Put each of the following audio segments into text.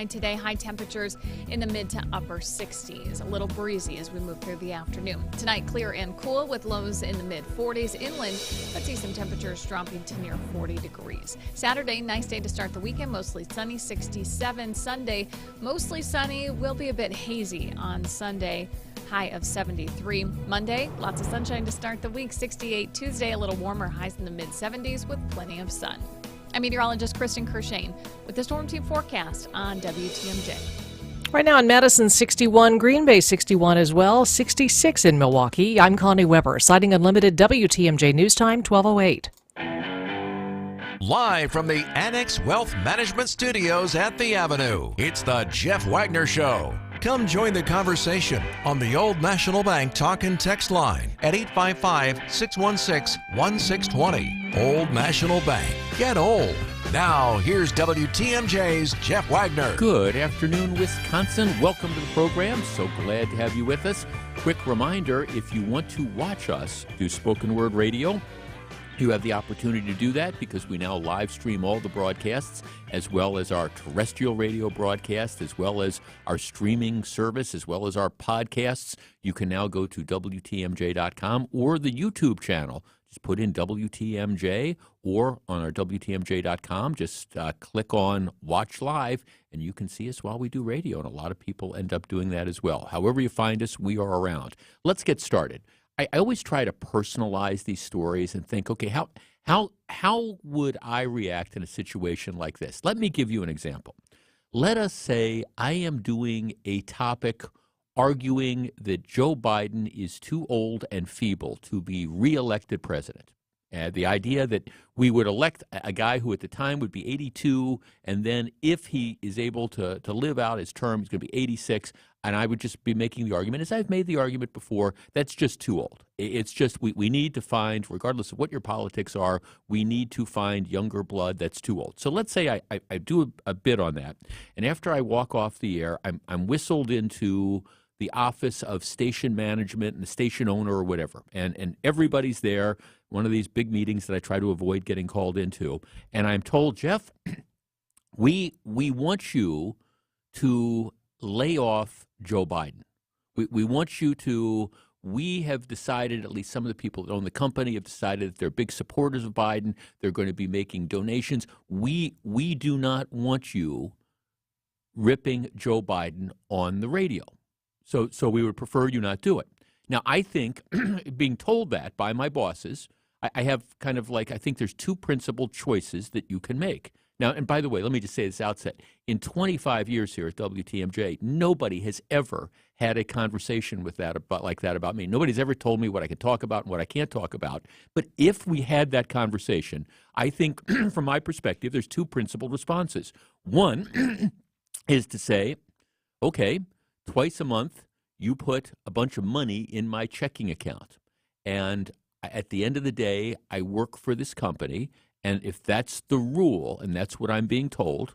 outside today. High temperatures in the mid to upper 60s. A little breezy as we move through the afternoon. Tonight, clear and cool with lows in the mid 40s. Inland, let's see some temperatures dropping to near 40 degrees. Saturday, nice day to start the weekend. Mostly sunny, 67. Sunday, mostly sunny. Will be a bit hazy on Sunday. High of 73. Monday, lots of sunshine to start the week. 68. Tuesday, a little warmer. Highs in the mid 70s with plenty of sun. I'm meteorologist Kristen Kershane with the Storm Team forecast on WTMJ. Right now in Madison, 61, Green Bay 61 as well, 66 in Milwaukee. I'm Connie Weber, Sighting Unlimited, WTMJ News Time, 12:08. Live from the Annex Wealth Management Studios at the Avenue, it's the Jeff Wagner Show. Come join the conversation on the Old National Bank talk and text line at 855-616-1620. Old National Bank. Get old. Now, here's WTMJ's Jeff Wagner. Good afternoon, Wisconsin. Welcome to the program. So glad to have you with us. Quick reminder, if you want to watch us do spoken word radio, you have the opportunity to do that because we now live stream all the broadcasts, as well as our terrestrial radio broadcast, as well as our streaming service, as well as our podcasts. You can now go to WTMJ.com or the YouTube channel. Just put in WTMJ or on our WTMJ.com. Just click on Watch Live, and you can see us while we do radio. And a lot of people end up doing that as well. However you find us, we are around. Let's get started. I always try to personalize these stories and think, okay, how would I react in a situation like this? Let me give you an example. Let us say I am doing a topic arguing that Joe Biden is too old and feeble to be reelected president. The idea that we would elect a guy who at the time would be 82, and then if he is able to live out his term, he's going to be 86, and I would just be making the argument, as I've made the argument before, that's just too old. It's just we need to find, regardless of what your politics are, we need to find younger blood that's too old. So let's say I do a bit on that, and after I walk off the air, I'm whistled into the office of station management and the station owner or whatever, and everybody's there, one of these big meetings that I try to avoid getting called into, and I'm told, Jeff, we want you to lay off Joe Biden. We want you to, we have decided, at least some of the people that own the company have decided that they're big supporters of Biden. They're going to be making donations. We do not want you ripping Joe Biden on the radio. So we would prefer you not do it. Now, I think being told that by my bosses, I have kind of like, I think there's two principal choices that you can make. Now, and by the way, let me just say this outset. In 25 years here at WTMJ, nobody has ever had a conversation like that about me. Nobody's ever told me what I can talk about and what I can't talk about. But if we had that conversation, I think from my perspective, there's two principal responses. One is to say, okay, twice a month, you put a bunch of money in my checking account. And at the end of the day, I work for this company. And if that's the rule, and that's what I'm being told,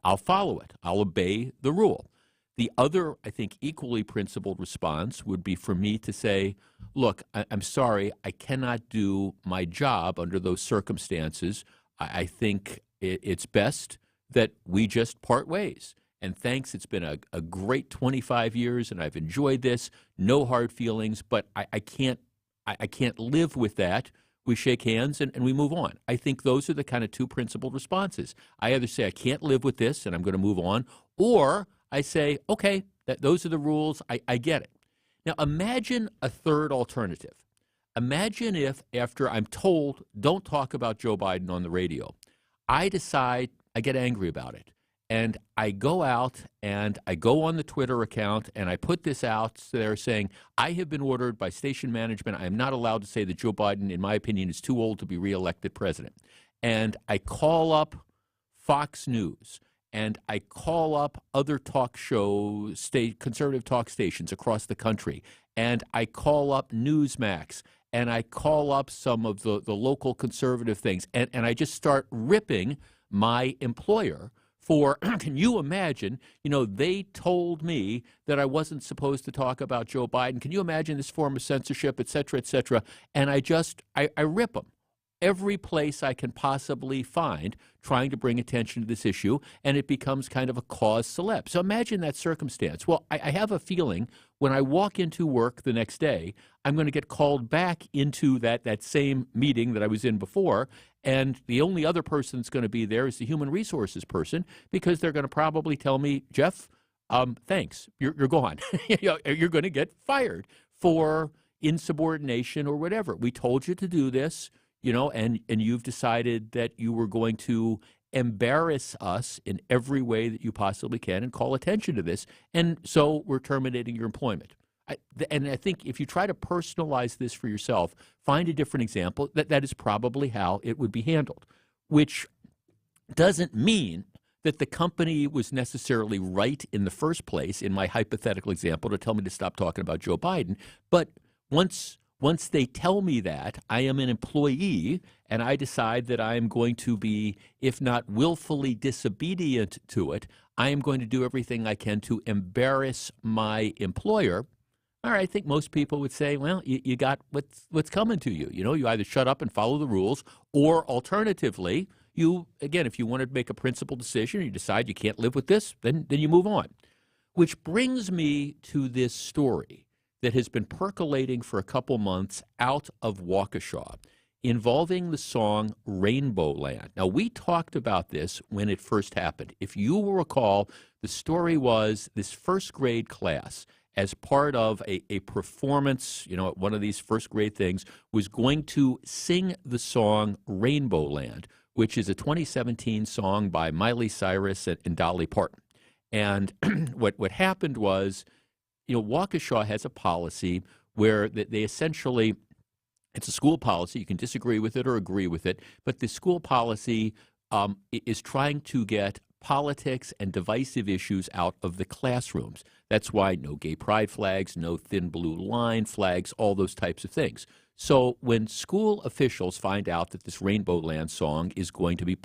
I'll follow it. I'll obey the rule. The other, I think, equally principled response would be for me to say, look, I'm sorry, I cannot do my job under those circumstances. I think it's best that we just part ways. And thanks, it's been a great 25 years, and I've enjoyed this. No hard feelings, but I can't live with that. We shake hands and we move on. I think those are the kind of two principled responses. I either say I can't live with this and I'm going to move on, or I say, okay, those are the rules. I get it. Now imagine a third alternative. Imagine if after I'm told don't talk about Joe Biden on the radio, I decide I get angry about it. And I go out and I go on the Twitter account and I put this out there saying, I have been ordered by station management. I am not allowed to say that Joe Biden, in my opinion, is too old to be reelected president. And I call up Fox News and I call up other talk shows, conservative talk stations across the country. And I call up Newsmax and I call up some of the local conservative things. And I just start ripping my employer for, can you imagine, they told me that I wasn't supposed to talk about Joe Biden. Can you imagine this form of censorship, et cetera, et cetera? And I rip them. every place I can possibly find trying to bring attention to this issue, and it becomes kind of a cause célèbre. So imagine that circumstance. Well, I have a feeling when I walk into work the next day, I'm going to get called back into that same meeting that I was in before, and the only other person that's going to be there is the human resources person, because they're going to probably tell me, Jeff, thanks, you're gone. You're going to get fired for insubordination or whatever. We told you to do this, and you've decided that you were going to embarrass us in every way that you possibly can and call attention to this, and so we're terminating your employment. And I think if you try to personalize this for yourself, find a different example, that is probably how it would be handled, which doesn't mean that the company was necessarily right in the first place, in my hypothetical example, to tell me to stop talking about Joe Biden. But once they tell me that, I am an employee, and I decide that I am going to be, if not willfully disobedient to it, I am going to do everything I can to embarrass my employer. All right, I think most people would say, well, you got what's coming to you. You either shut up and follow the rules, or alternatively, if you want to make a principled decision, you decide you can't live with this, then you move on. Which brings me to this story that has been percolating for a couple months out of Waukesha, involving the song Rainbow Land. Now, we talked about this when it first happened. If you will recall, the story was this first grade class, as part of a performance, one of these first grade things, was going to sing the song Rainbow Land, which is a 2017 song by Miley Cyrus and Dolly Parton. And what happened was, Waukesha has a policy where they essentially, it's a school policy, you can disagree with it or agree with it, but the school policy is trying to get politics and divisive issues out of the classrooms. That's why no gay pride flags, no thin blue line flags, all those types of things. So when school officials find out that this Rainbow Land song is going to be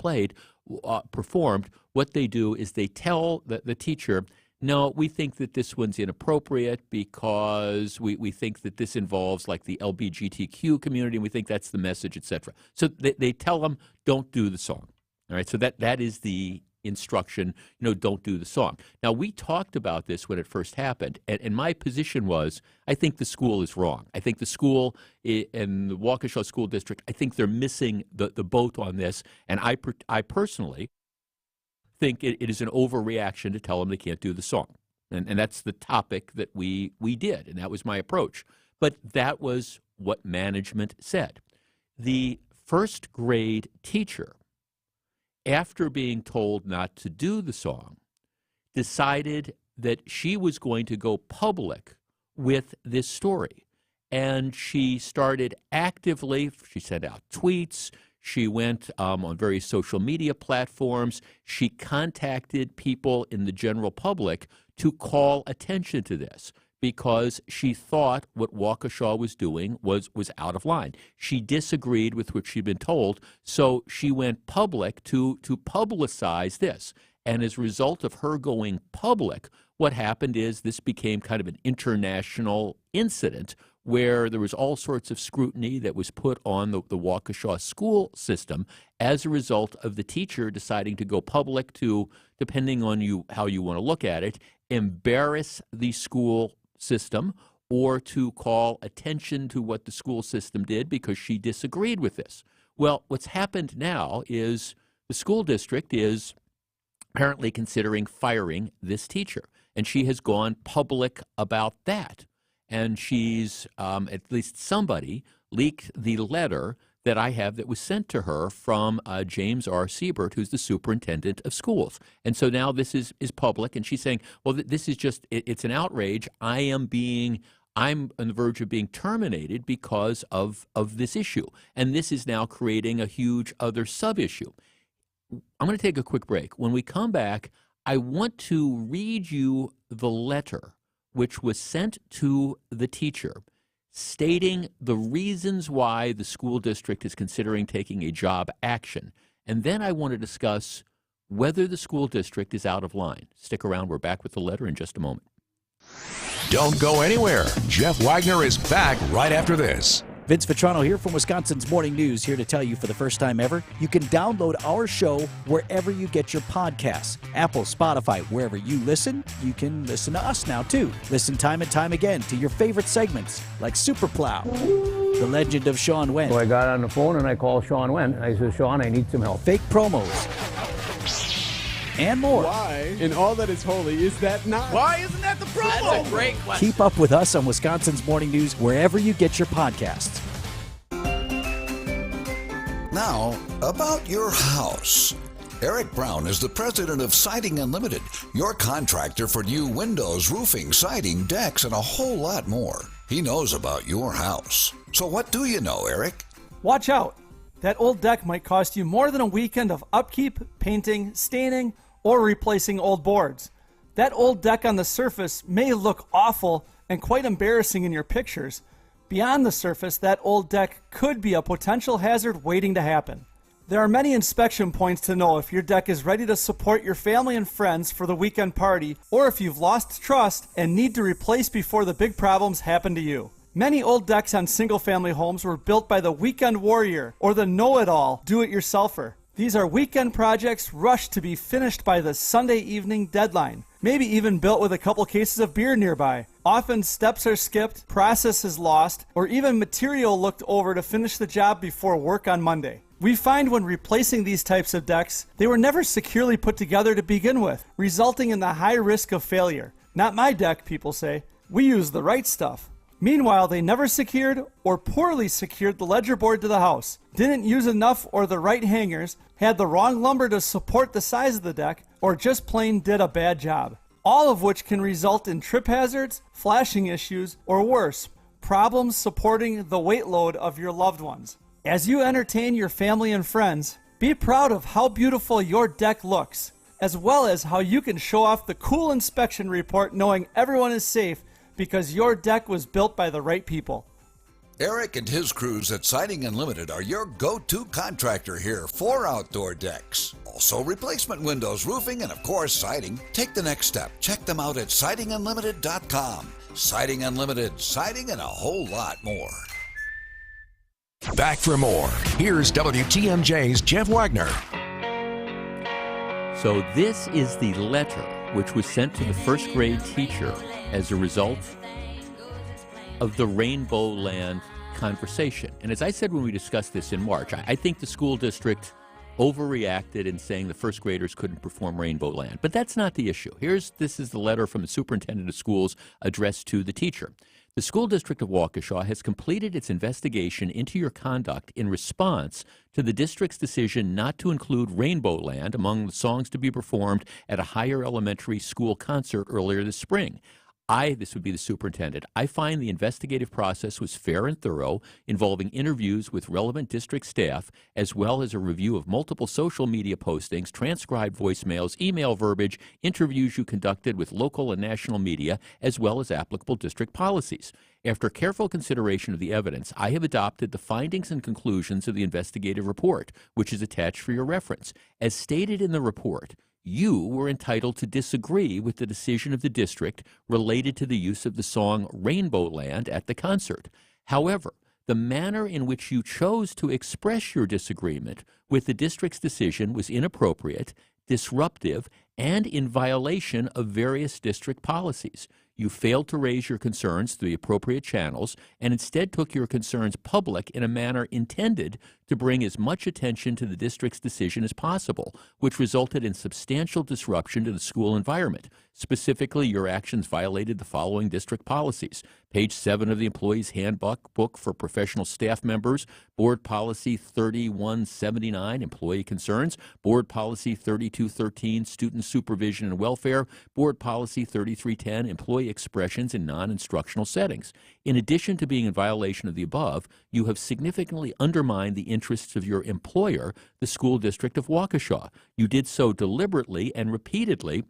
performed, what they do is they tell the teacher, no, we think that this one's inappropriate because we think that this involves like the LGBTQ community, and we think that's the message, etc. So they tell them, don't do the song. All right, so that is the instruction, don't do the song. Now, we talked about this when it first happened, and my position was, I think the school is wrong. I think the school and the Waukesha School District, I think they're missing the boat on this, and I personally think it is an overreaction to tell them they can't do the song. And that's the topic that we did, and that was my approach. But that was what management said. The first grade teacher, after being told not to do the song, decided that she was going to go public with this story. And she started actively, she sent out tweets, she went on various social media platforms, she contacted people in the general public to call attention to this, because she thought what Waukesha was doing was out of line. She disagreed with what she'd been told, so she went public to publicize this. And as a result of her going public, what happened is this became kind of an international incident where there was all sorts of scrutiny that was put on the Waukesha school system as a result of the teacher deciding to go public to, depending on how you want to look at it, embarrass the school system, or to call attention to what the school system did because she disagreed with this. Well, what's happened now is the school district is apparently considering firing this teacher, and she has gone public about that. And she's, at least somebody, leaked the letter that I have that was sent to her from James R. Siebert, who's the superintendent of schools. And so now this is public, and she's saying, well, this is just, it's an outrage. I'm on the verge of being terminated because of this issue. And this is now creating a huge other sub-issue. I'm going to take a quick break. When we come back, I want to read you the letter which was sent to the teacher stating the reasons why the school district is considering taking a job action. And then I want to discuss whether the school district is out of line. Stick around. We're back with the letter in just a moment. Don't go anywhere. Jeff Wagner is back right after this. Vince Vitrano here from Wisconsin's Morning News, here to tell you for the first time ever, you can download our show wherever you get your podcasts. Apple, Spotify, wherever you listen, you can listen to us now too. Listen time and time again to your favorite segments like Super Plow, The Legend of Sean Wendt. So I got on the phone and I called Sean Wendt and I said, Sean, I need some help. Fake promos, and more. Why, in all that is holy, is that not? Why isn't that the promo? That's a great question. Keep up with us on Wisconsin's Morning News wherever you get your podcasts. Now, about your house. Eric Brown is the president of Siding Unlimited, your contractor for new windows, roofing, siding, decks, and a whole lot more. He knows about your house. So what do you know, Eric? Watch out. That old deck might cost you more than a weekend of upkeep, painting, staining, or replacing old boards. That old deck on the surface may look awful and quite embarrassing in your pictures. Beyond the surface, that old deck could be a potential hazard waiting to happen. There are many inspection points to know if your deck is ready to support your family and friends for the weekend party, or if you've lost trust and need to replace before the big problems happen to you. Many old decks on single-family homes were built by the weekend warrior or the know-it-all do-it-yourselfer. These are weekend projects rushed to be finished by the Sunday evening deadline, maybe even built with a couple cases of beer nearby. Often steps are skipped, process is lost, or even material looked over to finish the job before work on Monday. We find when replacing these types of decks, they were never securely put together to begin with, resulting in the high risk of failure. Not my deck, people say. We use the right stuff. Meanwhile, they never secured or poorly secured the ledger board to the house, didn't use enough or the right hangers, had the wrong lumber to support the size of the deck, or just plain did a bad job. All of which can result in trip hazards, flashing issues, or worse, problems supporting the weight load of your loved ones. As you entertain your family and friends, be proud of how beautiful your deck looks, as well as how you can show off the cool inspection report knowing everyone is safe because your deck was built by the right people. Eric and his crews at Siding Unlimited are your go-to contractor here for outdoor decks. Also replacement windows, roofing, and of course siding. Take the next step. Check them out at sidingunlimited.com. Siding Unlimited, siding and a whole lot more. Back for more. Here's WTMJ's Jeff Wagner. So this is the letter which was sent to the first grade teacher as a result of the Rainbow Land conversation. And as I said when we discussed this in March, I think the school district overreacted in saying the first graders couldn't perform Rainbow Land. But that's not the issue. This is the letter from the superintendent of schools addressed to the teacher. The school district of Waukesha has completed its investigation into your conduct in response to the district's decision not to include Rainbow Land among the songs to be performed at a higher elementary school concert earlier this spring. This would be the superintendent, I find the investigative process was fair and thorough, involving interviews with relevant district staff, as well as a review of multiple social media postings, transcribed voicemails, email verbiage, interviews you conducted with local and national media, as well as applicable district policies. After careful consideration of the evidence, I have adopted the findings and conclusions of the investigative report, which is attached for your reference. As stated in the report, you were entitled to disagree with the decision of the district related to the use of the song Rainbow Land at the concert. However, the manner in which you chose to express your disagreement with the district's decision was inappropriate, disruptive, and in violation of various district policies. You failed to raise your concerns through the appropriate channels and instead took your concerns public in a manner intended to bring as much attention to the district's decision as possible, which resulted in substantial disruption to the school environment. Specifically, your actions violated the following district policies. Page 7 of the Employee's Handbook book for professional staff members, Board Policy 3179, Employee Concerns, Board Policy 3213, Student Supervision and Welfare, Board Policy 3310, Employee Expressions in Non-Instructional Settings. In addition to being in violation of the above, you have significantly undermined the interests of your employer, the school district of Waukesha. You did so deliberately and repeatedly.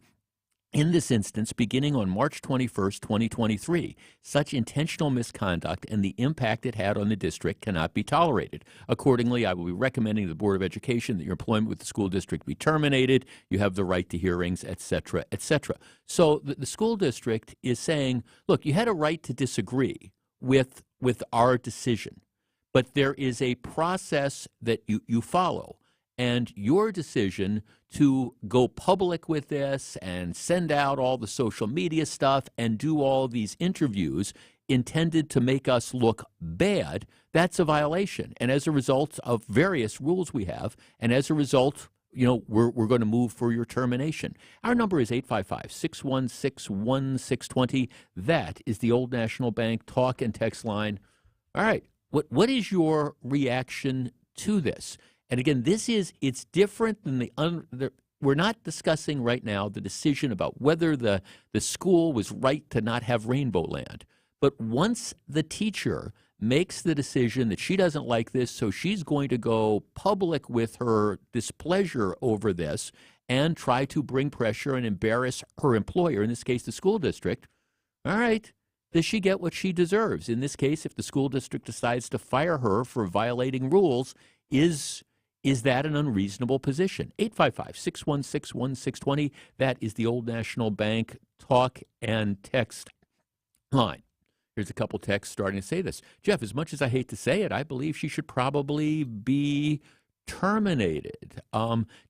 In this instance, beginning on March 21st, 2023, such intentional misconduct and the impact it had on the district cannot be tolerated. Accordingly, I will be recommending to the Board of Education that your employment with the school district be terminated. You have the right to hearings, et cetera, et cetera. So the school district is saying, look, you had a right to disagree with our decision. but there is a process that you follow. And your decision to go public with this and send out all the social media stuff and do all these interviews intended to make us look bad, that's a violation. And as a result of various rules we have, and as a result, we're going to move for your termination. Our number is 855-616-1620. That is the Old National Bank talk and text line. All right, what is your reaction to this? And again, it's different than we're not discussing right now the decision about whether the school was right to not have Rainbow Land. But once the teacher makes the decision that she doesn't like this, so she's going to go public with her displeasure over this and try to bring pressure and embarrass her employer, in this case the school district, all right, does she get what she deserves? In this case, if the school district decides to fire her for violating rules, is that an unreasonable position? 855-616-1620. That is the Old National Bank talk and text line. Here's a couple texts starting to say this. Jeff, as much as I hate to say it, I believe she should probably be terminated.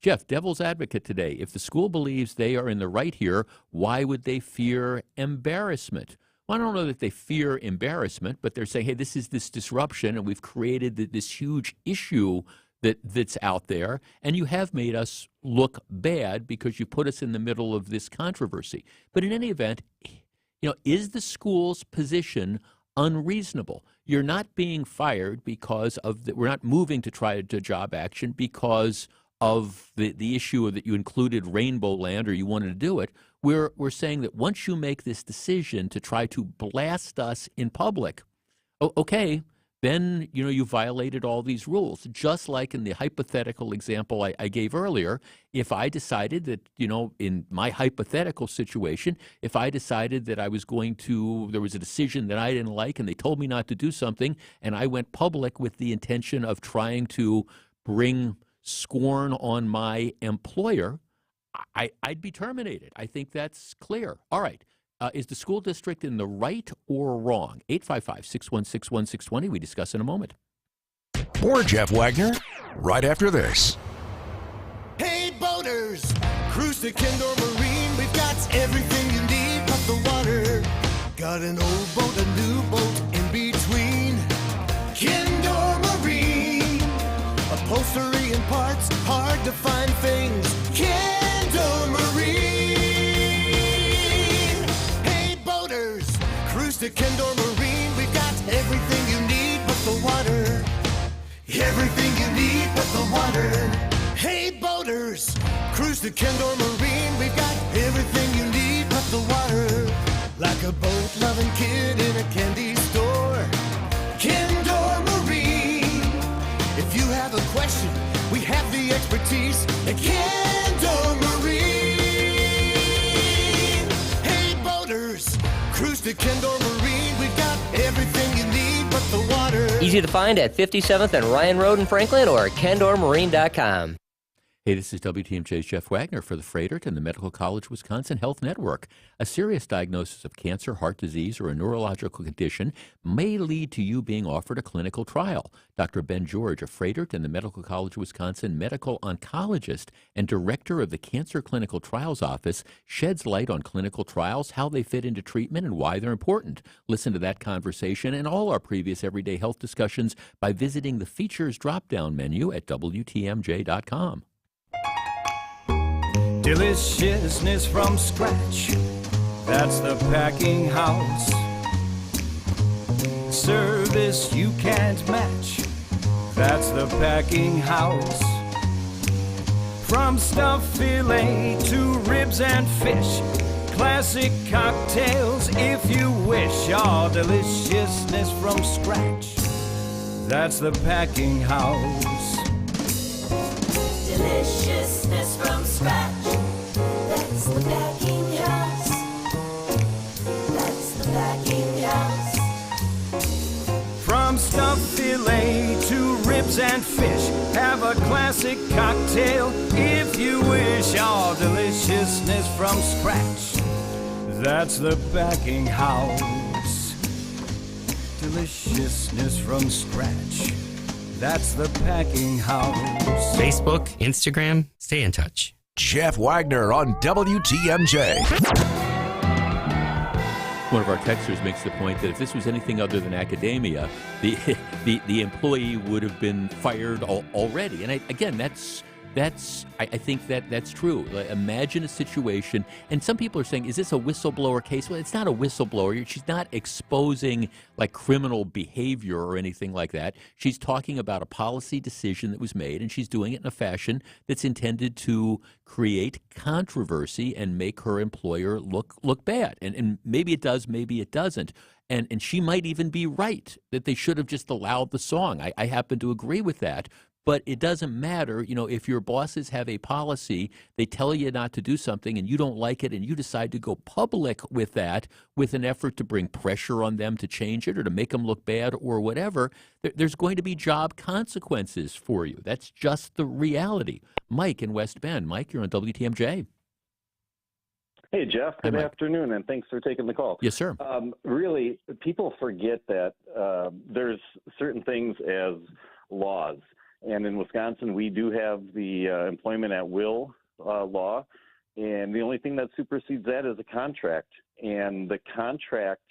Jeff, devil's advocate today. If the school believes they are in the right here, why would they fear embarrassment? Well, I don't know that they fear embarrassment, but they're saying, hey, this is this disruption, and we've created this huge issue that's out there, and you have made us look bad because you put us in the middle of this controversy. But in any event, is the school's position unreasonable? You're not being fired because of we're not moving to try to job action because of the issue that you included Rainbow Land or you wanted to do it. We're saying that once you make this decision to try to blast us in public, okay, then you violated all these rules. Just like in the hypothetical example I gave earlier, if I decided that, in my hypothetical situation, if I decided that there was a decision that I didn't like and they told me not to do something, and I went public with the intention of trying to bring scorn on my employer, I'd be terminated. I think that's clear. All right. Is the school district in the right or wrong? 855-616-1620. We discuss in a moment. More Jeff Wagner right after this. Hey, boaters, cruise to Kendor Marine. We've got everything you need but the water. Got an old boat, a new boat in between. Kendor Marine. Upholstery and parts, hard to find things. Kendor Marine. To Kendor Marine, we've got everything you need but the water. Everything you need but the water. Hey, boaters, cruise to Kendor Marine. We've got everything you need but the water. Like a boat-loving kid in a candy store. Kendor Marine. If you have a question, we have the expertise at Kendor Marine. Hey, boaters, cruise to Kendor Marine. We've got everything you need but the water. Easy to find at 57th and Ryan Road in Franklin or KendorMarine.com. Hey, this is WTMJ's Jeff Wagner for the Freighter and the Medical College Wisconsin Health Network. A serious diagnosis of cancer, heart disease, or a neurological condition may lead to you being offered a clinical trial. Dr. Ben George, a Freighter and the Medical College Wisconsin medical oncologist and director of the Cancer Clinical Trials Office, sheds light on clinical trials, how they fit into treatment, and why they're important. Listen to that conversation and all our previous everyday health discussions by visiting the features drop-down menu at WTMJ.com. Deliciousness from scratch, that's the packing house. Service you can't match, that's the packing house. From stuffed filet to ribs and fish, classic cocktails if you wish. All deliciousness from scratch, that's the packing house. Deliciousness from scratch, that's the packing house. That's the packing house. From stuffed filet to ribs and fish, have a classic cocktail if you wish. All deliciousness from scratch, that's the packing house. deliciousness from scratch. That's the Packing House. Facebook, Instagram, stay in touch. Jeff Wagner on WTMJ. One of our texters makes the point that if this was anything other than academia, the employee would have been fired already. And I think that's true. Like, imagine a situation, and some people are saying, is this a whistleblower case? Well, it's not a whistleblower. She's not exposing like criminal behavior or anything like that. She's talking about a policy decision that was made, and she's doing it in a fashion that's intended to create controversy and make her employer look bad. And maybe it does, maybe it doesn't. And she might even be right that they should have just allowed the song. I happen to agree with that. But it doesn't matter, if your bosses have a policy, they tell you not to do something and you don't like it and you decide to go public with that with an effort to bring pressure on them to change it or to make them look bad or whatever, there's going to be job consequences for you. That's just the reality. Mike in West Bend. Mike, you're on WTMJ. Hey, Jeff. Good afternoon, and thanks for taking the call. Yes, sir. Really, people forget that there's certain things as laws. And in Wisconsin, we do have the employment at will law, and the only thing that supersedes that is a contract. And the contract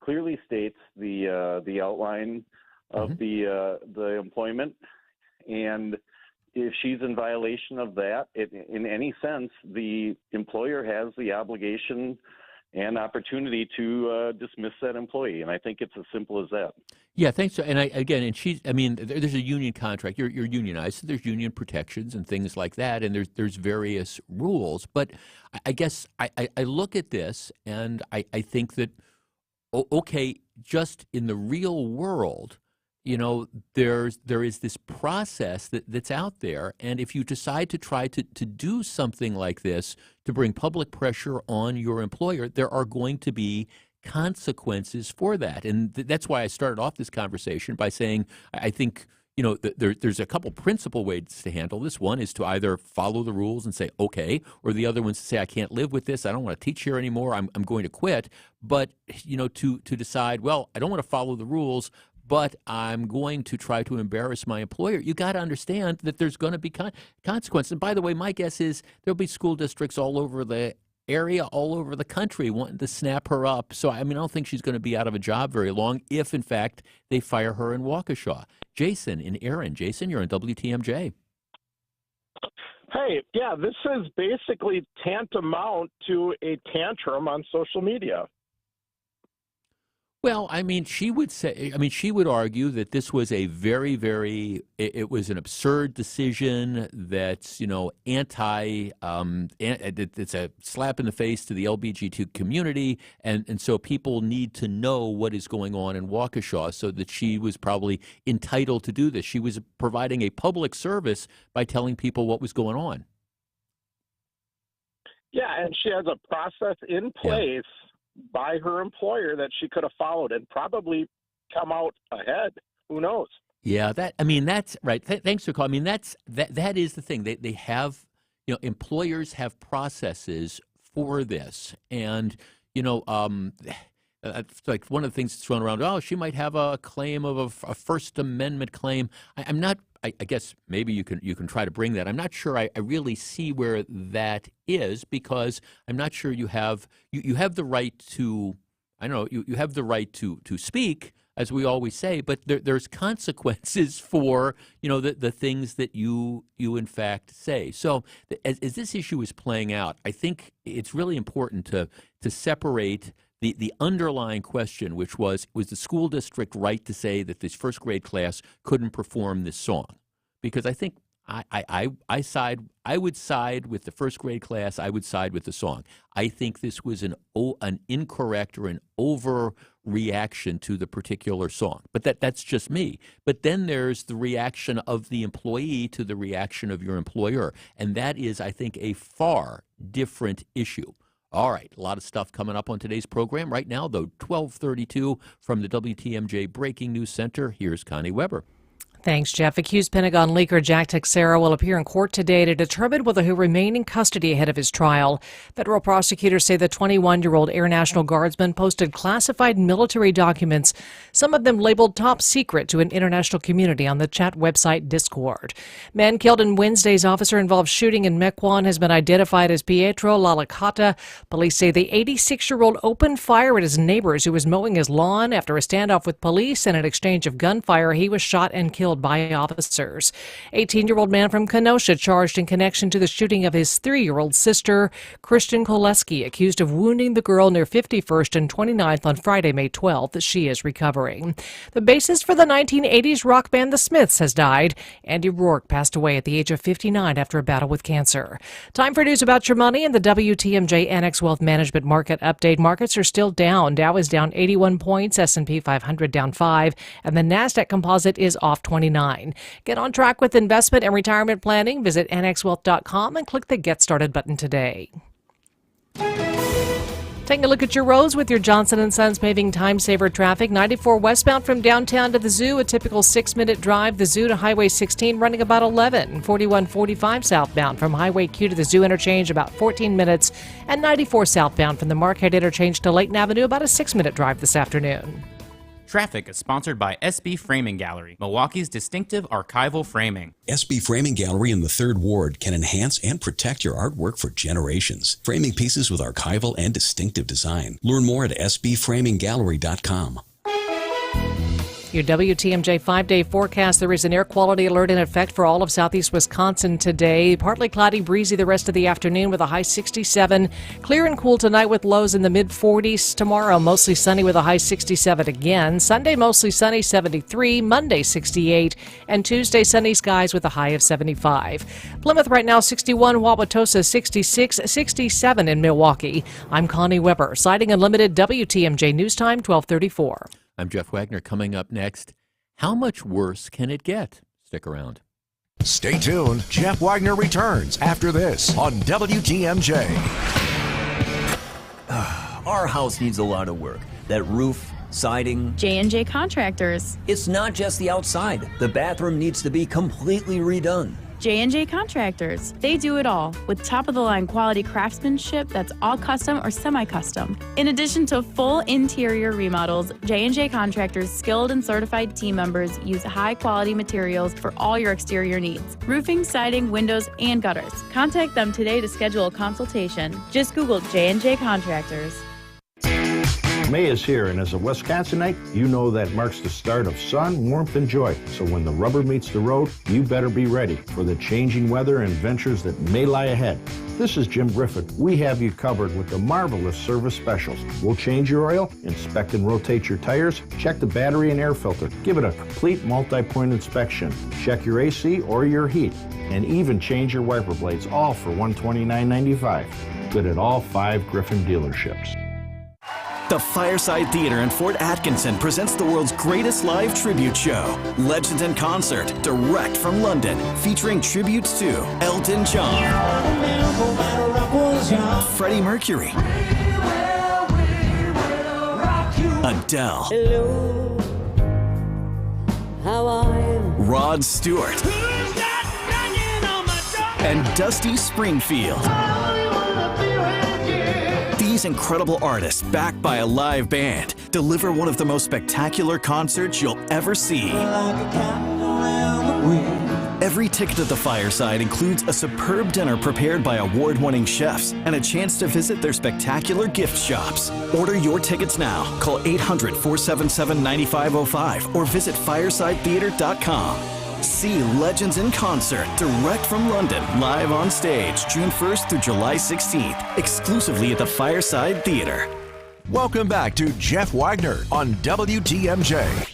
clearly states the outline of the employment, and if she's in violation of that, in any sense, the employer has the obligation and opportunity to dismiss that employee. And I think it's as simple as that. Yeah, thanks. And there's a union contract. You're unionized, so there's union protections and things like that, and there's various rules. But I guess I look at this and I think that, okay, just in the real world, there is this process that's out there, and if you decide to try to do something like this to bring public pressure on your employer, there are going to be consequences for that. And that's why I started off this conversation by saying I think there's a couple principal ways to handle this. One is to either follow the rules and say, okay, or the other one's to say, I can't live with this. I don't want to teach here anymore. I'm going to quit. But, to decide, well, I don't want to follow the rules, but I'm going to try to embarrass my employer. You got to understand that there's going to be consequences. And by the way, my guess is there'll be school districts all over the area, all over the country wanting to snap her up. So, I don't think she's going to be out of a job very long if, in fact, they fire her in Waukesha. Jason in Erin. Jason, you're on WTMJ. Hey, yeah, this is basically tantamount to a tantrum on social media. Well, she would argue that this was a very, very, it was an absurd decision that's, it's a slap in the face to the LGBTQ community. And so people need to know what is going on in Waukesha, so that she was probably entitled to do this. She was providing a public service by telling people what was going on. Yeah, and she has a process in place by her employer that she could have followed and probably come out ahead. Who knows? Yeah, that's right. Thanks for calling. That is the thing. They have, employers have processes for this, and it's like one of the things that's thrown around. Oh, she might have a claim of a First Amendment claim. I'm not. I guess maybe you can try to bring that. I'm not sure I really see where that is, because I'm not sure you have the right to, you have the right to speak, as we always say, but there's consequences for the things that you in fact say. So as this issue is playing out, I think it's really important to separate the underlying question, which was the school district right to say that this first grade class couldn't perform this song? Because I think I would side with the first grade class. I would side with the song. I think this was an incorrect or an overreaction to the particular song. But that's just me. But then there's the reaction of the employee to the reaction of your employer, and that is, I think, a far different issue. All right, a lot of stuff coming up on today's program. Right now, though, 12:32 from the WTMJ Breaking News Center. Here's Connie Weber. Thanks, Jeff. Accused Pentagon leaker Jack Teixeira will appear in court today to determine whether he'll remain in custody ahead of his trial. Federal prosecutors say the 21-year-old Air National Guardsman posted classified military documents, some of them labeled top secret, to an international community on the chat website Discord. Man killed in Wednesday's officer-involved shooting in Mequon has been identified as Pietro Lalacata. Police say the 86-year-old opened fire at his neighbors who was mowing his lawn. After a standoff with police and an exchange of gunfire, he was shot and killed by officers. 18-year-old man from Kenosha charged in connection to the shooting of his 3-year-old sister, Christian Koleski, accused of wounding the girl near 51st and 29th on Friday, May 12th. She is recovering. The bassist for the 1980s rock band The Smiths has died. Andy Rourke passed away at the age of 59 after a battle with cancer. Time for news about your money and the WTMJ Annex Wealth Management Market Update. Markets are still down. Dow is down 81 points, S&P 500 down 5, and the NASDAQ Composite is off 29. Get on track with investment and retirement planning. Visit annexwealth.com and click the Get Started button today. Taking a look at your roads with your Johnson & Sons paving time-saver traffic. 94 westbound from downtown to the zoo, a typical 6-minute drive. The zoo to Highway 16 running about 11. 4145 southbound from Highway Q to the zoo interchange about 14 minutes. And 94 southbound from the Marquette interchange to Layton Avenue about a 6-minute drive this afternoon. Traffic is sponsored by SB Framing Gallery, Milwaukee's distinctive archival framing. SB Framing Gallery in the 3rd Ward can enhance and protect your artwork for generations. Framing pieces with archival and distinctive design. Learn more at sbframinggallery.com. Your WTMJ 5-day forecast. There is an air quality alert in effect for all of southeast Wisconsin today. Partly cloudy, breezy the rest of the afternoon with a high 67. Clear and cool tonight with lows in the mid-40s. Tomorrow, mostly sunny with a high 67 again. Sunday, mostly sunny, 73. Monday, 68. And Tuesday, sunny skies with a high of 75. Plymouth right now, 61. Wauwatosa, 66. 67 in Milwaukee. I'm Connie Weber. Sighting Unlimited, WTMJ News Time, 1234. I'm Jeff Wagner. Coming up next, how much worse can it get? Stick around. Stay tuned. Jeff Wagner returns after this on WTMJ. Our house needs a lot of work. That roof, siding. J&J Contractors. It's not just the outside. The bathroom needs to be completely redone. J&J Contractors. They do it all with top-of-the-line quality craftsmanship that's all custom or semi-custom. In addition to full interior remodels, J&J Contractors' skilled and certified team members use high-quality materials for all your exterior needs. Roofing, siding, windows, and gutters. Contact them today to schedule a consultation. Just Google J&J Contractors. May is here, and as a Wisconsinite, you know that marks the start of sun, warmth, and joy. So when the rubber meets the road, you better be ready for the changing weather and adventures that may lie ahead. This is Jim Griffith. We have you covered with the marvelous service specials. We'll change your oil, inspect and rotate your tires, check the battery and air filter, give it a complete multi-point inspection, check your AC or your heat, and even change your wiper blades, all for $129.95. Good at all 5 Griffin dealerships. The Fireside Theater in Fort Atkinson presents the world's greatest live tribute show, Legends in Concert, direct from London, featuring tributes to Elton John, Freddie Mercury, Adele, Hello, how are you? Rod Stewart, and Dusty Springfield. These incredible artists, backed by a live band, deliver one of the most spectacular concerts you'll ever see. Every ticket at the Fireside includes a superb dinner prepared by award-winning chefs and a chance to visit their spectacular gift shops. Order your tickets now. Call 800-477-9505 or visit firesidetheater.com. See Legends in Concert, direct from London, live on stage, June 1st through July 16th, exclusively at the Fireside Theater. Welcome back to Jeff Wagner on WTMJ.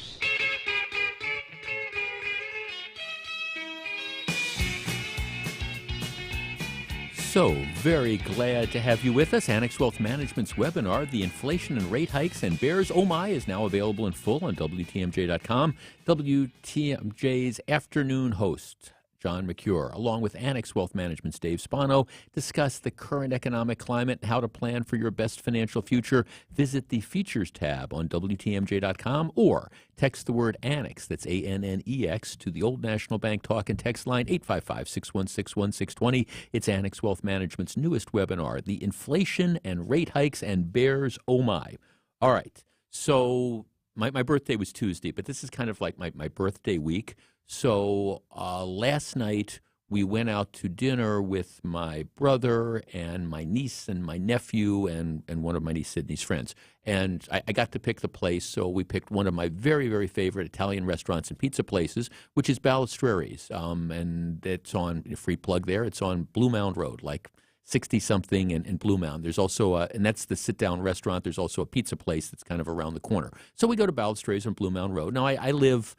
So very glad to have you with us. Annex Wealth Management's webinar, The Inflation and Rate Hikes and Bears Oh My, is now available in full on WTMJ.com. WTMJ's afternoon host, John McCure, along with Annex Wealth Management's Dave Spano, discuss the current economic climate and how to plan for your best financial future. Visit the Features tab on WTMJ.com or text the word Annex, that's ANNEX, to the Old National Bank Talk and Text line 855-616-1620. It's Annex Wealth Management's newest webinar, The Inflation and Rate Hikes and Bears Oh My. All right, so my birthday was Tuesday, but this is kind of like my birthday week. So last night we went out to dinner with my brother and my niece and my nephew and one of my niece Sydney's friends. And I got to pick the place, so we picked one of my very, very favorite Italian restaurants and pizza places, which is Balistreri's. And it's on, free plug there, it's on Blue Mound Road, like 60-something in Blue Mound. There's also, and that's the sit-down restaurant. There's also a pizza place that's kind of around the corner. So we go to Balistreri's on Blue Mound Road. Now, I live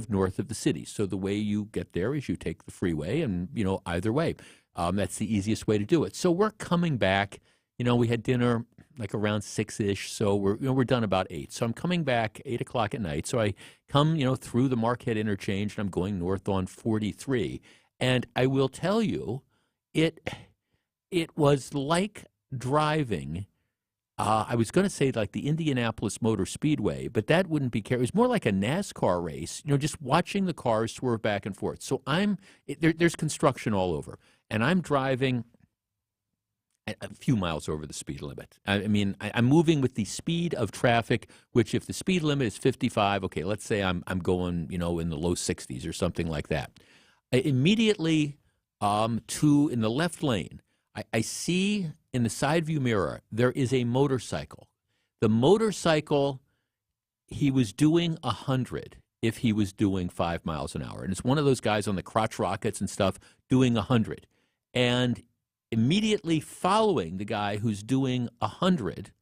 north of the city, so the way you get there is you take the freeway, and, either way. That's the easiest way to do it. So we're coming back. We had dinner like around 6-ish, so we're done about 8. So I'm coming back 8 o'clock at night. So I come, through the Marquette interchange, and I'm going north on 43. And I will tell you, it was like driving, I was going to say like the Indianapolis Motor Speedway, but that wouldn't be it was more like a NASCAR race, just watching the cars swerve back and forth. So there's construction all over, and I'm driving a few miles over the speed limit. I mean, I'm moving with the speed of traffic, which if the speed limit is 55, okay, let's say I'm going, in the low 60s or something like that. Immediately in the left lane, I see in the side view mirror, there is a motorcycle. The motorcycle, he was doing 100 if he was doing 5 miles an hour. And it's one of those guys on the crotch rockets and stuff doing 100. And immediately following the guy who's doing 100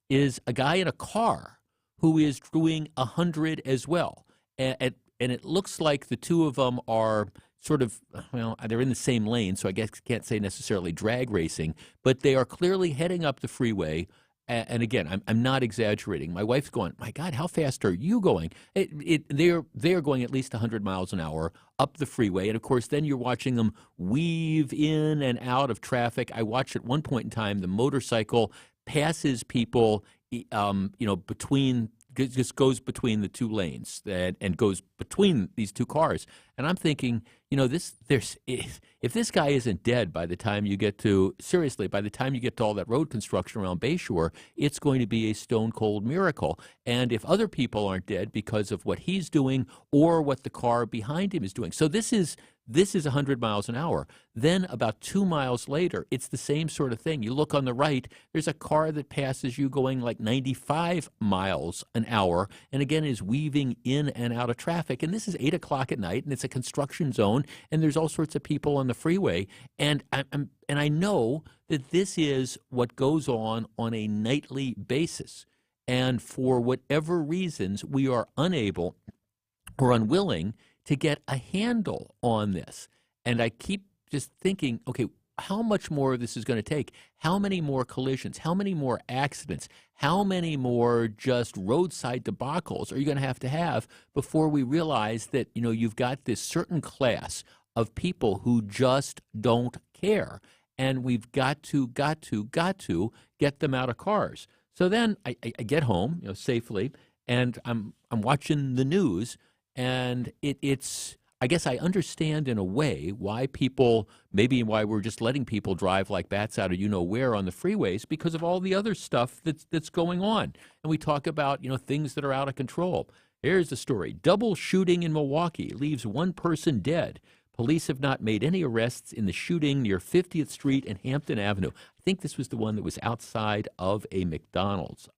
is a guy in a car who is doing 100 as well. And it looks like the two of them are sort of, they're in the same lane, so I guess can't say necessarily drag racing, but they are clearly heading up the freeway. And again, I'm not exaggerating. My wife's going, my God, how fast are you going? They're going at least 100 miles an hour up the freeway. And, of course, then you're watching them weave in and out of traffic. I watched at one point in time the motorcycle passes people, between just goes between the two lanes and goes between these two cars. And I'm thinking, if this guy isn't dead by the time you get to all that road construction around Bayshore, it's going to be a stone cold miracle. And if other people aren't dead because of what he's doing or what the car behind him is doing. So this is 100 miles an hour. Then about 2 miles later, it's the same sort of thing. You look on the right, there's a car that passes you going like 95 miles an hour, and again is weaving in and out of traffic. And this is 8 o'clock at night, and it's a construction zone, and there's all sorts of people on the freeway. And I know that this is what goes on a nightly basis. And for whatever reasons, we are unable or unwilling to get a handle on this. And I keep just thinking, okay, how much more of this is going to take? How many more collisions? How many more accidents? How many more just roadside debacles are you going to have before we realize that, you've got this certain class of people who just don't care. And we've got to get them out of cars. So then I get home, safely, and I'm watching the news. And it's, I guess I understand in a way why we're just letting people drive like bats out of where on the freeways, because of all the other stuff that's going on. And we talk about, things that are out of control. Here's the story. Double shooting in Milwaukee leaves one person dead. Police have not made any arrests in the shooting near 50th Street and Hampton Avenue. I think this was the one that was outside of a McDonald's.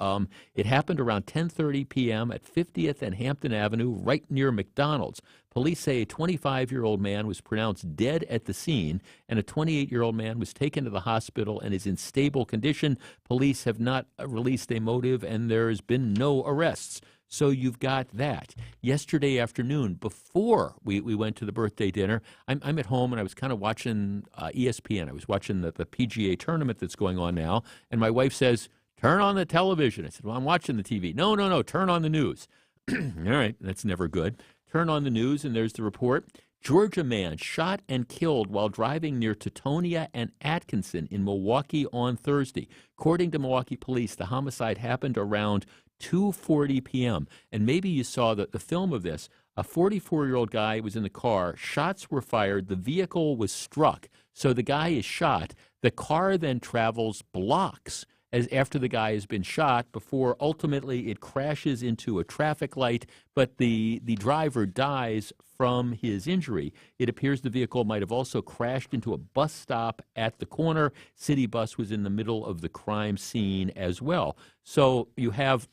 It happened around 10:30 p.m. at 50th and Hampton Avenue, right near McDonald's. Police say a 25-year-old man was pronounced dead at the scene, and a 28-year-old man was taken to the hospital and is in stable condition. Police have not released a motive, and there has been no arrests. So you've got that. Yesterday afternoon, before we went to the birthday dinner, I'm at home and I was kind of watching ESPN. I was watching the PGA tournament that's going on now, and my wife says, turn on the television. I said, well, I'm watching the TV. No, turn on the news. All right, that's never good. Turn on the news, and there's the report. Georgia man shot and killed while driving near Teutonia and Atkinson in Milwaukee on Thursday. According to Milwaukee police, the homicide happened around 2:40 p.m. And maybe you saw the film of this. A 44-year-old guy was in the car. Shots were fired. The vehicle was struck. So the guy is shot. The car then travels blocks as after the guy has been shot before ultimately it crashes into a traffic light, but the driver dies from his injury. It appears the vehicle might have also crashed into a bus stop at the corner. City bus was in the middle of the crime scene as well. So you have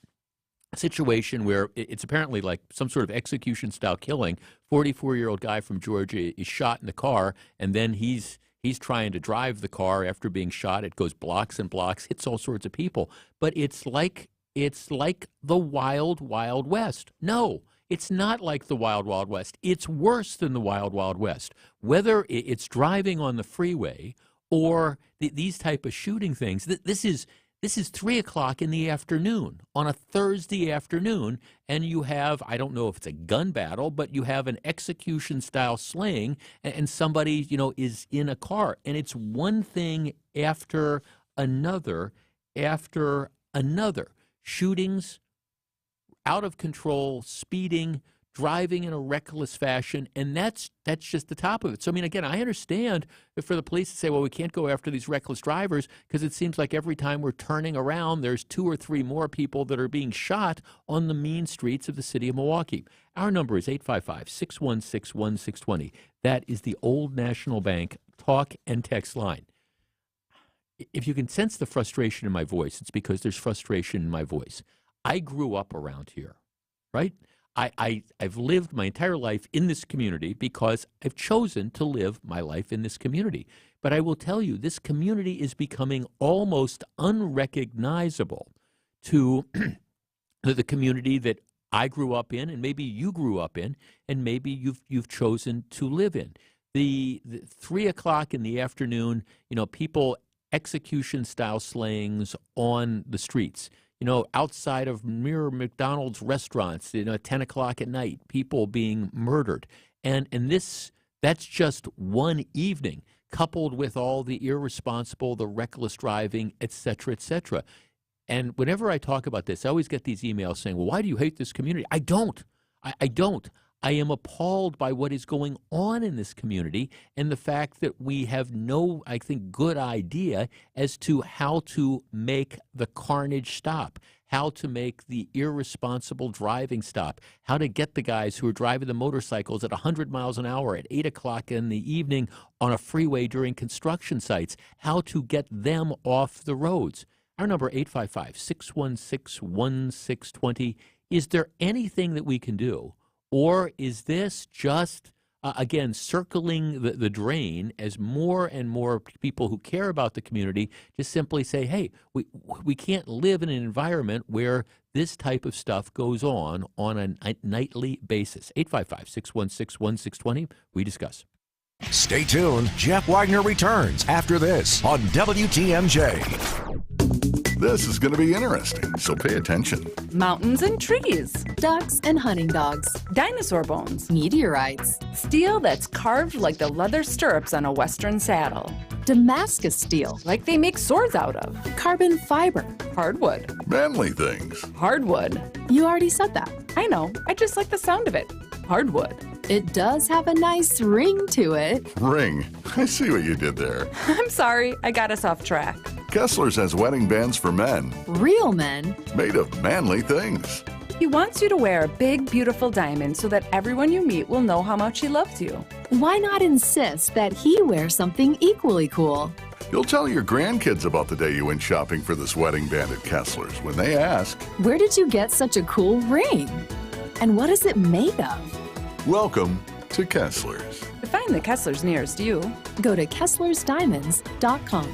a situation where it's apparently like some sort of execution-style killing. 44-year-old guy from Georgia is shot in the car, and then he's trying to drive the car after being shot. It goes blocks and blocks, hits all sorts of people. But it's like the Wild Wild West. No, it's not like the Wild Wild West. It's worse than the Wild Wild West. Whether it's driving on the freeway or these type of shooting things, this is 3 o'clock in the afternoon on a Thursday afternoon, and you have, I don't know if it's a gun battle, but you have an execution-style slaying, and somebody, is in a car. And it's one thing after another. Shootings, out of control, speeding, driving in a reckless fashion, and that's just the top of it. So, I mean, again, I understand for the police to say, well, we can't go after these reckless drivers because it seems like every time we're turning around, there's 2 or 3 more people that are being shot on the mean streets of the city of Milwaukee. Our number is 855-616-1620. That is the Old National Bank talk and text line. If you can sense the frustration in my voice, it's because there's frustration in my voice. I grew up around here, right? I've lived my entire life in this community because I've chosen to live my life in this community. But I will tell you, this community is becoming almost unrecognizable to the community that I grew up in, and maybe you grew up in, and maybe you've chosen to live in. The 3 o'clock in the afternoon, people execution-style slayings on the streets. Outside of mere McDonald's restaurants, at 10 o'clock at night, people being murdered. And that's just one evening, coupled with all the irresponsible, the reckless driving, et cetera, et cetera. And whenever I talk about this, I always get these emails saying, well, why do you hate this community? I don't. I don't. I am appalled by what is going on in this community and the fact that we have no, I think, good idea as to how to make the carnage stop, how to make the irresponsible driving stop, how to get the guys who are driving the motorcycles at 100 miles an hour at 8 o'clock in the evening on a freeway during construction sites, how to get them off the roads. Our number, 855-616-1620. Is there anything that we can do? Or is this just, again, circling the drain as more and more people who care about the community just simply say, hey, we can't live in an environment where this type of stuff goes on a nightly basis. 855-616-1620. We discuss. Stay tuned. Jeff Wagner returns after this on WTMJ. This is going to be interesting, so pay attention. Mountains and trees. Ducks and hunting dogs. Dinosaur bones. Meteorites. Steel that's carved like the leather stirrups on a Western saddle. Damascus steel. Like they make swords out of. Carbon fiber. Hardwood. Manly things. Hardwood. You already said that. I know. I just like the sound of it. Hardwood. It does have a nice ring to it. Ring. I see what you did there. I'm sorry. I got us off track. Kessler's has wedding bands for men. Real men. Made of manly things. He wants you to wear a big, beautiful diamond so that everyone you meet will know how much he loves you. Why not insist that he wear something equally cool? You'll tell your grandkids about the day you went shopping for this wedding band at Kessler's when they ask, where did you get such a cool ring? And what is it made of? Welcome to Kessler's. To find the Kessler's nearest you, go to KesslersDiamonds.com.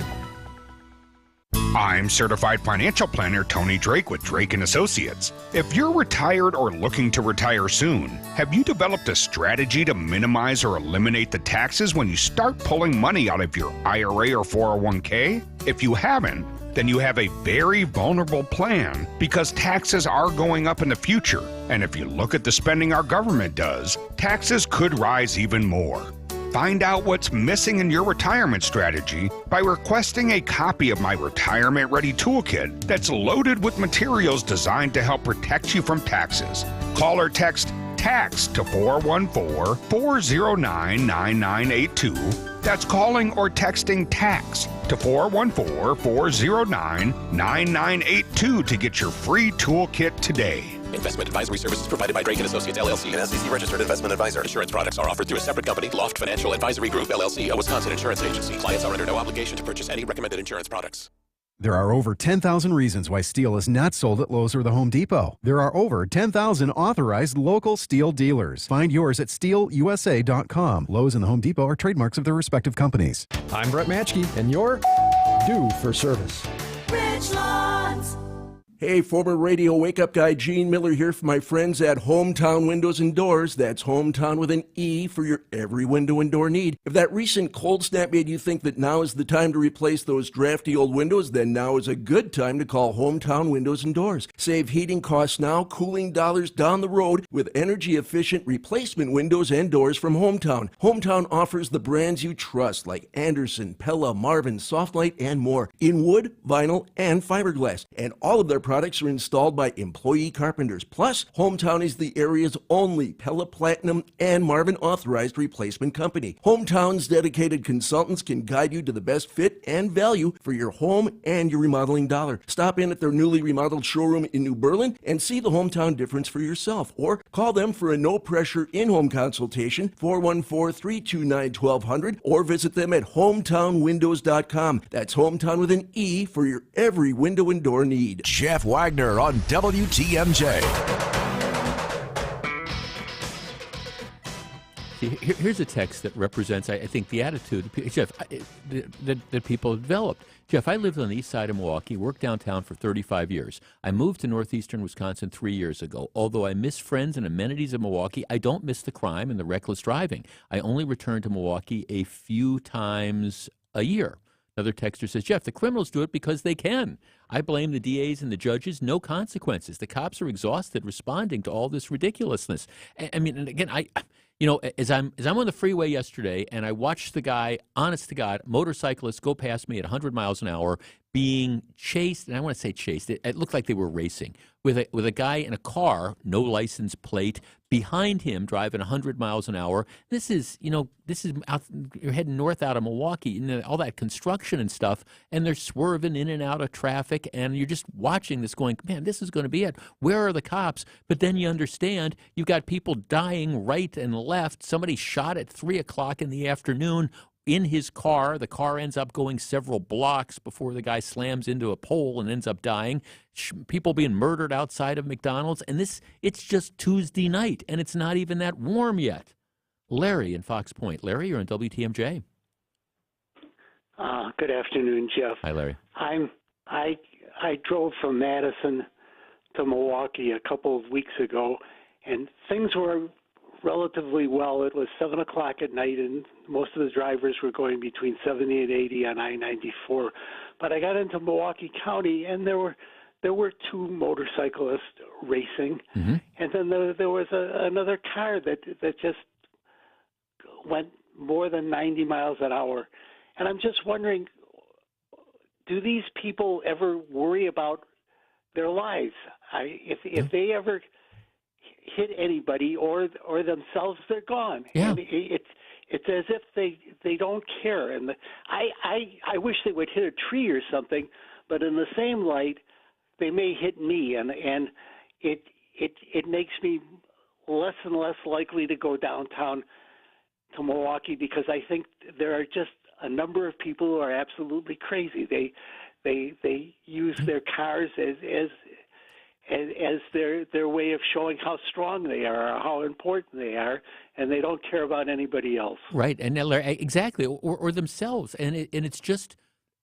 I'm certified financial planner Tony Drake with Drake & Associates. If you're retired or looking to retire soon, have you developed a strategy to minimize or eliminate the taxes when you start pulling money out of your IRA or 401k? If you haven't, then you have a very vulnerable plan because taxes are going up in the future. And if you look at the spending our government does, taxes could rise even more. Find out what's missing in your retirement strategy by requesting a copy of my Retirement Ready Toolkit that's loaded with materials designed to help protect you from taxes. Call or text TAX to 414-409-9982. That's calling or texting TAX to 414-409-9982 to get your free toolkit today. Investment advisory services provided by Drake & Associates, LLC, an SEC-registered investment advisor. Insurance products are offered through a separate company, Loft Financial Advisory Group, LLC, a Wisconsin insurance agency. Clients are under no obligation to purchase any recommended insurance products. There are over 10,000 reasons why steel is not sold at Lowe's or the Home Depot. There are over 10,000 authorized local steel dealers. Find yours at steelusa.com. Lowe's and the Home Depot are trademarks of their respective companies. I'm Brett Matchke, and you're due for service. Ridgelawns. Hey, former radio wake-up guy Gene Miller here for my friends at Hometown Windows and Doors. That's Hometown with an E for your every window and door need. If that recent cold snap made you think that now is the time to replace those drafty old windows, then now is a good time to call Hometown Windows and Doors. Save heating costs now, cooling dollars down the road with energy-efficient replacement windows and doors from Hometown. Hometown offers the brands you trust like Anderson, Pella, Marvin, Softlight, and more in wood, vinyl, and fiberglass. And all of their products are installed by employee carpenters. Plus, Hometown is the area's only Pella Platinum and Marvin authorized replacement company. Hometown's dedicated consultants can guide you to the best fit and value for your home and your remodeling dollar. Stop in at their newly remodeled showroom in New Berlin and see the Hometown difference for yourself. Or call them for a no-pressure in-home consultation, 414-329-1200, or visit them at hometownwindows.com. That's Hometown with an E for your every window and door need. Jeff Wagner on WTMJ. See, here's a text that represents, I think, the attitude, Jeff, that people have developed. Jeff, I lived on the east side of Milwaukee, worked downtown for 35 years. I moved to northeastern Wisconsin 3 years ago. Although I miss friends and amenities of Milwaukee, I don't miss the crime and the reckless driving. I only return to Milwaukee a few times a year. Another texter says, Jeff, the criminals do it because they can. I blame the DAs and the judges. No consequences. The cops are exhausted responding to all this ridiculousness. I mean, and again, as I'm on the freeway yesterday and I watched the guy, honest to God, motorcyclist go past me at 100 miles an hour being chased, and I want to say chased, it looked like they were racing, with a guy in a car, no license plate, behind him driving 100 miles an hour. This is out, you're heading north out of Milwaukee, and all that construction and stuff, and they're swerving in and out of traffic, and you're just watching this going, man, this is going to be it. Where are the cops? But then you understand you've got people dying right and left. Somebody shot at 3 o'clock in the afternoon in his car. The car ends up going several blocks before the guy slams into a pole and ends up dying. People being murdered outside of McDonald's. And it's just Tuesday night, and it's not even that warm yet. Larry in Fox Point. Larry, you're on WTMJ. Good afternoon, Jeff. Hi, Larry. I drove from Madison to Milwaukee a couple of weeks ago, and things were relatively well. It was 7 o'clock at night, and most of the drivers were going between 70 and 80 on I-94. But I got into Milwaukee County, and there were two motorcyclists racing, and then there was another car that just went more than 90 miles an hour. And I'm just wondering, do these people ever worry about their lives? If they ever hit anybody or themselves, they're gone. Yeah. And it's as if they don't care. And I wish they would hit a tree or something, but in the same light, they may hit me, and it makes me less and less likely to go downtown to Milwaukee, because I think there are just a number of people who are absolutely crazy. They use their cars as their way of showing how strong they are, or how important they are, and they don't care about anybody else. Right, and exactly, or themselves, and it's just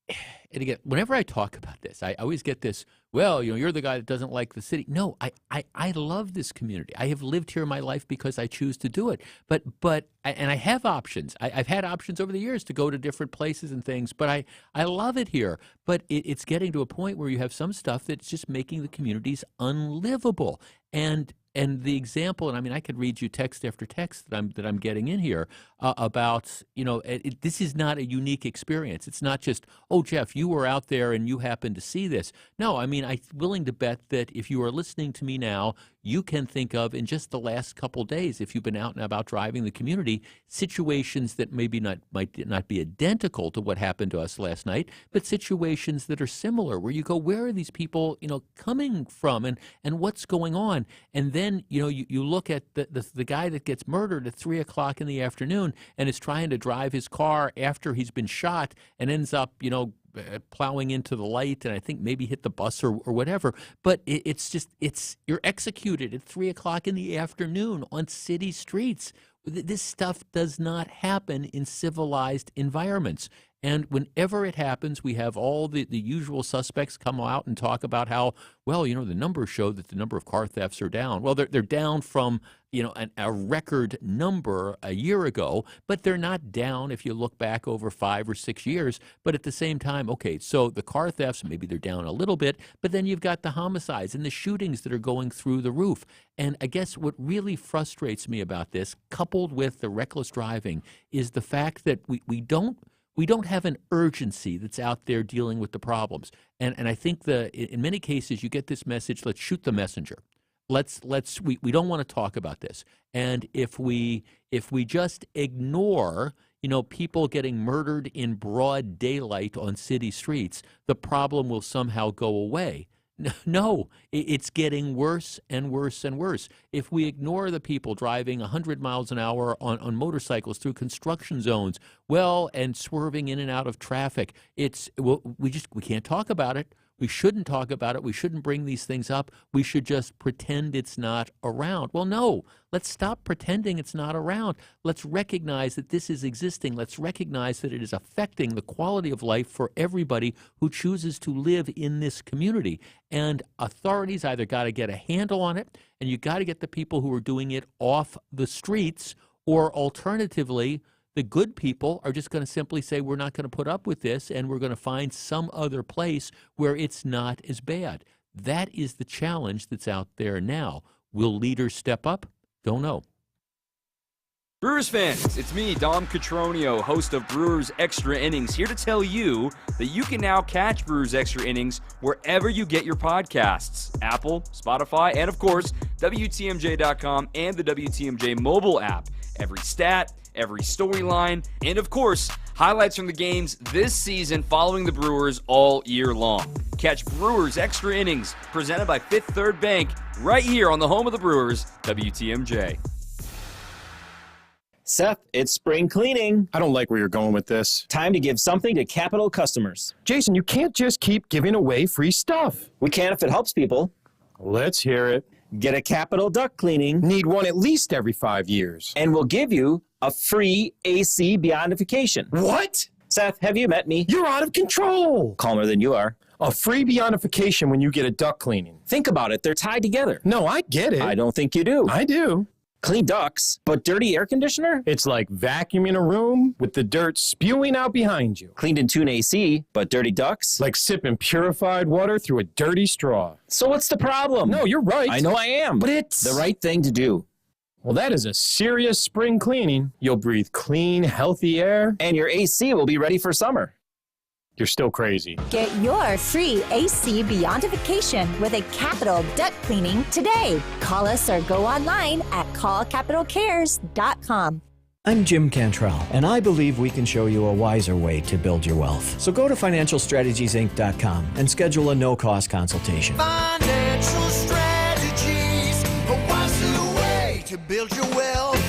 and again, whenever I talk about this, I always get this, well, you're the guy that doesn't like the city. No, I love this community. I have lived here my life because I choose to do it. And I have options. I've had options over the years to go to different places and things, but I love it here. But it's getting to a point where you have some stuff that's just making the communities unlivable. And the example, and I mean, I could read you text after text that I'm getting in here about, this is not a unique experience. It's not just, oh, Jeff, you were out there and you happened to see this. No, I mean, I'm willing to bet that if you are listening to me now, you can think of in just the last couple days, if you've been out and about driving the community, situations that maybe might not be identical to what happened to us last night, but situations that are similar, where you go, where are these people, coming from, and what's going on? And then, you look at the guy that gets murdered at 3 o'clock in the afternoon and is trying to drive his car after he's been shot and ends up, plowing into the light and I think maybe hit the bus or whatever. But you're executed at 3 o'clock in the afternoon on city streets. This stuff does not happen in civilized environments. And whenever it happens, we have all the usual suspects come out and talk about how, well, the numbers show that the number of car thefts are down. Well, they're down from, a record number a year ago, but they're not down if you look back over 5 or 6 years. But at the same time, okay, so the car thefts, maybe they're down a little bit, but then you've got the homicides and the shootings that are going through the roof. And I guess what really frustrates me about this, coupled with the reckless driving, is the fact that we don't have an urgency that's out there dealing with the problems. And I think in many cases you get this message, let's shoot the messenger. We don't want to talk about this. And if we just ignore, people getting murdered in broad daylight on city streets, the problem will somehow go away. No, it's getting worse and worse and worse. If we ignore the people driving 100 miles an hour on motorcycles through construction zones, and swerving in and out of traffic, we can't talk about it. We shouldn't talk about it. We shouldn't bring these things up. We should just pretend it's not around. Well, no, let's stop pretending it's not around. Let's recognize that this is existing. Let's recognize that it is affecting the quality of life for everybody who chooses to live in this community. And authorities either got to get a handle on it, and you got to get the people who are doing it off the streets, or alternatively, the good people are just going to simply say, we're not going to put up with this, and we're going to find some other place where it's not as bad. That is the challenge that's out there now. Will leaders step up? Don't know. Brewers fans, it's me, Dom Catronio, host of Brewers Extra Innings, here to tell you that you can now catch Brewers Extra Innings wherever you get your podcasts. Apple, Spotify, and of course, WTMJ.com and the WTMJ mobile app. Every stat, every storyline, and of course, highlights from the games this season following the Brewers all year long. Catch Brewers Extra Innings, presented by Fifth Third Bank, right here on the home of the Brewers, WTMJ. Seth, it's spring cleaning. I don't like where you're going with this. Time to give something to Capital customers. Jason, you can't just keep giving away free stuff. We can if it helps people. Let's hear it. Get a Capital duct cleaning. Need one at least every 5 years. And we'll give you a free AC beyondification. What? Seth, have you met me? You're out of control. Calmer than you are. A free beyondification when you get a duct cleaning. Think about it. They're tied together. No, I get it. I don't think you do. I do. Clean ducts, but dirty air conditioner? It's like vacuuming a room with the dirt spewing out behind you. Cleaned and tuned AC, but dirty ducts? Like sipping purified water through a dirty straw. So what's the problem? No, you're right. I know I am. But it's the right thing to do. Well, that is a serious spring cleaning. You'll breathe clean, healthy air. And your AC will be ready for summer. You're still crazy. Get your free AC beyondification with a Capital duct cleaning today. Call us or go online at callcapitalcares.com. I'm Jim Cantrell, and I believe we can show you a wiser way to build your wealth. So go to financialstrategiesinc.com and schedule a no-cost consultation. Financial strategies, a wiser way to build your wealth.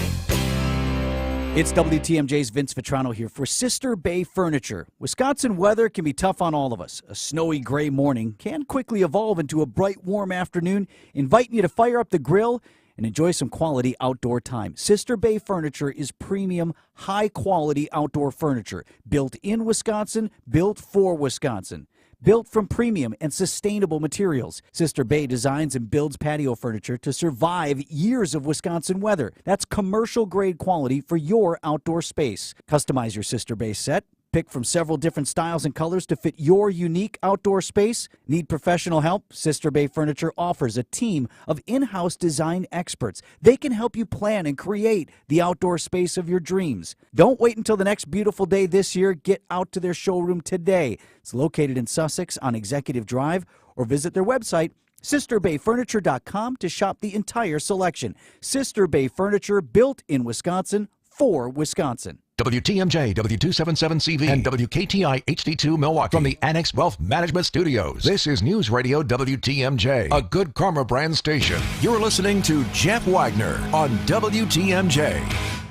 It's WTMJ's Vince Vitrano here for Sister Bay Furniture. Wisconsin weather can be tough on all of us. A snowy gray morning can quickly evolve into a bright, warm afternoon, inviting you to fire up the grill and enjoy some quality outdoor time. Sister Bay Furniture is premium, high-quality outdoor furniture, built in Wisconsin, built for Wisconsin. Built from premium and sustainable materials, Sister Bay designs and builds patio furniture to survive years of Wisconsin weather. That's commercial-grade quality for your outdoor space. Customize your Sister Bay set. Pick from several different styles and colors to fit your unique outdoor space. Need professional help? Sister Bay Furniture offers a team of in-house design experts. They can help you plan and create the outdoor space of your dreams. Don't wait until the next beautiful day this year. Get out to their showroom today. It's located in Sussex on Executive Drive, or visit their website, sisterbayfurniture.com, to shop the entire selection. Sister Bay Furniture, built in Wisconsin for Wisconsin. WTMJ, W277CV, and WKTI HD2 Milwaukee. From the Annex Wealth Management Studios, this is News Radio WTMJ, a Good Karma brand station. You're listening to Jeff Wagner on WTMJ.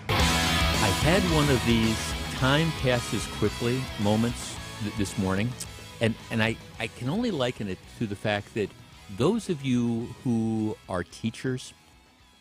I had one of these time passes quickly moments this morning, and I can only liken it to the fact that those of you who are teachers,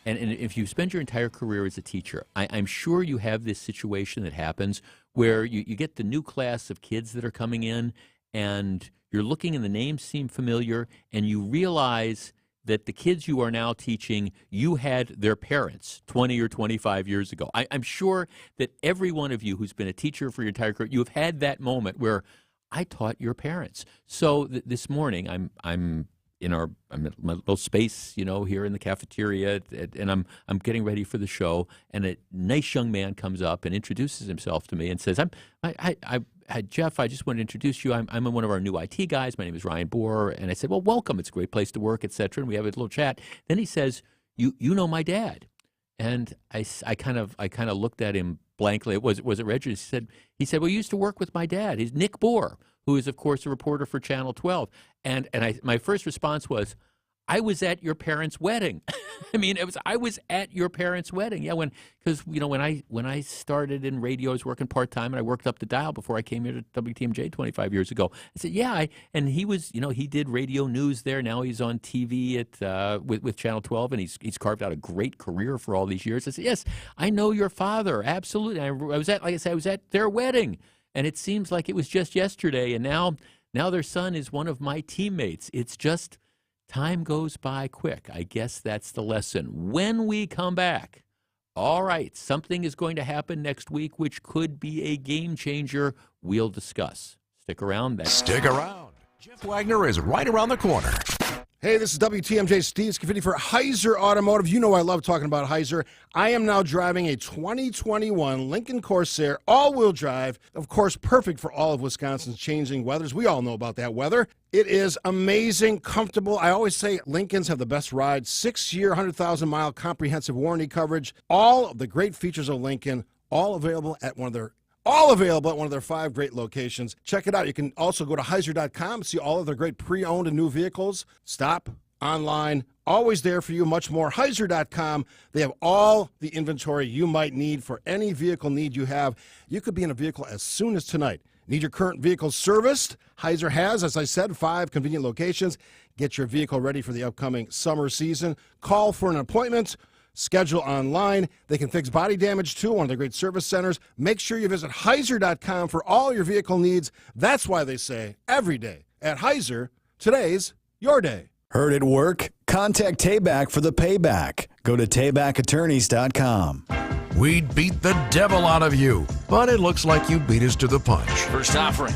and if you spend your entire career as a teacher, I'm sure you have this situation that happens where you get the new class of kids that are coming in, and you're looking and the names seem familiar, and you realize that the kids you are now teaching, you had their parents 20 or 25 years ago. I'm sure that every one of you who's been a teacher for your entire career, you have had that moment where I taught your parents. So this morning, I'm in my little space, here in the cafeteria, and I'm getting ready for the show, and a nice young man comes up and introduces himself to me and says, Jeff, I just want to introduce you. I'm one of our new IT guys. My name is Ryan Bohr. And I said, well, welcome. It's a great place to work, etc. And we have a little chat. Then he says, you know my dad. And I kind of looked at him blankly. Was it Reggie? He said, well, you used to work with my dad. He's Nick Bohr, who is, of course, a reporter for Channel 12. And my first response was, I was at your parents' wedding. I was at your parents' wedding. Yeah, because when I started in radio, I was working part-time, and I worked up the dial before I came here to WTMJ 25 years ago. I said, yeah, and he was, he did radio news there. Now he's on TV with Channel 12, and he's carved out a great career for all these years. I said, yes, I know your father, absolutely. I was at their wedding, and it seems like it was just yesterday, and now their son is one of my teammates. It's just, time goes by quick. I guess that's the lesson. When we come back, all right, something is going to happen next week which could be a game changer. We'll discuss. Stick around. Stick around. Jeff Wagner is right around the corner. Hey, this is WTMJ Steve Scafidi for Heiser Automotive. You know I love talking about Heiser. I am now driving a 2021 Lincoln Corsair all-wheel drive. Of course, perfect for all of Wisconsin's changing weathers. We all know about that weather. It is amazing, comfortable. I always say Lincolns have the best ride. 6-year, 100,000-mile comprehensive warranty coverage. All of the great features of Lincoln, all available at one of their 5 great locations. Check it out. You can also go to Heiser.com, see all of their great pre-owned and new vehicles. Stop, online, always there for you, much more. Heiser.com. They have all the inventory you might need for any vehicle need you have. You could be in a vehicle as soon as tonight. Need your current vehicle serviced? Heiser has, as I said, 5 convenient locations. Get your vehicle ready for the upcoming summer season. Call for an appointment. Schedule online. They can fix body damage, too, one of their great service centers. Make sure you visit Heiser.com for all your vehicle needs. That's why they say every day at Heiser, today's your day. Heard it work? Contact Tayback for the payback. Go to TaybackAttorneys.com. We'd beat the devil out of you, but it looks like you beat us to the punch. First offering.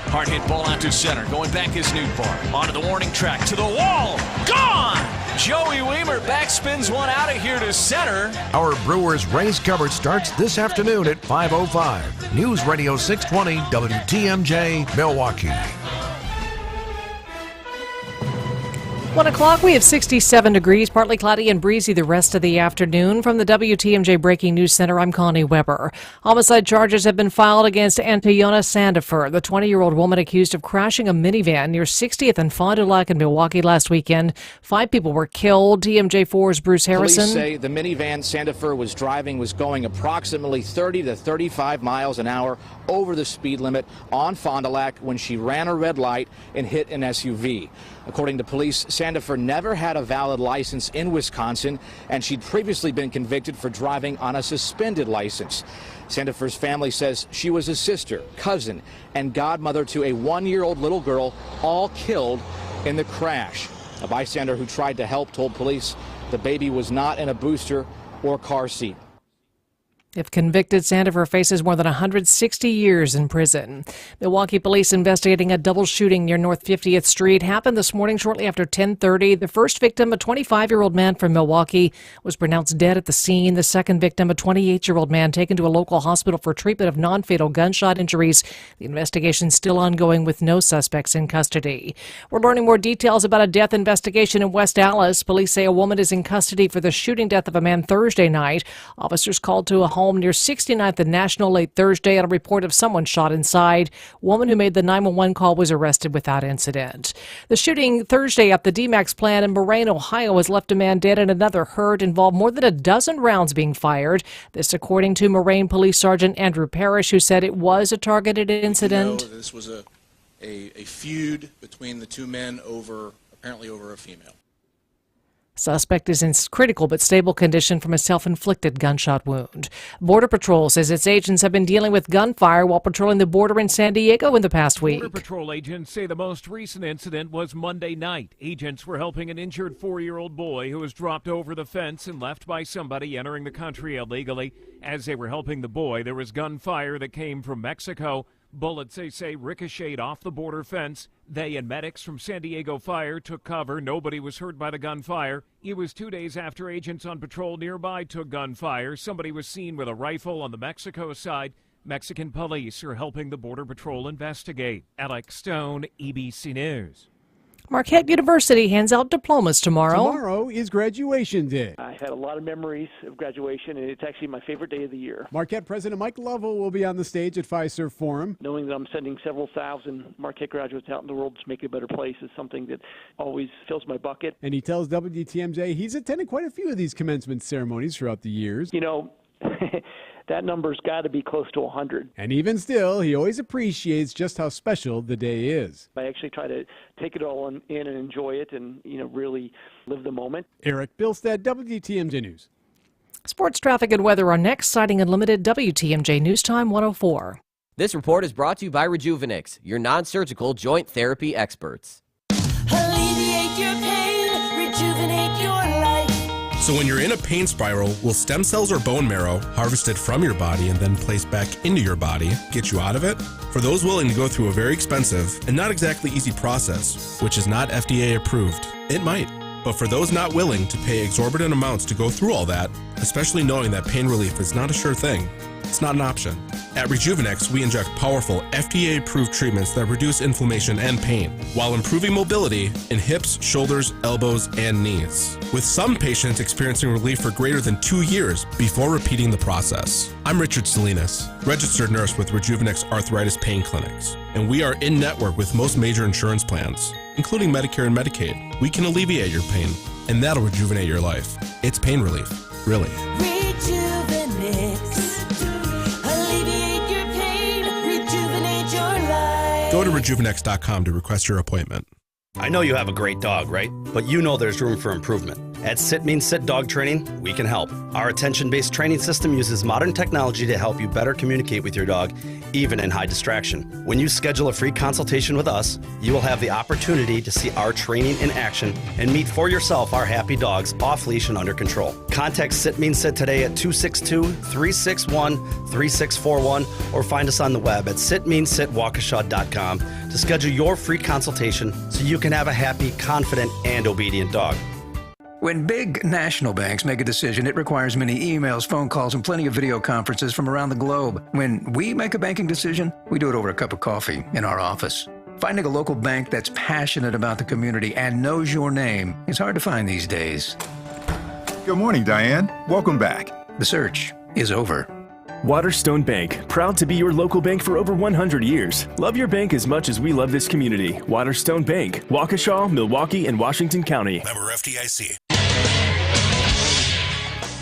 Hard hit ball out to center. Going back is Newbar. Onto the warning track. To the wall. Gone! Joey Weimer backspins one out of here to center. Our Brewers race coverage starts this afternoon at 5:05. News Radio 620 WTMJ, Milwaukee. 1 o'clock, we have 67 degrees, partly cloudy and breezy the rest of the afternoon. From the WTMJ Breaking News Center, I'm Connie Weber. Homicide charges have been filed against Antayona Sandifer, the 20-year-old woman accused of crashing a minivan near 60th and Fond du Lac in Milwaukee last weekend. 5 people were killed. TMJ4's Bruce Harrison. Police say the minivan Sandifer was driving was going approximately 30 to 35 miles an hour over the speed limit on Fond du Lac when she ran a red light and hit an SUV. According to police, Sandifer never had a valid license in Wisconsin, and she'd previously been convicted for driving on a suspended license. Sandifer's family says she was a sister, cousin, and godmother to a 1-year-old little girl, all killed in the crash. A bystander who tried to help told police the baby was not in a booster or car seat. If convicted, Sandifer faces more than 160 years in prison. Milwaukee police investigating a double shooting near North 50th Street happened this morning shortly after 10:30. The first victim, a 25-year-old man from Milwaukee, was pronounced dead at the scene. The second victim, a 28-year-old man, taken to a local hospital for treatment of non-fatal gunshot injuries. The investigation still ongoing with no suspects in custody. We're learning more details about a death investigation in West Allis. Police say a woman is in custody for the shooting death of a man Thursday night. Officers called to a home near 69th and National late Thursday on a report of someone shot inside. Woman who made the 911 call was arrested without incident. The shooting Thursday at the D-Max plant in Moraine, Ohio, has left a man dead and another hurt, involved more than a dozen rounds being fired. This according to Moraine Police Sergeant Andrew Parrish, who said it was a targeted incident. You know, this was a feud between the two men apparently over a female. Suspect is in critical but stable condition from a self-inflicted gunshot wound. Border Patrol says its agents have been dealing with gunfire while patrolling the border in San Diego in the past week. Border Patrol agents say the most recent incident was Monday night. Agents were helping an injured 4-year-old boy who was dropped over the fence and left by somebody entering the country illegally. As they were helping the boy, there was gunfire that came from Mexico. Bullets, they say, ricocheted off the border fence. They and medics from San Diego Fire took cover. Nobody was hurt by the gunfire. It was 2 days after agents on patrol nearby took gunfire. Somebody was seen with a rifle on the Mexico side. Mexican police are helping the Border Patrol investigate. Alex Stone, EBC News. Marquette University hands out diplomas tomorrow. Tomorrow is graduation day. I had a lot of memories of graduation, and it's actually my favorite day of the year. Marquette President Mike Lovell will be on the stage at Fiserv Forum. Knowing that I'm sending several thousand Marquette graduates out in the world to make it a better place is something that always fills my bucket. And he tells WTMJ he's attended quite a few of these commencement ceremonies throughout the years. You know, that number's got to be close to 100. And even still, he always appreciates just how special the day is. I actually try to take it all in and enjoy it and, really live the moment. Eric Bilstead, WTMJ News. Sports traffic and weather are next. Citing Unlimited, WTMJ News Time 104. This report is brought to you by Rejuvenix, your non-surgical joint therapy experts. Alleviate your pain, rejuvenate your life. So when you're in a pain spiral, will stem cells or bone marrow harvested from your body and then placed back into your body get you out of it? For those willing to go through a very expensive and not exactly easy process, which is not FDA approved, it might. But for those not willing to pay exorbitant amounts to go through all that, especially knowing that pain relief is not a sure thing, it's not an option. At Rejuvenix, we inject powerful, FDA-approved treatments that reduce inflammation and pain, while improving mobility in hips, shoulders, elbows, and knees. With some patients experiencing relief for greater than 2 years before repeating the process. I'm Richard Salinas, registered nurse with Rejuvenix Arthritis Pain Clinics, and we are in network with most major insurance plans, including Medicare and Medicaid. We can alleviate your pain, and that'll rejuvenate your life. It's pain relief, really. Rejuvenix. Alleviate your pain, rejuvenate your life. Go to rejuvenex.com to request your appointment. I know you have a great dog, right? But you know there's room for improvement. At Sit Means Sit Dog Training, we can help. Our attention-based training system uses modern technology to help you better communicate with your dog, even in high distraction. When you schedule a free consultation with us, you will have the opportunity to see our training in action and meet for yourself our happy dogs off leash and under control. Contact Sit Means Sit today at 262-361-3641 or find us on the web at sitmeanssitwaukesha.com to schedule your free consultation so you can have a happy, confident, and obedient dog. When big national banks make a decision, it requires many emails, phone calls, and plenty of video conferences from around the globe. When we make a banking decision, we do it over a cup of coffee in our office. Finding a local bank that's passionate about the community and knows your name is hard to find these days. Good morning, Diane. Welcome back. The search is over. Waterstone Bank, proud to be your local bank for over 100 years. Love your bank as much as we love this community. Waterstone Bank, Waukesha, Milwaukee, and Washington County. Member FDIC.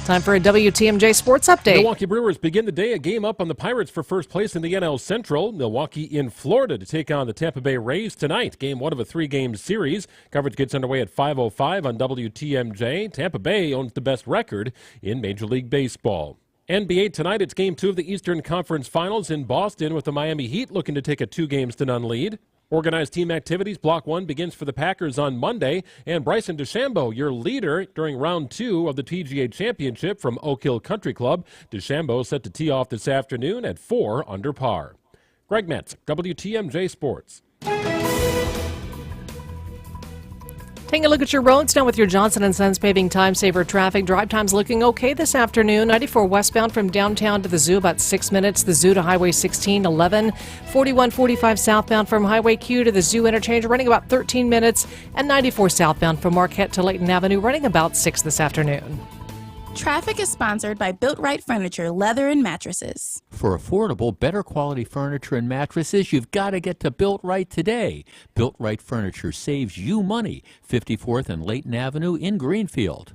Time for a WTMJ Sports Update. Milwaukee Brewers begin the day a game up on the Pirates for first place in the NL Central. Milwaukee in Florida to take on the Tampa Bay Rays tonight. Game 1 of a 3-game series. Coverage gets underway at 5:05 on WTMJ. Tampa Bay owns the best record in Major League Baseball. NBA tonight, it's Game 2 of the Eastern Conference Finals in Boston with the Miami Heat looking to take a 2-0 lead. Organized team activities, Block 1 begins for the Packers on Monday. And Bryson DeChambeau, your leader during Round 2 of the PGA Championship from Oak Hill Country Club. DeChambeau set to tee off this afternoon at 4 under par. Greg Metz, WTMJ Sports. Taking a look at your roads now with your Johnson & Sons Paving Time Saver traffic. Drive times looking okay this afternoon. 94 westbound from downtown to the zoo, about 6 minutes. The zoo to Highway 16, 11. 4145 southbound from Highway Q to the zoo interchange, running about 13 minutes. And 94 southbound from Marquette to Layton Avenue, running about 6 this afternoon. Traffic is sponsored by Built Right Furniture, Leather and Mattresses. For affordable, better quality furniture and mattresses, you've got to get to Built Right today. Built Right Furniture saves you money. 54th and Layton Avenue in Greenfield.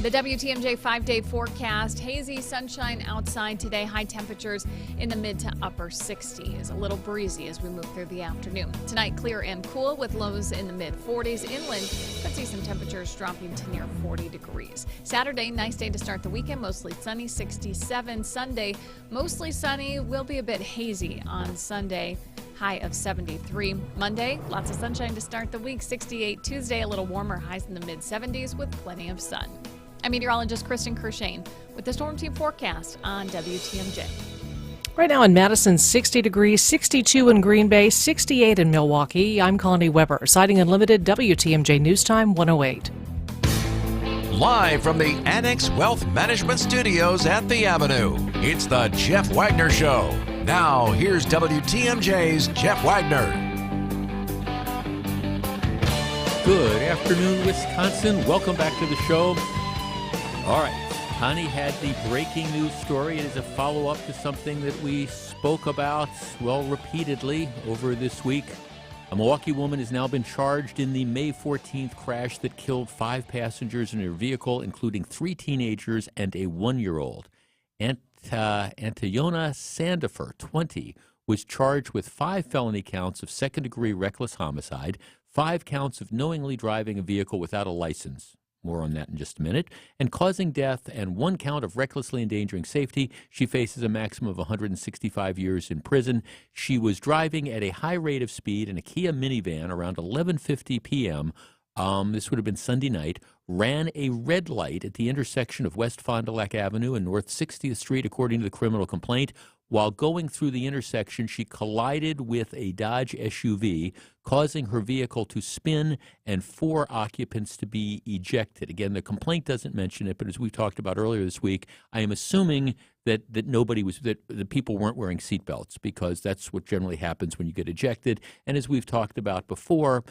The WTMJ 5-day forecast, hazy sunshine outside today, high temperatures in the mid to upper 60s. A little breezy as we move through the afternoon. Tonight, clear and cool with lows in the mid 40s. Inland, could see some temperatures dropping to near 40 degrees. Saturday, nice day to start the weekend, mostly sunny, 67. Sunday, mostly sunny, will be a bit hazy on Sunday. High of 73. Monday, lots of sunshine to start the week, 68. Tuesday, a little warmer, highs in the mid 70s with plenty of sun. I'm meteorologist Kristen Kershane with the Storm Team forecast on WTMJ. Right now in Madison, 60 degrees, 62 in Green Bay, 68 in Milwaukee. I'm Connie Weber, Siding Unlimited, WTMJ News Time 108. Live from the Annex Wealth Management Studios at the Avenue, it's the Jeff Wagner Show. Now, here's WTMJ's Jeff Wagner. Good afternoon, Wisconsin. Welcome back to the show. All right, Connie had the breaking news story. It is a follow-up to something that we spoke about, well, repeatedly over this week. A Milwaukee woman has now been charged in the May 14th crash that killed 5 passengers in her vehicle, including 3 teenagers and a 1-year-old. Antayona Sandifer, 20, was charged with 5 felony counts of second-degree reckless homicide, 5 counts of knowingly driving a vehicle without a license. More on that in just a minute. And causing death and 1 count of recklessly endangering safety. She faces a maximum of 165 years in prison. She was driving at a high rate of speed in a Kia minivan around 11:50 p.m. This would have been Sunday night. Ran a red light at the intersection of West Fond du Lac Avenue and North 60th Street, according to the criminal complaint. While going through the intersection, she collided with a Dodge SUV, causing her vehicle to spin and 4 occupants to be ejected. Again, the complaint doesn't mention it, but as we talked about earlier this week, I am assuming that the people weren't wearing seatbelts, because that's what generally happens when you get ejected. And as we've talked about before,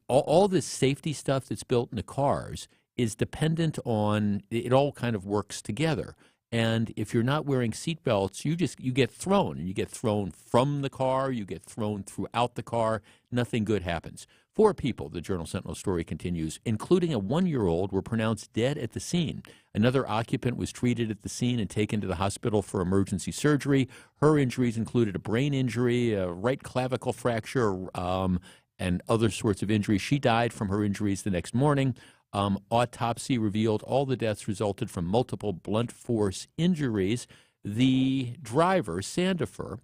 all this safety stuff that's built into cars is dependent on, it all kind of works together. And if you're not wearing seatbelts, you get thrown. And you get thrown from the car. You get thrown throughout the car. Nothing good happens. 4 people, the Journal-Sentinel story continues, including a 1-year-old, were pronounced dead at the scene. Another occupant was treated at the scene and taken to the hospital for emergency surgery. Her injuries included a brain injury, a right clavicle fracture, and other sorts of injuries. She died from her injuries the next morning. Autopsy revealed all the deaths resulted from multiple blunt force injuries. The driver, Sandifer,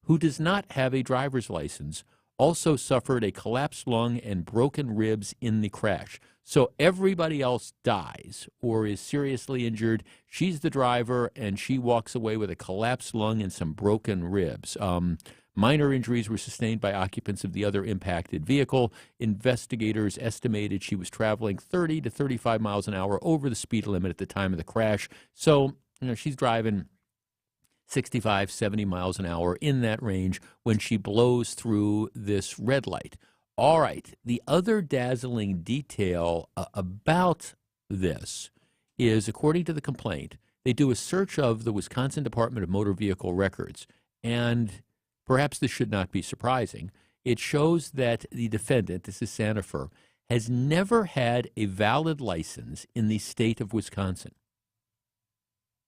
who does not have a driver's license, also suffered a collapsed lung and broken ribs in the crash. So everybody else dies or is seriously injured. She's the driver, and she walks away with a collapsed lung and some broken ribs. Minor injuries were sustained by occupants of the other impacted vehicle. Investigators estimated she was traveling 30 to 35 miles an hour over the speed limit at the time of the crash. So, she's driving 65, 70 miles an hour in that range when she blows through this red light. All right, the other dazzling detail about this is, according to the complaint, they do a search of the Wisconsin Department of Motor Vehicle Records, and perhaps this should not be surprising. It shows that the defendant, this is Sandifer, has never had a valid license in the state of Wisconsin.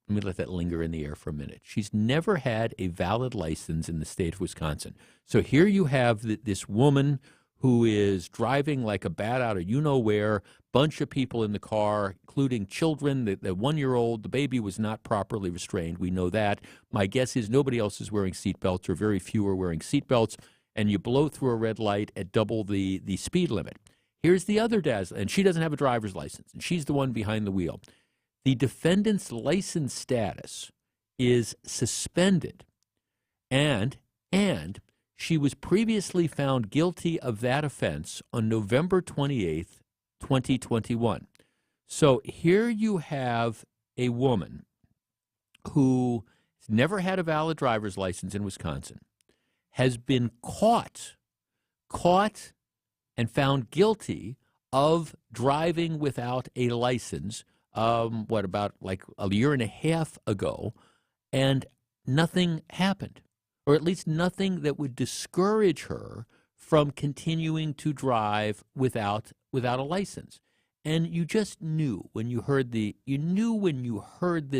Let me let that linger in the air for a minute. She's never had a valid license in the state of Wisconsin. So here you have this woman who is driving like a bat out of you-know-where, bunch of people in the car, including children. The 1-year-old, the baby was not properly restrained. We know that. My guess is nobody else is wearing seatbelts, or very few are wearing seatbelts, and you blow through a red light at double the speed limit. Here's the other dazzle, and she doesn't have a driver's license, and she's the one behind the wheel. The defendant's license status is suspended, and she was previously found guilty of that offense on November 28th, 2021. So here you have a woman who has never had a valid driver's license in Wisconsin, has been caught and found guilty of driving without a license, about like a year and a half ago, and nothing happened, or at least nothing that would discourage her from continuing to drive without a license. And you just knew when you heard this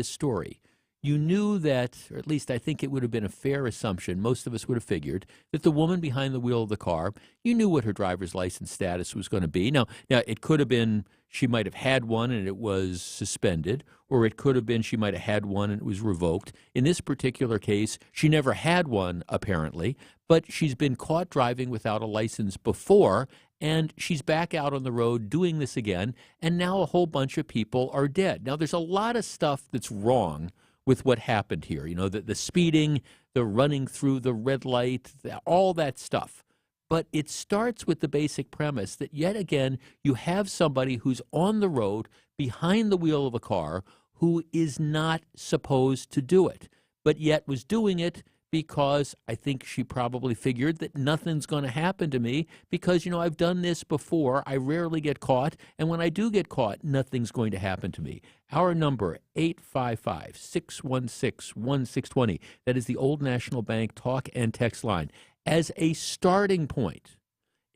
story, you knew that, or at least I think it would have been a fair assumption, most of us would have figured, that the woman behind the wheel of the car, you knew what her driver's license status was going to be. Now it could have been she might have had one and it was suspended, or it could have been she might have had one and it was revoked. In this particular case, she never had one, apparently, but she's been caught driving without a license before, and she's back out on the road doing this again, and now a whole bunch of people are dead. Now, there's a lot of stuff that's wrong with what happened here. You know, the speeding, the running through the red light, all that stuff. But it starts with the basic premise that, yet again, you have somebody who's on the road behind the wheel of a car who is not supposed to do it, but yet was doing it because I think she probably figured that nothing's going to happen to me because, I've done this before. I rarely get caught. And when I do get caught, nothing's going to happen to me. Our number, 855-616-1620. That is the Old National Bank talk and text line. As a starting point,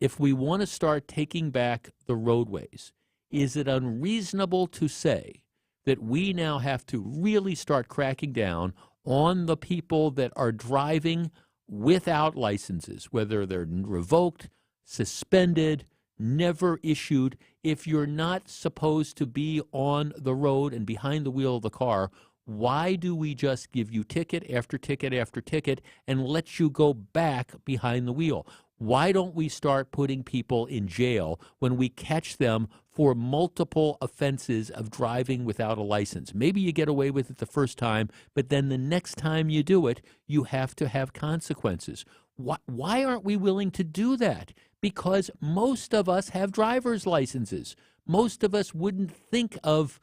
if we want to start taking back the roadways, is it unreasonable to say that we now have to really start cracking down on the people that are driving without licenses, whether they're revoked, suspended, never issued? If you're not supposed to be on the road and behind the wheel of the car, why do we just give you ticket after ticket after ticket and let you go back behind the wheel? Why don't we start putting people in jail when we catch them for multiple offenses of driving without a license? Maybe you get away with it the first time, but then the next time you do it, you have to have consequences. Why aren't we willing to do that? Because most of us have driver's licenses. Most of us wouldn't think of,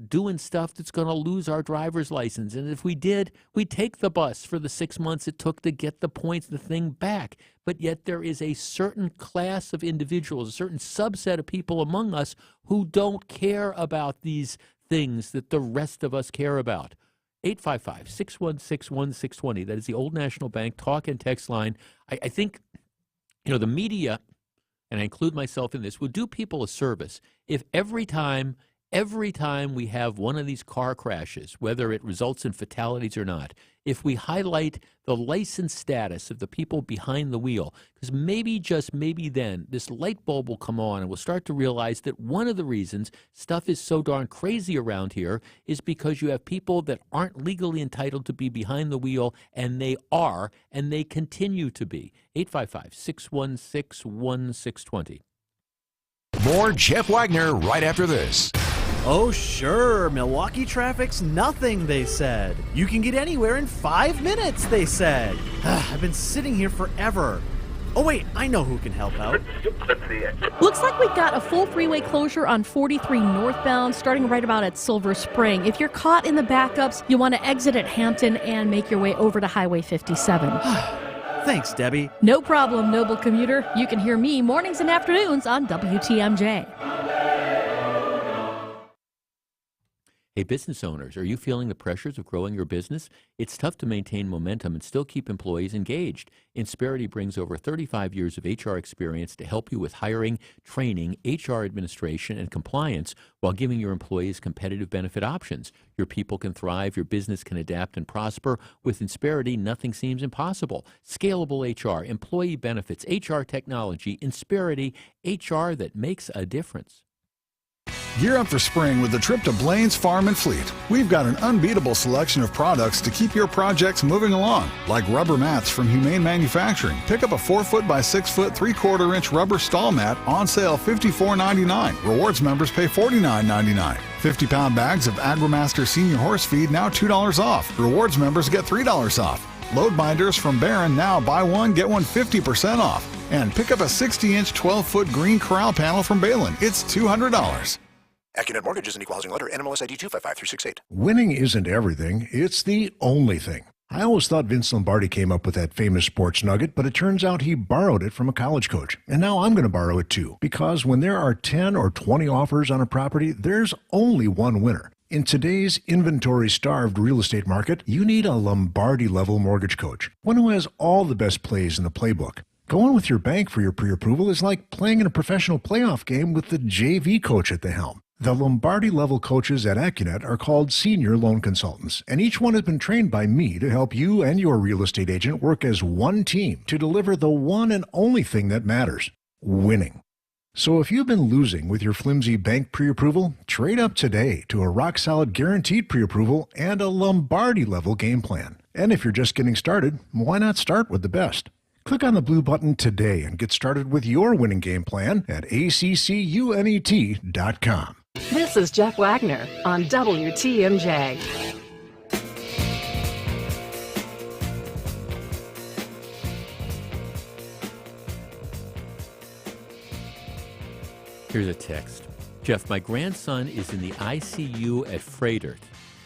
doing stuff that's going to lose our driver's license. And if we did, we'd take the bus for the 6 months it took to get the thing back. But yet there is a certain class of individuals, a certain subset of people among us who don't care about these things that the rest of us care about. 855-616-1620. That is the Old National Bank talk and text line. I think, the media, and I include myself in this, would do people a service if every time we have one of these car crashes, whether it results in fatalities or not, if we highlight the license status of the people behind the wheel, because maybe, just maybe then, this light bulb will come on and we'll start to realize that one of the reasons stuff is so darn crazy around here is because you have people that aren't legally entitled to be behind the wheel, and they are, and they continue to be. 855-616-1620. More Jeff Wagner right after this. Oh, sure. Milwaukee traffic's nothing, they said. You can get anywhere in 5 minutes, they said. I've been sitting here forever. Oh, wait, I know who can help out. Looks like we've got a full freeway closure on 43 northbound, starting right about at Silver Spring. If you're caught in the backups, you'll want to exit at Hampton and make your way over to Highway 57. Thanks, Debbie. No problem, noble commuter. You can hear me mornings and afternoons on WTMJ. Hey, business owners, are you feeling the pressures of growing your business? It's tough to maintain momentum and still keep employees engaged. Insperity brings over 35 years of HR experience to help you with hiring, training, HR administration, and compliance while giving your employees competitive benefit options. Your people can thrive, your business can adapt and prosper. With Insperity, nothing seems impossible. Scalable HR, employee benefits, HR technology, Insperity, HR that makes a difference. Gear up for spring with a trip to Blaine's Farm and Fleet. We've got an unbeatable selection of products to keep your projects moving along, like rubber mats from Humane Manufacturing. Pick up a 4-foot by 6-foot 3/4-inch rubber stall mat on sale $54.99. Rewards members pay $49.99. 50-pound bags of AgriMaster Senior Horse Feed now $2 off. Rewards members get $3 off. Load binders from Barron now buy one, get one 50% off. And pick up a 60-inch 12-foot green corral panel from Balin. It's $200. AccuNet Mortgage is an equal housing lender. NMLS ID 255368. Winning isn't everything. It's the only thing. I always thought Vince Lombardi came up with that famous sports nugget, but it turns out he borrowed it from a college coach. And now I'm going to borrow it too. Because when there are 10 or 20 offers on a property, there's only one winner. In today's inventory-starved real estate market, you need a Lombardi-level mortgage coach. One who has all the best plays in the playbook. Going with your bank for your pre-approval is like playing in a professional playoff game with the JV coach at the helm. The Lombardi-level coaches at AccuNet are called senior loan consultants, and each one has been trained by me to help you and your real estate agent work as one team to deliver the one and only thing that matters, winning. So if you've been losing with your flimsy bank pre-approval, trade up today to a rock-solid guaranteed pre-approval and a Lombardi-level game plan. And if you're just getting started, why not start with the best? Click on the blue button today and get started with your winning game plan at accunet.com. This is Jeff Wagner on WTMJ. Here's a text. Jeff, my grandson is in the ICU at Fredert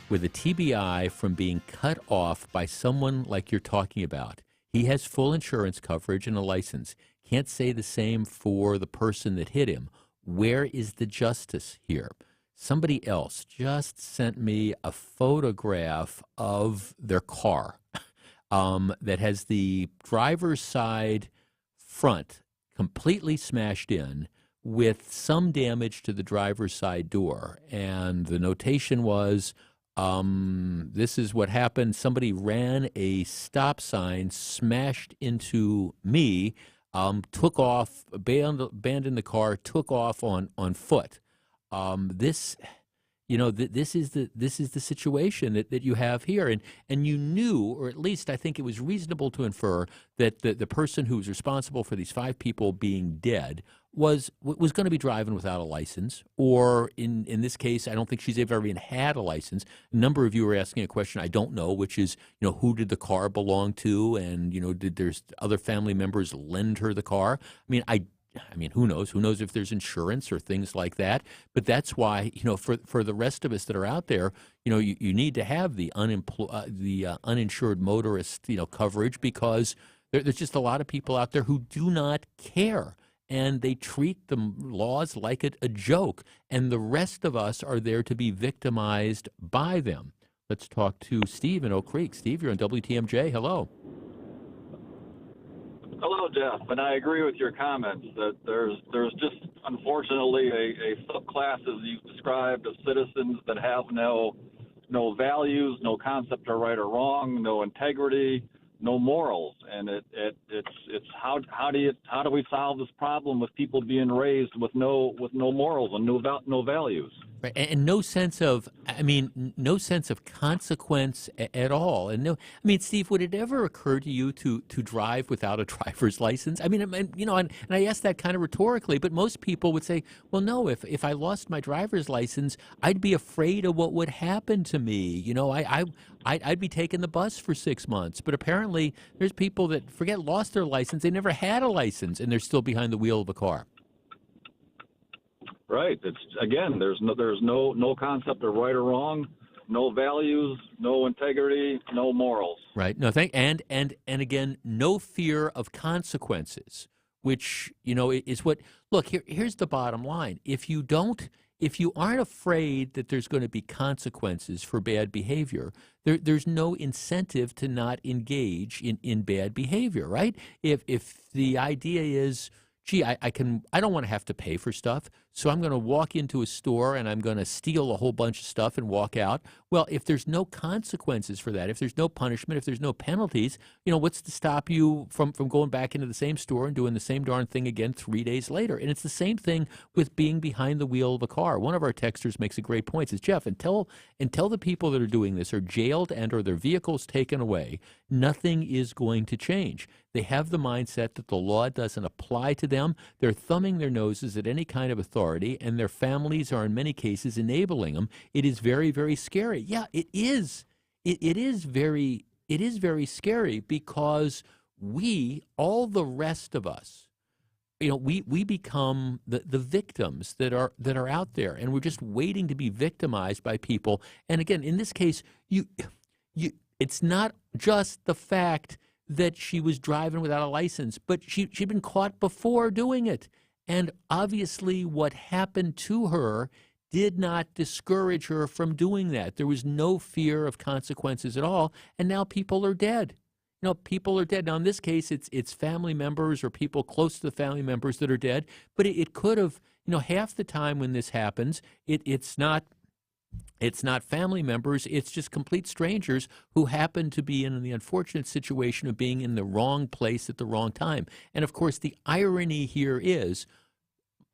with a TBI from being cut off by someone like you're talking about. He has full insurance coverage and a license. Can't say the same for the person that hit him. Where is the justice here? Somebody else just sent me a photograph of their car that has the driver's side front completely smashed in with some damage to the driver's side door. And the notation was, this is what happened. Somebody ran a stop sign, smashed into me, took off, abandoned the car, took off on foot. This is the situation that you have here, and you knew, or at least I think it was reasonable to infer that the person who was responsible for these 5 people being dead was going to be driving without a license, or in this case, I don't think she's ever even had a license. A number of you are asking a question I don't know, which is, who did the car belong to, and did there's other family members lend her the car? I mean, who knows? Who knows if there's insurance or things like that? But that's why, for the rest of us that are out there, you need to have the uninsured motorist, coverage, because there's just a lot of people out there who do not care, and they treat the laws like a joke, and the rest of us are there to be victimized by them. Let's talk to Steve in Oak Creek. Steve, you're on WTMJ. Hello. Hello, Jeff, and I agree with your comments that there's just unfortunately a subclass, as you described, of citizens that have no values, no concept of right or wrong, no integrity, no morals, and it's how do we solve this problem with people being raised with no morals and no values? Right. And no sense of consequence at all. And Steve, would it ever occur to you to drive without a driver's license? And I ask that kind of rhetorically, but most people would say, well, no, if I lost my driver's license, I'd be afraid of what would happen to me. I'd be taking the bus for 6 months. But apparently there's people that lost their license. They never had a license, and they're still behind the wheel of a car. Right. It's again, there's no concept of right or wrong, no values, no integrity, no morals. Right. No, and again, no fear of consequences, which is what. Look, here's the bottom line: if you don't if you aren't afraid that there's going to be consequences for bad behavior, there's no incentive to not engage in bad behavior, right? If the idea is, gee, I don't want to have to pay for stuff, so I'm going to walk into a store and I'm going to steal a whole bunch of stuff and walk out. Well, if there's no consequences for that, if there's no punishment, if there's no penalties, what's to stop you from going back into the same store and doing the same darn thing again 3 days later? And it's the same thing with being behind the wheel of a car. One of our texters makes a great point. Says, Jeff, until the people that are doing this are jailed and or their vehicles taken away, nothing is going to change. They have the mindset that the law doesn't apply to them. They're thumbing their noses at any kind of authority, and their families are in many cases enabling them. It is very, very scary. Yeah, it is. It is very scary because all the rest of us, we become the victims that are out there, and we're just waiting to be victimized by people. And again, in this case, it's not just the fact that she was driving without a license, but she'd been caught before doing it. And obviously what happened to her did not discourage her from doing that. There was no fear of consequences at all, and now people are dead. People are dead. Now, in this case, it's family members or people close to the family members that are dead, but it could have, half the time when this happens, it's not family members, it's just complete strangers who happen to be in the unfortunate situation of being in the wrong place at the wrong time. And of course, the irony here is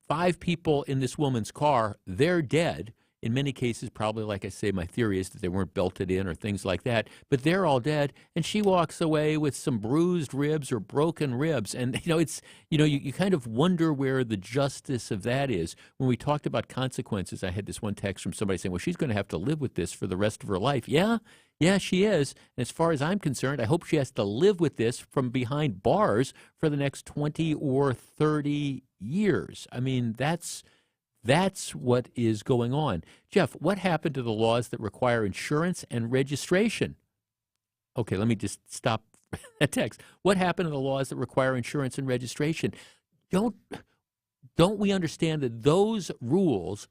5 people in this woman's car, they're dead. In many cases, probably, like I say, my theory is that they weren't belted in or things like that, but they're all dead, and she walks away with some bruised ribs or broken ribs. And, you kind of wonder where the justice of that is. When we talked about consequences, I had this one text from somebody saying, well, she's going to have to live with this for the rest of her life. Yeah, she is. And as far as I'm concerned, I hope she has to live with this from behind bars for the next 20 or 30 years. I mean, that's what is going on. Jeff, what happened to the laws that require insurance and registration? Okay, let me just stop that text. What happened to the laws that require insurance and registration? Don't we understand that those rules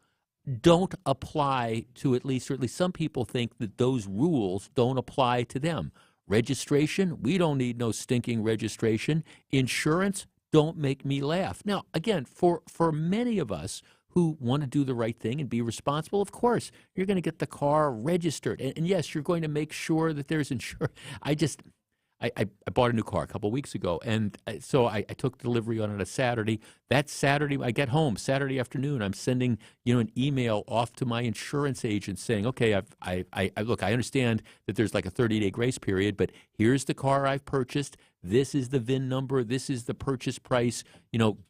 don't apply to at least some people think that those rules don't apply to them? Registration, we don't need no stinking registration. Insurance, don't make me laugh. Now, again, for many of us who want to do the right thing and be responsible, of course, you're going to get the car registered. And yes, you're going to make sure that there's insurance. I bought a new car a couple of weeks ago, and so I took delivery on it a Saturday. That Saturday, I get home, Saturday afternoon, I'm sending an email off to my insurance agent saying, okay, look, I understand that there's like a 30-day grace period, but here's the car I've purchased. This is the VIN number. This is the purchase price.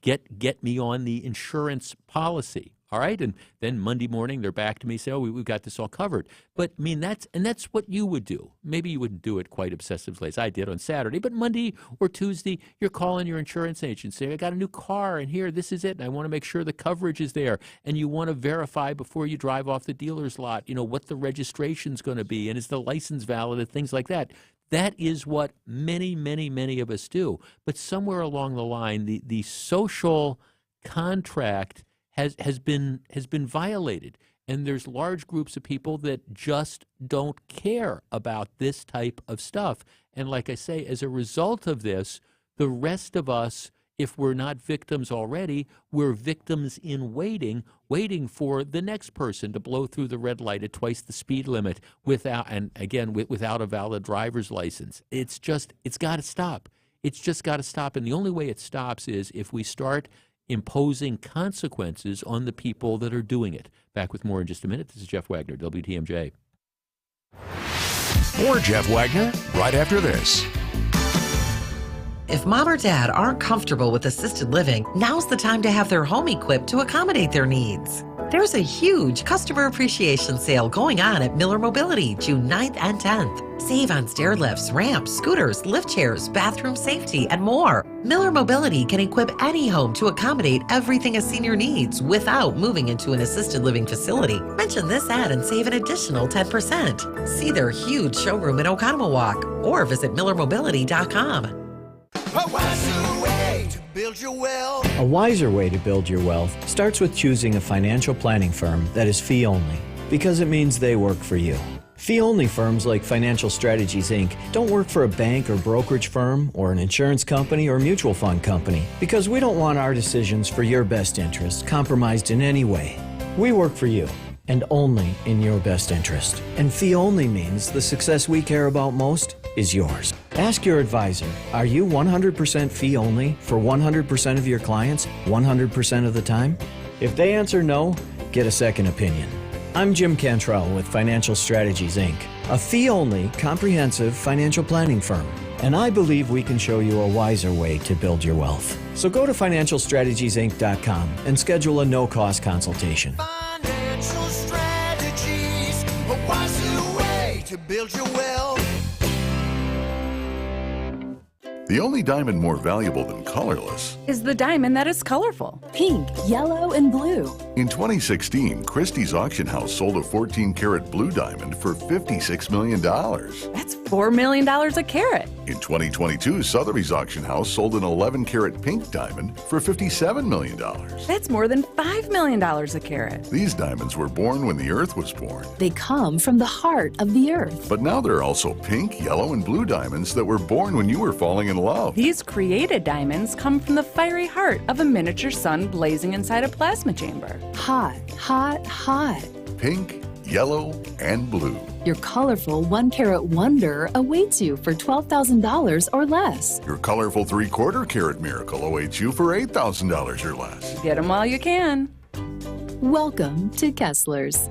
Get me on the insurance policy. All right, and then Monday morning they're back to me, say, oh, we've got this all covered. But I mean, that's what you would do. Maybe you wouldn't do it quite obsessively as I did on Saturday, but Monday or Tuesday, you're calling your insurance agent, saying, I got a new car, and here, this is it, and I want to make sure the coverage is there, and you want to verify before you drive off the dealer's lot, what the registration's going to be, and is the license valid, and things like that. That is what many, many, many of us do. But somewhere along the line, the social contract has been violated, and there's large groups of people that just don't care about this type of stuff. And like I say, as a result of this, the rest of us, if we're not victims already, we're victims in waiting for the next person to blow through the red light at twice the speed limit without a valid driver's license. It's got to stop. It's just got to stop. And the only way it stops is if we start imposing consequences on the people that are doing it. Back with more in just a minute. This is Jeff Wagner, WTMJ. More Jeff Wagner right after this. If mom or dad aren't comfortable with assisted living, now's the time to have their home equipped to accommodate their needs. There's a huge customer appreciation sale going on at Miller Mobility June 9th and 10th. Save on stair lifts, ramps, scooters, lift chairs, bathroom safety, and more. Miller Mobility can equip any home to accommodate everything a senior needs without moving into an assisted living facility. Mention this ad and save an additional 10%. See their huge showroom in Oconomowoc or visit millermobility.com. What's the way to build your wealth. A wiser way to build your wealth starts with choosing a financial planning firm that is fee only, because it means they work for you. Fee-only firms like Financial Strategies, Inc. don't work for a bank or brokerage firm or an insurance company or mutual fund company, because we don't want our decisions for your best interest compromised in any way. We work for you, and only in your best interest. And fee-only means the success we care about most is yours. Ask your advisor, are you 100% fee-only for 100% of your clients 100% of the time? If they answer no, get a second opinion. I'm Jim Cantrell with Financial Strategies, Inc., a fee-only, comprehensive financial planning firm. And I believe we can show you a wiser way to build your wealth. So go to financialstrategiesinc.com and schedule a no-cost consultation. Financial strategies, a wiser way to build your wealth. The only diamond more valuable than colorless. Is the diamond that is colorful. Pink, yellow, and blue. In 2016, Christie's auction house sold a 14-karat blue diamond for $56 million. That's $4 million a carat. In 2022, Sotheby's auction house sold an 11-karat pink diamond for $57 million. That's more than $5 million a carat. These diamonds were born when the Earth was born. They come from the heart of the earth. But now there are also pink, yellow, and blue diamonds that were born when you were falling in love. These created diamonds come from the fiery heart of a miniature sun blazing inside a plasma chamber. Hot, hot, hot. Pink, yellow, and blue. Your colorful 1-carat wonder awaits you for $12,000 or less. Your colorful 3/4 carat miracle awaits you for $8,000 or less. Get them while you can. Welcome to Kessler's.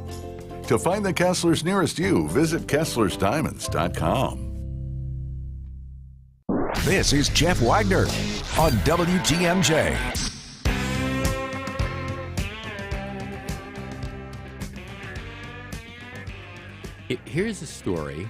To find the Kesslers nearest you, visit KesslersDiamonds.com. This is Jeff Wagner on WTMJ. Here's a story,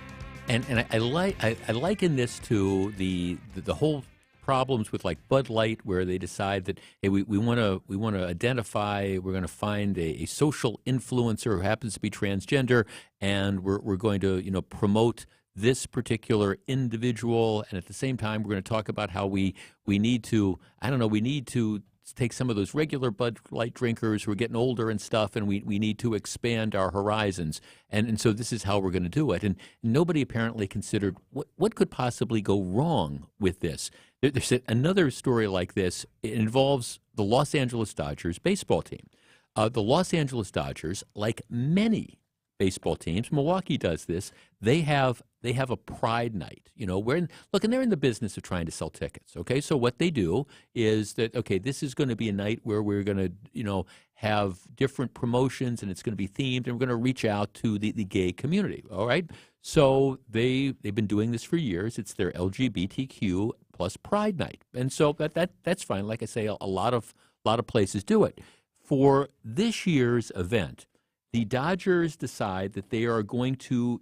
and I liken this to the whole problems with like Bud Light, where they decide that hey, we want to identify, we're going to find a social influencer who happens to be transgender, and we're going to promote this particular individual, and at the same time we're going to talk about how we need to take some of those regular Bud Light drinkers who are getting older and stuff, and we need to expand our horizons. And so this is how we're going to do it. And nobody apparently considered what could possibly go wrong with this. There's another story like this. It involves the Los Angeles Dodgers baseball team. The Los Angeles Dodgers, like many baseball teams, Milwaukee does this. They have a pride night, and they're in the business of trying to sell tickets. Okay, so what they do is that this is going to be a night where we're going to have different promotions, and it's going to be themed, and we're going to reach out to the gay community. All right, so they've been doing this for years. It's their LGBTQ plus pride night, and so that's fine. Like I say, a lot of places do it. For this year's event, the Dodgers decide that they are going to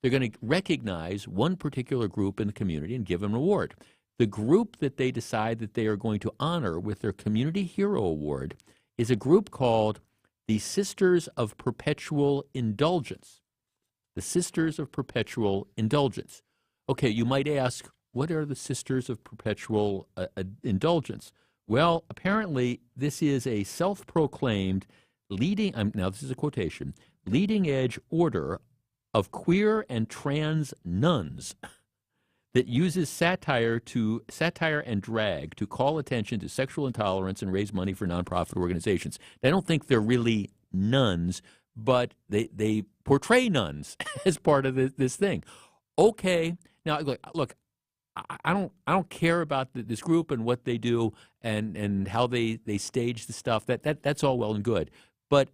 they're going to recognize one particular group in the community and give them an award. The group that they decide that they are going to honor with their Community Hero Award is a group called the Sisters of Perpetual Indulgence. The Sisters of Perpetual Indulgence. Okay, you might ask, what are the Sisters of Perpetual Indulgence? Well, apparently this is a self-proclaimed now this is a quotation, leading edge order of queer and trans nuns that uses satire and drag to call attention to sexual intolerance and raise money for nonprofit organizations. I don't think they're really nuns, but they portray nuns as part of this thing. Okay, now look, I don't care about this group and what they do and how they stage the stuff. That's all well and good. But,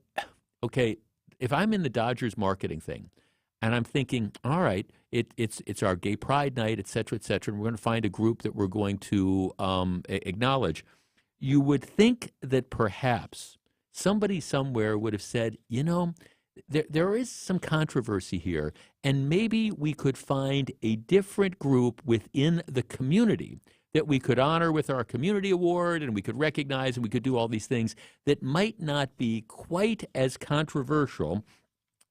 okay, if I'm in the Dodgers marketing thing and I'm thinking, all right, it's our gay pride night, et cetera, and we're going to find a group that we're going to acknowledge, you would think that perhaps somebody somewhere would have said, there is some controversy here, and maybe we could find a different group within the community that we could honor with our community award, and we could recognize, and we could do all these things that might not be quite as controversial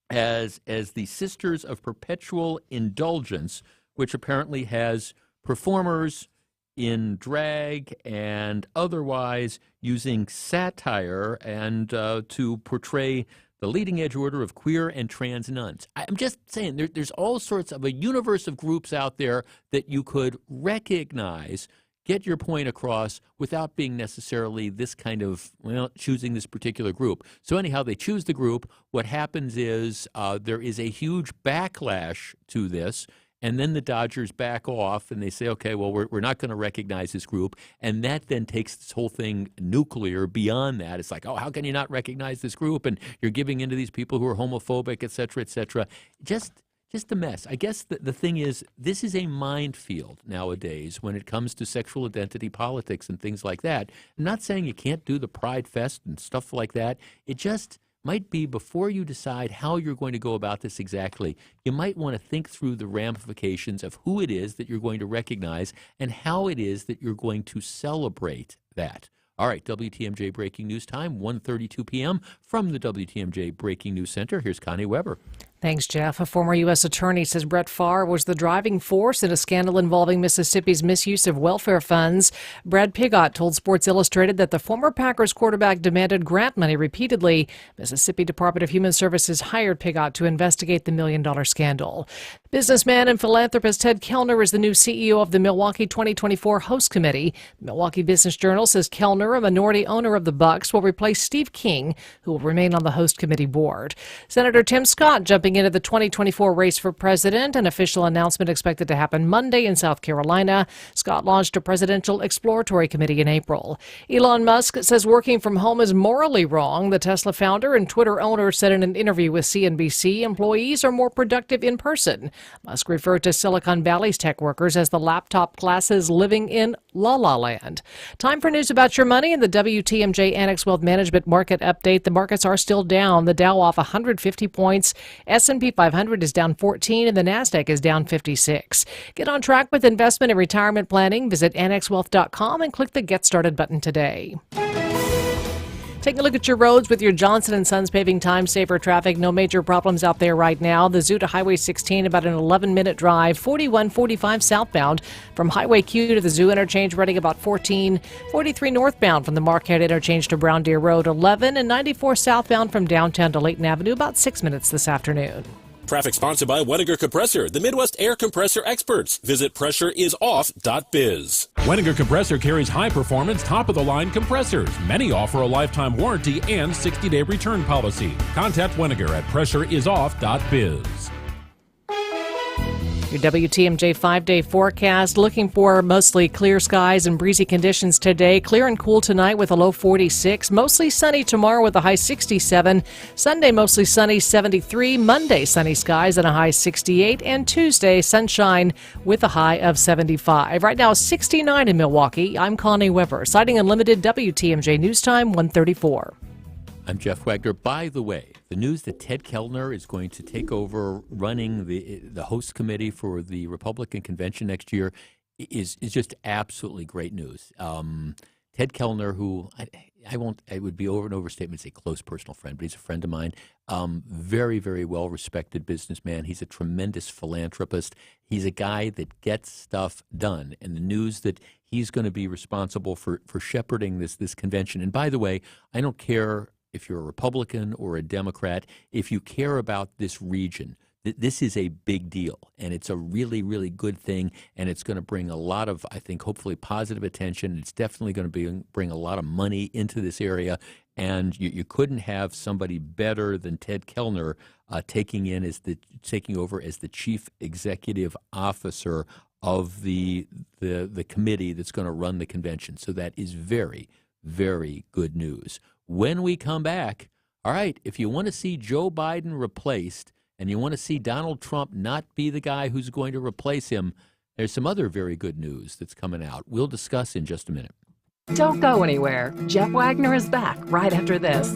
as the Sisters of Perpetual Indulgence, which apparently has performers in drag and otherwise using satire and to portray the leading edge order of queer and trans nuns. I'm just saying there's all sorts of a universe of groups out there that you could recognize, get your point across without being necessarily this kind of, choosing this particular group. So anyhow, they choose the group. What happens is there is a huge backlash to this. And then the Dodgers back off and they say, okay, well, we're not going to recognize this group. And that then takes this whole thing nuclear beyond that. It's like, oh, how can you not recognize this group? And you're giving in to these people who are homophobic, et cetera, et cetera. Just a mess. I guess the thing is, this is a minefield nowadays when it comes to sexual identity politics and things like that. I'm not saying you can't do the Pride Fest and stuff like that. It just might be, before you decide how you're going to go about this exactly, you might want to think through the ramifications of who it is that you're going to recognize and how it is that you're going to celebrate that. All right, WTMJ Breaking News time, 1:32 p.m. from the WTMJ Breaking News Center. Here's Connie Weber. Thanks, Jeff. A former U.S. attorney says Brett Favre was the driving force in a scandal involving Mississippi's misuse of welfare funds. Brad Pigott told Sports Illustrated that the former Packers quarterback demanded grant money repeatedly. Mississippi Department of Human Services hired Pigott to investigate the $1 million scandal. Businessman and philanthropist Ted Kellner is the new CEO of the Milwaukee 2024 Host Committee. The Milwaukee Business Journal says Kellner, a minority owner of the Bucks, will replace Steve King, who will remain on the Host Committee board. Senator Tim Scott jumping into the 2024 race for president. An official announcement expected to happen Monday in South Carolina. Scott launched a presidential exploratory committee in April. Elon Musk says working from home is morally wrong. The Tesla founder and Twitter owner said in an interview with CNBC employees are more productive in person. Musk referred to Silicon Valley's tech workers as the laptop classes living in La La Land. Time for news about your money and the WTMJ Annex Wealth Management Market Update. The markets are still down. The Dow off 150 points. S&P 500 is down 14 and the Nasdaq is down 56. Get on track with investment and retirement planning. Visit annexwealth.com and click the Get Started button today. Taking a look at your roads with your Johnson & Sons Paving Time Saver traffic. No major problems out there right now. The Zoo to Highway 16, about an 11-minute drive. 4145 southbound from Highway Q to the Zoo interchange, running about 14. 43 northbound from the Marquette interchange to Brown Deer Road, 11. And 94 southbound from downtown to Layton Avenue, about 6 minutes this afternoon. Traffic sponsored by Wagner Compressor, the Midwest air compressor experts. Visit pressureisoff.biz. Wagner Compressor carries high-performance, top-of-the-line compressors. Many offer a lifetime warranty and 60-day return policy. Contact Wagner at pressureisoff.biz. Your WTMJ 5-day forecast, looking for mostly clear skies and breezy conditions today. Clear and cool tonight with a low 46. Mostly sunny tomorrow with a high 67. Sunday mostly sunny, 73. Monday sunny skies and a high 68. And Tuesday sunshine with a high of 75. Right now 69 in Milwaukee. I'm Connie Weber. Citing Unlimited, WTMJ News Time 1:34. I'm Jeff Wagner. By the way, the news that Ted Kellner is going to take over running the host committee for the Republican convention next year is just absolutely great news. Ted Kellner, who I would be over an overstatement to say close personal friend, but he's a friend of mine. Very, very well respected businessman. He's a tremendous philanthropist. He's a guy that gets stuff done. And the news that he's going to be responsible for shepherding this convention. And by the way, I don't care if you're a Republican or a Democrat, if you care about this region, this is a big deal, and it's a really, really good thing, and it's going to bring a lot of, I think, hopefully positive attention. It's definitely going to bring a lot of money into this area, and you couldn't have somebody better than Ted Kellner taking over as the chief executive officer of the committee that's going to run the convention. So that is very, very good news. When we come back, all right, if you want to see Joe Biden replaced and you want to see Donald Trump not be the guy who's going to replace him, there's some other very good news that's coming out. We'll discuss in just a minute. Don't go anywhere. Jeff Wagner is back right after this.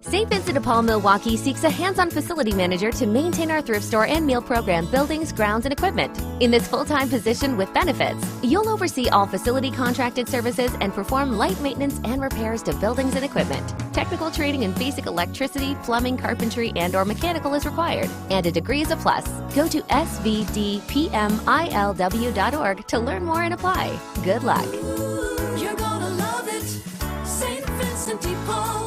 St. Vincent de Paul Milwaukee seeks a hands-on facility manager to maintain our thrift store and meal program buildings, grounds, and equipment. In this full-time position with benefits, you'll oversee all facility contracted services and perform light maintenance and repairs to buildings and equipment. Technical training in basic electricity, plumbing, carpentry, and/or mechanical is required, and a degree is a plus. Go to svdpmilw.org to learn more and apply. Good luck. You're gonna love it. St. Vincent de Paul.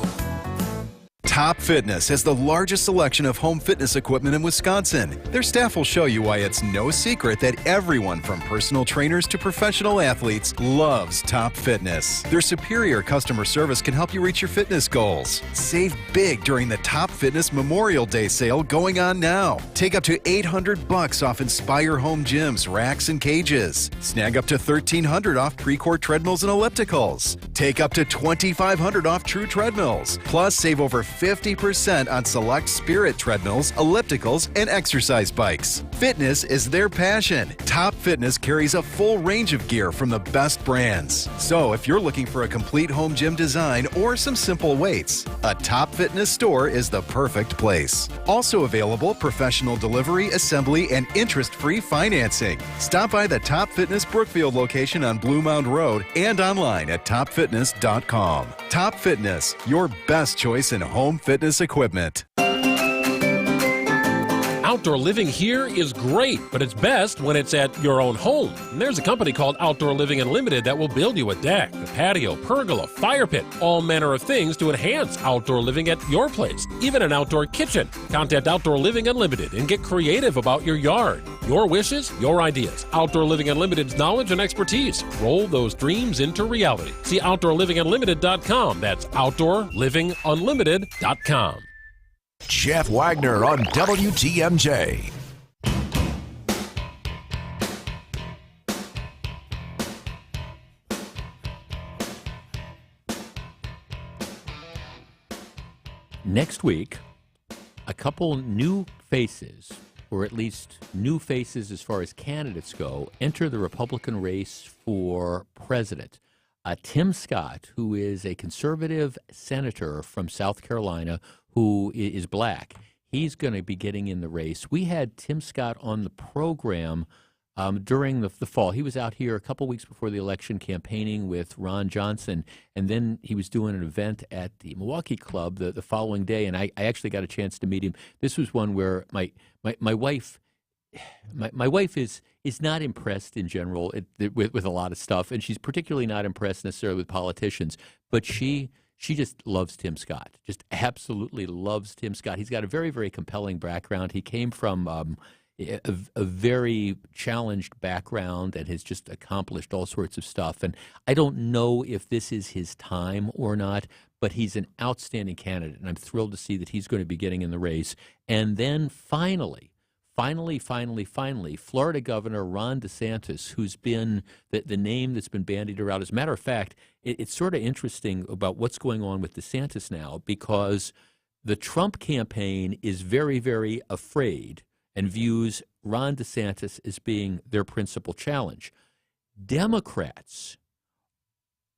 Top Fitness has the largest selection of home fitness equipment in Wisconsin. Their staff will show you why it's no secret that everyone from personal trainers to professional athletes loves Top Fitness. Their superior customer service can help you reach your fitness goals. Save big during the Top Fitness Memorial Day sale going on now. Take up to $800 off Inspire Home gyms, racks, and cages. Snag up to $1,300 off Precourt treadmills and ellipticals. Take up to $2,500 off True treadmills. Plus, save over 50% on select Spirit treadmills, ellipticals, and exercise bikes. Fitness is their passion. Top Fitness carries a full range of gear from the best brands. So if you're looking for a complete home gym design or some simple weights, a Top Fitness store is the perfect place. Also available, professional delivery, assembly, and interest-free financing. Stop by the Top Fitness Brookfield location on Blue Mound Road and online at topfitness.com. Top Fitness, your best choice in home fitness equipment. Outdoor living here is great, but it's best when it's at your own home. And there's a company called Outdoor Living Unlimited that will build you a deck, a patio, pergola, fire pit, all manner of things to enhance outdoor living at your place, even an outdoor kitchen. Contact Outdoor Living Unlimited and get creative about your yard. Your wishes, your ideas. Outdoor Living Unlimited's knowledge and expertise. Roll those dreams into reality. See OutdoorLivingUnlimited.com. That's OutdoorLivingUnlimited.com. Jeff Wagner on WTMJ. Next week, a couple new faces, or at least new faces as far as candidates go, enter the Republican race for president. Tim Scott, who is a conservative senator from South Carolina, who is black, he's going to be getting in the race. We had Tim Scott on the program during the fall. He was out here a couple weeks before the election campaigning with Ron Johnson, and then he was doing an event at the Milwaukee Club the following day, and I actually got a chance to meet him. This was one where my wife is not impressed in general with a lot of stuff, and she's particularly not impressed necessarily with politicians, but she just loves Tim Scott, just absolutely loves Tim Scott. He's got a very, very compelling background. He came from a very challenged background and has just accomplished all sorts of stuff. And I don't know if this is his time or not, but he's an outstanding candidate, and I'm thrilled to see that he's going to be getting in the race. And then finally, Florida Governor Ron DeSantis, who's been the name that's been bandied around. As a matter of fact, it's sort of interesting about what's going on with DeSantis now, because the Trump campaign is very, very afraid and views Ron DeSantis as being their principal challenge. Democrats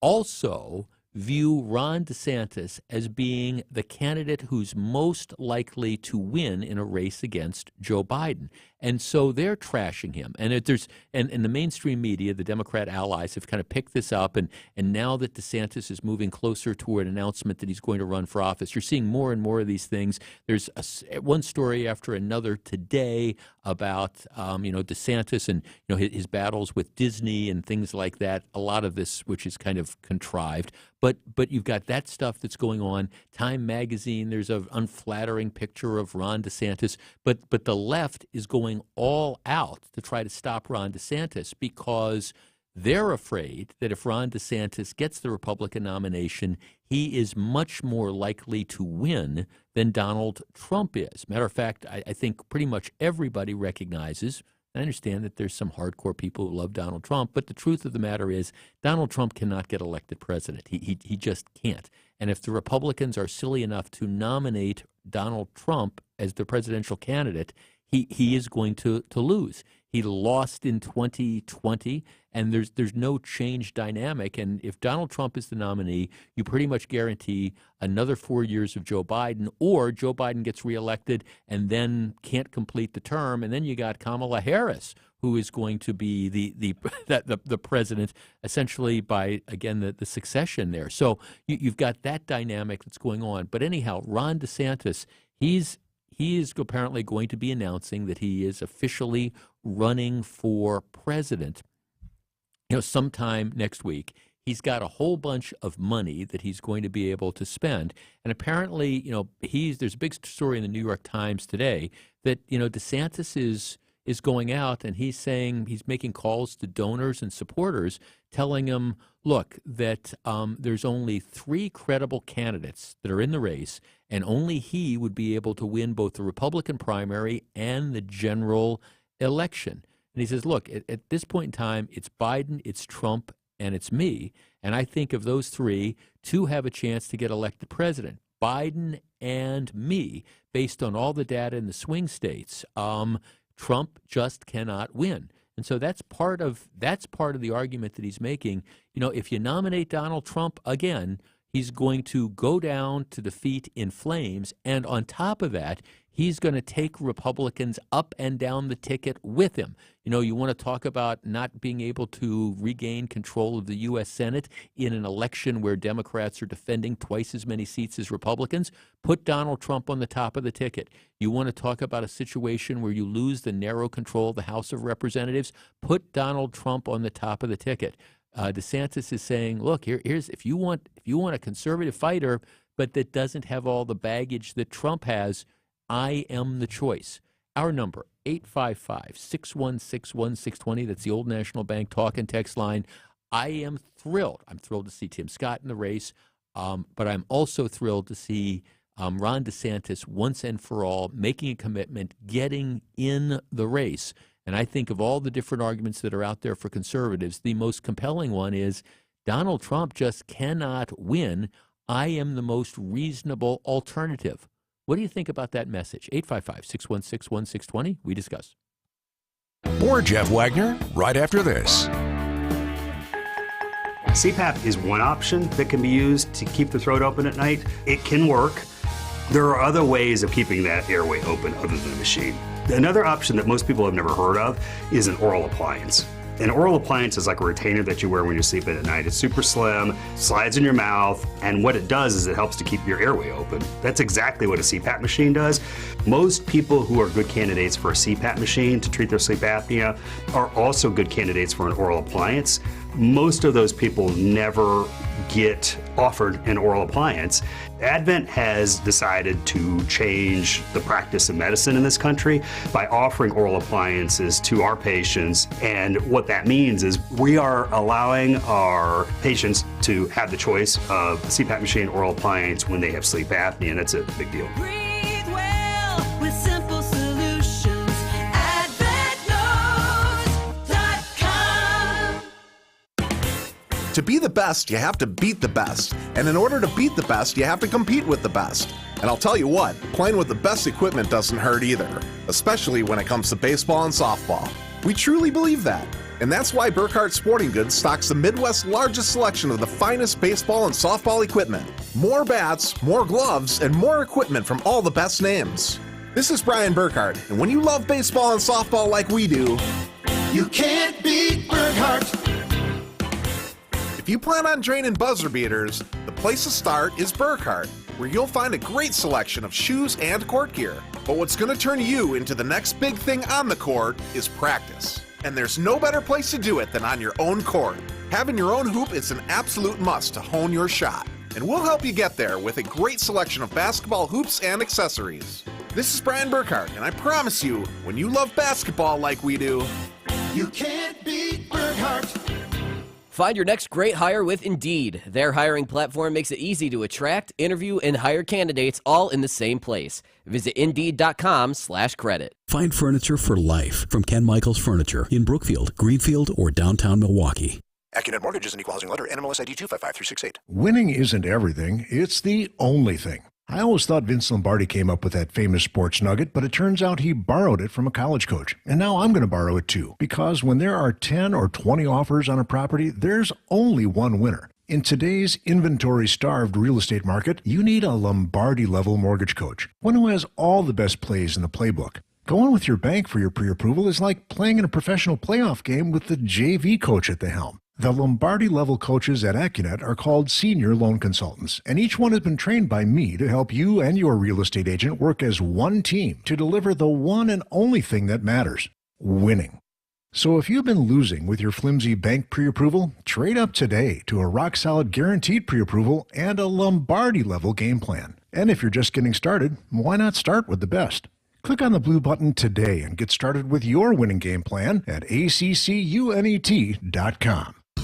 also view Ron DeSantis as being the candidate who's most likely to win in a race against Joe Biden. And so they're trashing him. And the mainstream media, the Democrat allies, have kind of picked this up. And now that DeSantis is moving closer toward an announcement that he's going to run for office, you're seeing more and more of these things. There's one story after another today about DeSantis and his battles with Disney and things like that. A lot of this, which is kind of contrived. But you've got that stuff that's going on. Time magazine, there's an unflattering picture of Ron DeSantis. But the left is going all out to try to stop Ron DeSantis because they're afraid that if Ron DeSantis gets the Republican nomination, he is much more likely to win than Donald Trump is. Matter of fact, I think pretty much everybody recognizes, I understand that there's some hardcore people who love Donald Trump, but the truth of the matter is Donald Trump cannot get elected president. He just can't. And if the Republicans are silly enough to nominate Donald Trump as the presidential candidate, he is going to lose. He lost in 2020, and there's no change dynamic. And if Donald Trump is the nominee, you pretty much guarantee another 4 years of Joe Biden, or Joe Biden gets reelected and then can't complete the term, and then you got Kamala Harris, who is going to be the president, essentially by, again, the succession there. So you've got that dynamic that's going on. But anyhow, Ron DeSantis, he is apparently going to be announcing that he is officially running for president, sometime next week. He's got a whole bunch of money that he's going to be able to spend. And apparently, there's a big story in the New York Times today that, DeSantis is going out and he's saying, he's making calls to donors and supporters, telling them, look, that there's only 3 credible candidates that are in the race, and only he would be able to win both the Republican primary and the general election. And he says, look, at this point in time, it's Biden, it's Trump, and it's me. And I think of those 3, 2 have a chance to get elected president, Biden and me, based on all the data in the swing states. Trump just cannot win. And so that's part of the argument that he's making. If you nominate Donald Trump again, he's going to go down to defeat in flames. And on top of that, he's going to take Republicans up and down the ticket with him. You want to talk about not being able to regain control of the U.S. Senate in an election where Democrats are defending twice as many seats as Republicans? Put Donald Trump on the top of the ticket. You want to talk about a situation where you lose the narrow control of the House of Representatives? Put Donald Trump on the top of the ticket. DeSantis is saying, look, here's if you want a conservative fighter, but that doesn't have all the baggage that Trump has, I am the choice. Our number, 855-616-1620. That's the Old National Bank talk and text line. I am thrilled. I'm thrilled to see Tim Scott in the race, but I'm also thrilled to see Ron DeSantis once and for all making a commitment, getting in the race. And I think of all the different arguments that are out there for conservatives, the most compelling one is Donald Trump just cannot win. I am the most reasonable alternative. What do you think about that message? 855-616-1620. We discuss. More Jeff Wagner right after this. CPAP is one option that can be used to keep the throat open at night. It can work. There are other ways of keeping that airway open other than the machine. Another option that most people have never heard of is an oral appliance. An oral appliance is like a retainer that you wear when you're sleeping at night. It's super slim, slides in your mouth, and what it does is it helps to keep your airway open. That's exactly what a CPAP machine does. Most people who are good candidates for a CPAP machine to treat their sleep apnea are also good candidates for an oral appliance. Most of those people never get offered an oral appliance. Advent has decided to change the practice of medicine in this country by offering oral appliances to our patients. And what that means is we are allowing our patients to have the choice of a CPAP machine oral appliance when they have sleep apnea, and that's a big deal. Breathe well with simple solutions. AdventNows.com. To be the best, you have to beat the best. And in order to beat the best, you have to compete with the best. And I'll tell you what, playing with the best equipment doesn't hurt either, especially when it comes to baseball and softball. We truly believe that. And that's why Burkhardt Sporting Goods stocks the Midwest's largest selection of the finest baseball and softball equipment. More bats, more gloves, and more equipment from all the best names. This is Brian Burkhardt, and when you love baseball and softball like we do, You can't beat Burkhardt. if you plan on draining buzzer beaters, the place to start is Burkhardt, where you'll find a great selection of shoes and court gear. But what's going to turn you into the next big thing on the court is practice. And there's no better place to do it than on your own court. Having your own hoop is an absolute must to hone your shot. And we'll help you get there with a great selection of basketball hoops and accessories. This is Brian Burkhardt, and I promise you, when you love basketball like we do, You can't beat Burkhardt. Find your next great hire with Indeed. Their hiring platform makes it easy to attract, interview, and hire candidates all in the same place. Visit Indeed.com/credit. Find furniture for life from Ken Michaels Furniture in Brookfield, Greenfield, or downtown Milwaukee. AccuNet Mortgage is an equal housing lender. NMLS ID 255368. Winning isn't everything, it's the only thing. I always thought Vince Lombardi came up with that famous sports nugget, but it turns out he borrowed it from a college coach. And now I'm going to borrow it too, because when there are 10 or 20 offers on a property, there's only one winner. In today's inventory-starved real estate market, you need a Lombardi-level mortgage coach, one who has all the best plays in the playbook. Going with your bank for your pre-approval is like playing in a professional playoff game with the JV coach at the helm. The Lombardi-level coaches at Accunet are called senior loan consultants, and each one has been trained by me to help you and your real estate agent work as one team to deliver the one and only thing that matters, winning. So if you've been losing with your flimsy bank pre-approval, trade up today to a rock-solid guaranteed pre-approval and a Lombardi-level game plan. And if you're just getting started, why not start with the best? Click on the blue button today and get started with your winning game plan at accunet.com.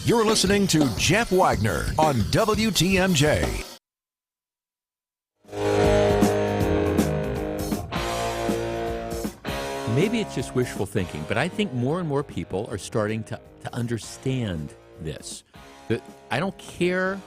You're listening to Jeff Wagner on WTMJ. Maybe it's just wishful thinking, but I think more and more people are starting to understand this. That I don't care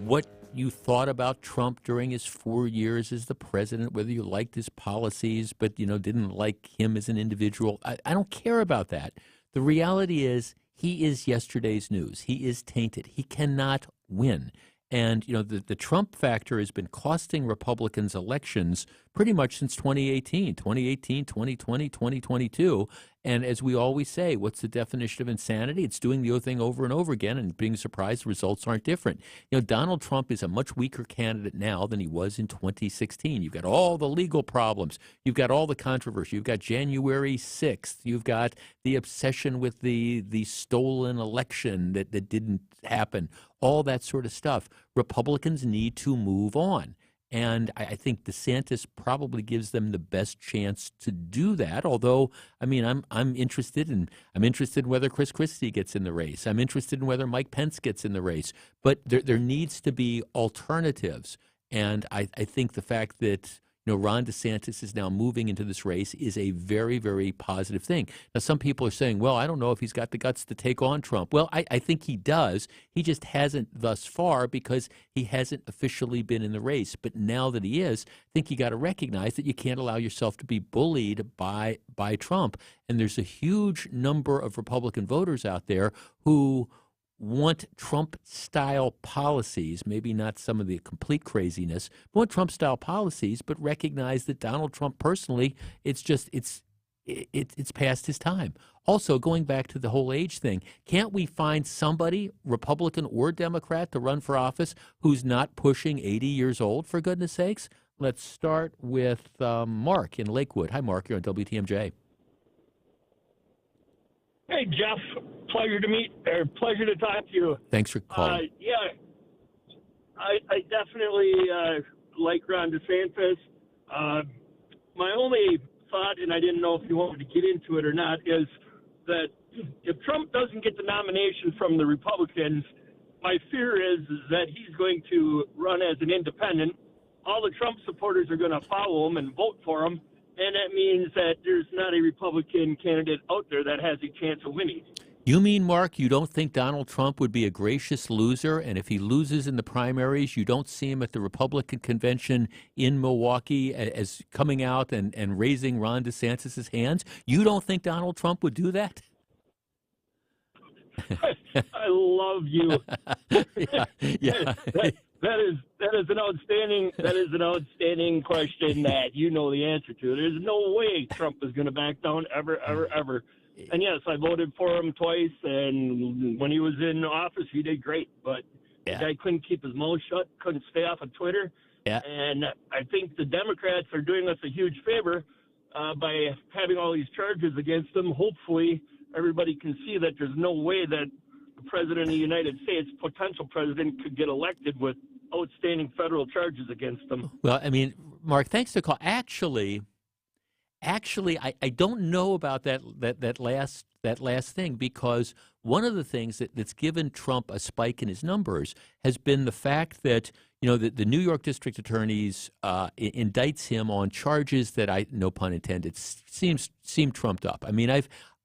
what you thought about Trump during his 4 years as the president, whether you liked his policies but, didn't like him as an individual. I don't care about that. The reality is he is yesterday's news. He is tainted. He cannot win. And, the Trump factor has been costing Republicans elections pretty much since 2018, 2020, 2022. And as we always say, what's the definition of insanity? It's doing the other thing over and over again and being surprised the results aren't different. Donald Trump is a much weaker candidate now than he was in 2016. You've got all the legal problems. You've got all the controversy. You've got January 6th. You've got the obsession with the stolen election that didn't happen, all that sort of stuff. Republicans need to move on. And I think DeSantis probably gives them the best chance to do that. Although, I'm interested in whether Chris Christie gets in the race. I'm interested in whether Mike Pence gets in the race. But there needs to be alternatives. And I think the fact that Ron DeSantis is now moving into this race is a very, very positive thing. Now, some people are saying, well, I don't know if he's got the guts to take on Trump. Well, I think he does. He just hasn't thus far because he hasn't officially been in the race. But now that he is, I think you got to recognize that you can't allow yourself to be bullied by Trump. And there's a huge number of Republican voters out there who want Trump-style policies, maybe not some of the complete craziness, but want Trump-style policies, but recognize that Donald Trump personally, it's past his time. Also, going back to the whole age thing, can't we find somebody, Republican or Democrat, to run for office who's not pushing 80 years old, for goodness sakes? Let's start with Mark in Lakewood. Hi, Mark. You're on WTMJ. Hey, Jeff. Pleasure to talk to you. Thanks for calling. I definitely like Ron DeSantis. My only thought, and I didn't know if you wanted to get into it or not, is that if Trump doesn't get the nomination from the Republicans, my fear is that he's going to run as an independent. All the Trump supporters are going to follow him and vote for him, and that means that there's not a Republican candidate out there that has a chance of winning. You mean, Mark, you don't think Donald Trump would be a gracious loser, and if he loses in the primaries, you don't see him at the Republican convention in Milwaukee as coming out and raising Ron DeSantis' hands? You don't think Donald Trump would do that? I love you. Yeah. That is an outstanding question that you know the answer to. There's no way Trump is going to back down ever. And yes, I voted for him twice, and when he was in office, he did great. But the guy couldn't keep his mouth shut, couldn't stay off of Twitter. Yeah. And I think the Democrats are doing us a huge favor by having all these charges against them. Hopefully, everybody can see that there's no way that the president of the United States, potential president, could get elected with outstanding federal charges against them. Well, Mark, thanks for the call. Actually, I don't know about that last thing, because one of the things that's given Trump a spike in his numbers has been the fact that the New York district attorneys indicts him on charges that no pun intended, seem trumped up.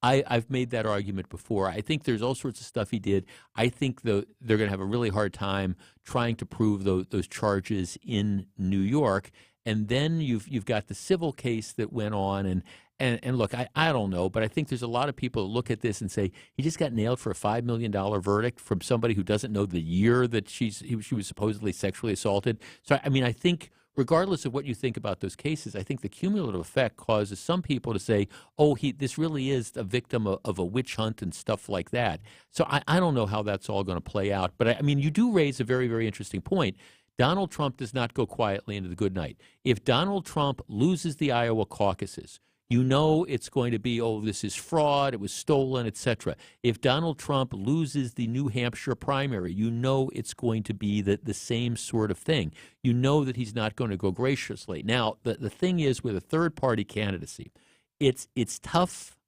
I've made that argument before. I think there's all sorts of stuff he did. I think they're going to have a really hard time trying to prove those charges in New York. And then you've got the civil case that went on. And look, I don't know, but I think there's a lot of people that look at this and say, he just got nailed for a $5 million verdict from somebody who doesn't know the year that she was supposedly sexually assaulted. So, I mean, I think regardless of what you think about those cases, I think the cumulative effect causes some people to say, oh, this really is a victim of a witch hunt and stuff like that. So I don't know how that's all going to play out. But, I mean, you do raise a very, very interesting point. Donald Trump does not go quietly into the good night. If Donald Trump loses the Iowa caucuses, you know it's going to be, oh, this is fraud, it was stolen, etc. If Donald Trump loses the New Hampshire primary, you know it's going to be the same sort of thing. You know that he's not going to go graciously. Now, the thing is, with a third-party candidacy, it's tough.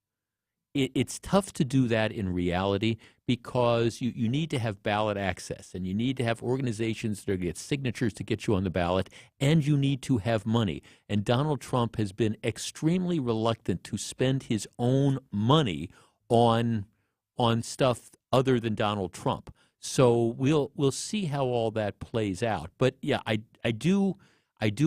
It's tough to do that in reality because you need to have ballot access and you need to have organizations that are going to get signatures to get you on the ballot, and you need to have money. And Donald Trump has been extremely reluctant to spend his own money on stuff other than Donald Trump. So we'll see how all that plays out. But yeah, I do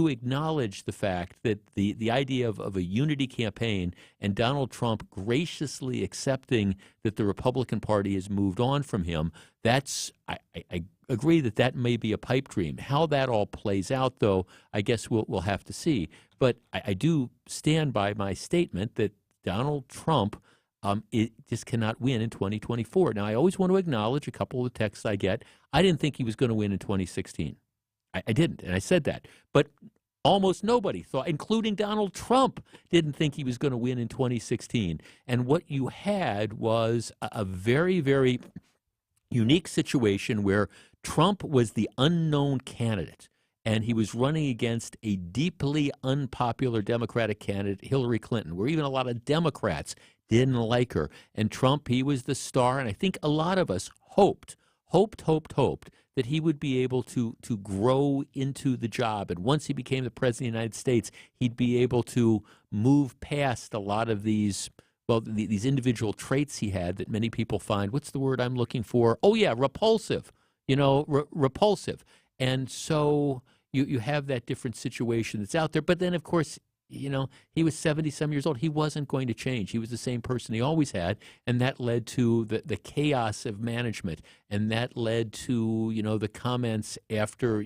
acknowledge the fact that the idea of a unity campaign and Donald Trump graciously accepting that the Republican Party has moved on from him, I agree that may be a pipe dream. How that all plays out, though, I guess we'll have to see. But I do stand by my statement that Donald Trump it just cannot win in 2024. Now, I always want to acknowledge a couple of the texts I get. I didn't think he was going to win in 2016. I didn't, and I said that. But almost nobody thought, including Donald Trump, didn't think he was going to win in 2016. And what you had was a very, very unique situation where Trump was the unknown candidate, and he was running against a deeply unpopular Democratic candidate, Hillary Clinton, where even a lot of Democrats didn't like her. And Trump, he was the star, and I think a lot of us hoped that he would be able to grow into the job. And once he became the president of the United States, he'd be able to move past a lot of these individual traits he had that many people find, what's the word I'm looking for? Oh, yeah, repulsive, repulsive. And so you have that different situation that's out there. But then, of course, he was 70-some years old. He wasn't going to change. He was the same person he always had, and that led to the chaos of management, and that led to, the comments after,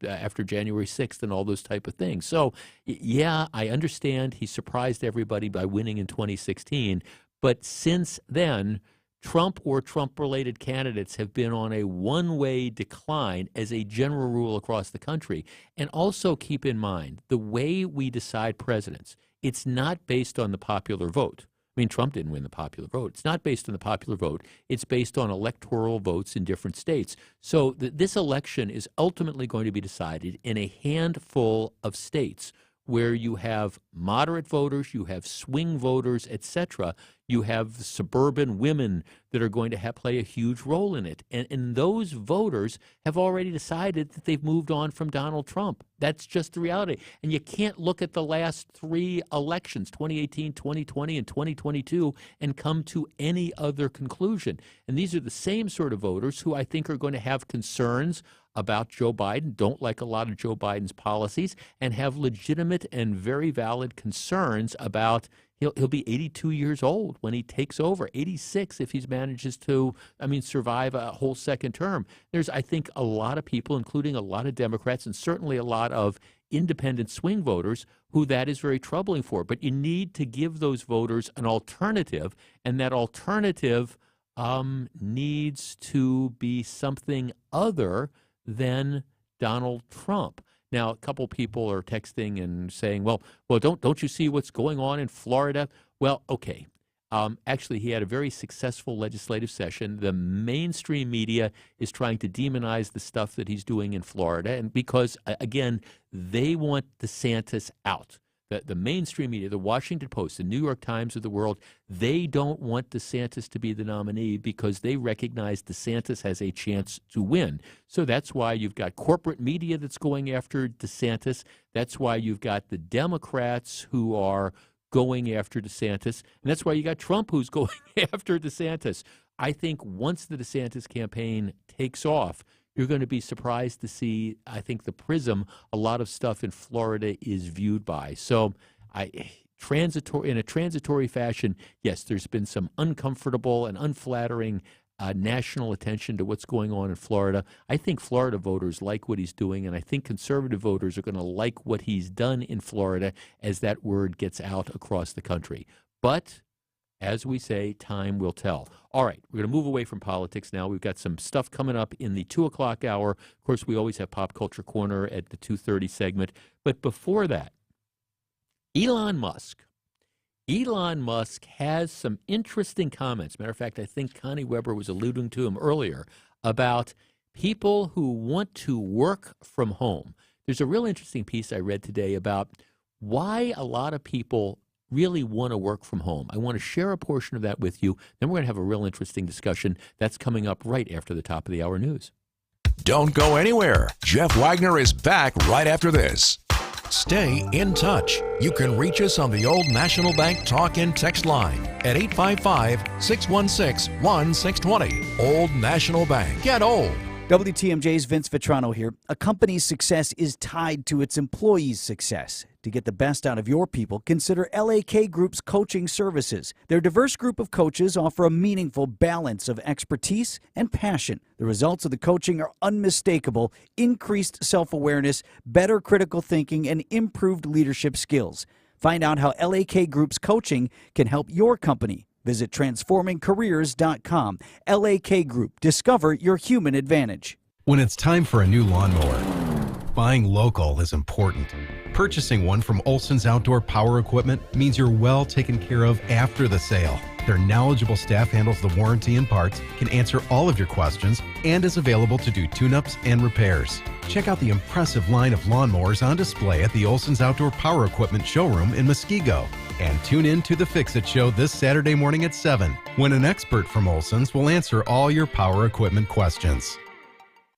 after January 6th and all those type of things. So, yeah, I understand he surprised everybody by winning in 2016, but since then, Trump or Trump-related candidates have been on a one-way decline as a general rule across the country. And also keep in mind, the way we decide presidents, it's not based on the popular vote. I mean, Trump didn't win the popular vote. It's not based on the popular vote. It's based on electoral votes in different states. So this election is ultimately going to be decided in a handful of states where you have moderate voters, you have swing voters, etc. You have suburban women that are going to play a huge role in it. And those voters have already decided that they've moved on from Donald Trump. That's just the reality. And you can't look at the last three elections, 2018, 2020, and 2022, and come to any other conclusion. And these are the same sort of voters who I think are going to have concerns about Joe Biden, don't like a lot of Joe Biden's policies, and have legitimate and very valid concerns about he'll be 82 years old when he takes over, 86 if he manages to, survive a whole second term. There's, I think, a lot of people, including a lot of Democrats and certainly a lot of independent swing voters, who that is very troubling for. But you need to give those voters an alternative, and that alternative needs to be something other than Donald Trump. Now, a couple people are texting and saying, well, don't you see what's going on in Florida? Well, okay. Actually, he had a very successful legislative session. The mainstream media is trying to demonize the stuff that he's doing in Florida, and because, again, they want DeSantis out. The mainstream media, the Washington Post, the New York Times of the world, they don't want DeSantis to be the nominee because they recognize DeSantis has a chance to win. So that's why you've got corporate media that's going after DeSantis. That's why you've got the Democrats who are going after DeSantis, and that's why you got Trump who's going after DeSantis. I think once the DeSantis campaign takes off, you're going to be surprised to see, I think, the prism a lot of stuff in Florida is viewed by. So in a transitory fashion, yes, there's been some uncomfortable and unflattering national attention to what's going on in Florida. I think Florida voters like what he's doing, and I think conservative voters are going to like what he's done in Florida as that word gets out across the country. But as we say, time will tell. All right, we're going to move away from politics now. We've got some stuff coming up in the 2 o'clock hour. Of course, we always have Pop Culture Corner at the 2:30 segment. But before that, Elon Musk has some interesting comments. Matter of fact, I think Connie Weber was alluding to him earlier about people who want to work from home. There's a real interesting piece I read today about why a lot of people really want to work from home. I want to share a portion of that with you. Then we're going to have a real interesting discussion. That's coming up right after the top of the hour news. Don't go anywhere. Jeff Wagner is back right after this. Stay in touch. You can reach us on the Old National Bank talk and text line at 855-616-1620. Old National Bank. Get old. WTMJ's Vince Vitrano here. A company's success is tied to its employees' success. To get the best out of your people, consider LAK Group's coaching services. Their diverse group of coaches offer a meaningful balance of expertise and passion. The results of the coaching are unmistakable: increased self-awareness, better critical thinking, and improved leadership skills. Find out how LAK Group's coaching can help your company. Visit transformingcareers.com. LAK Group. Discover your human advantage. When it's time for a new lawnmower, buying local is important. Purchasing one from Olson's Outdoor Power Equipment means you're well taken care of after the sale. Their knowledgeable staff handles the warranty and parts, can answer all of your questions, and is available to do tune-ups and repairs. Check out the impressive line of lawnmowers on display at the Olson's Outdoor Power Equipment showroom in Muskego. And tune in to the Fix-It Show this Saturday morning at 7, when an expert from Olson's will answer all your power equipment questions.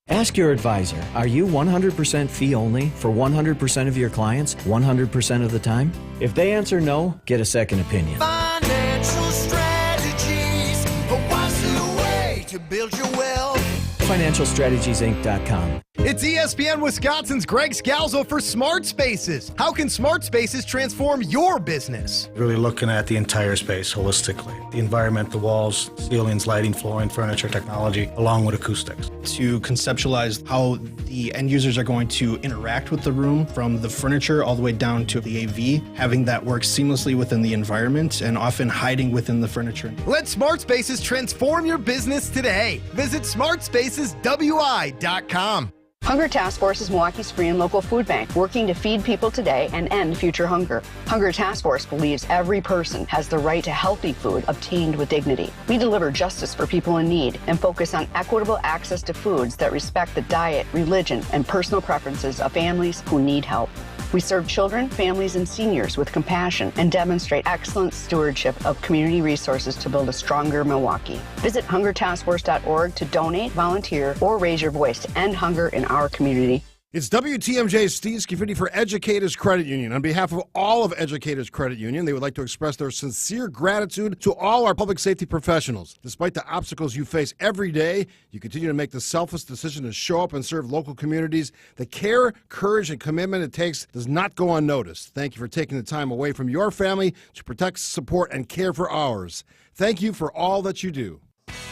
Ask your advisor, are you 100% fee only for 100% of your clients 100% of the time? If they answer no, get a second opinion. Financial strategies, what's the way to build your wealth? FinancialStrategiesInc.com. It's ESPN Wisconsin's Greg Scalzo for Smart Spaces. How can Smart Spaces transform your business? Really looking at the entire space holistically. The environment, the walls, ceilings, lighting, flooring, furniture, technology, along with acoustics. To conceptualize how the end users are going to interact with the room, from the furniture all the way down to the AV, having that work seamlessly within the environment and often hiding within the furniture. Let Smart Spaces transform your business today. Visit smartspaceswi.com. Hunger Task Force is Milwaukee's free and local food bank, working to feed people today and end future hunger. Hunger Task Force believes every person has the right to healthy food obtained with dignity. We deliver justice for people in need and focus on equitable access to foods that respect the diet, religion, and personal preferences of families who need help. We serve children, families, and seniors with compassion and demonstrate excellent stewardship of community resources to build a stronger Milwaukee. Visit hungertaskforce.org to donate, volunteer, or raise your voice to end hunger in our community. It's WTMJ's Steve Scafidi for Educators Credit Union. On behalf of all of Educators Credit Union, they would like to express their sincere gratitude to all our public safety professionals. Despite the obstacles you face every day, you continue to make the selfless decision to show up and serve local communities. The care, courage, and commitment it takes does not go unnoticed. Thank you for taking the time away from your family to protect, support, and care for ours. Thank you for all that you do.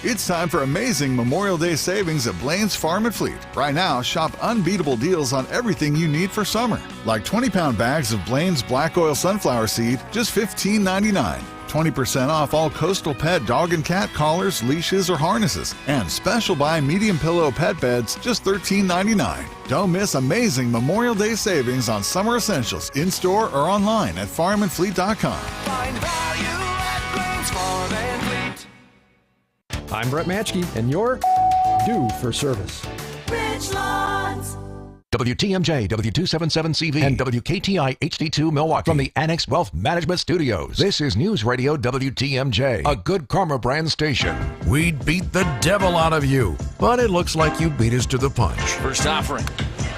It's time for amazing Memorial Day savings at Blaine's Farm and Fleet. Right now, shop unbeatable deals on everything you need for summer. Like 20-pound bags of Blaine's Black Oil Sunflower Seed, just $15.99. 20% off all Coastal Pet dog and cat collars, leashes, or harnesses. And special buy medium pillow pet beds, just $13.99. Don't miss amazing Memorial Day savings on summer essentials in-store or online at farmandfleet.com. Find value at Blaine's Farm and Fleet. I'm Brett Matschke, and you're due for service. Richlands. WTMJ, W277CV, and WKTI HD2 Milwaukee from the Annex Wealth Management Studios. This is News Radio WTMJ, a good karma brand station. We'd beat the devil out of you, but it looks like you beat us to the punch. First offering.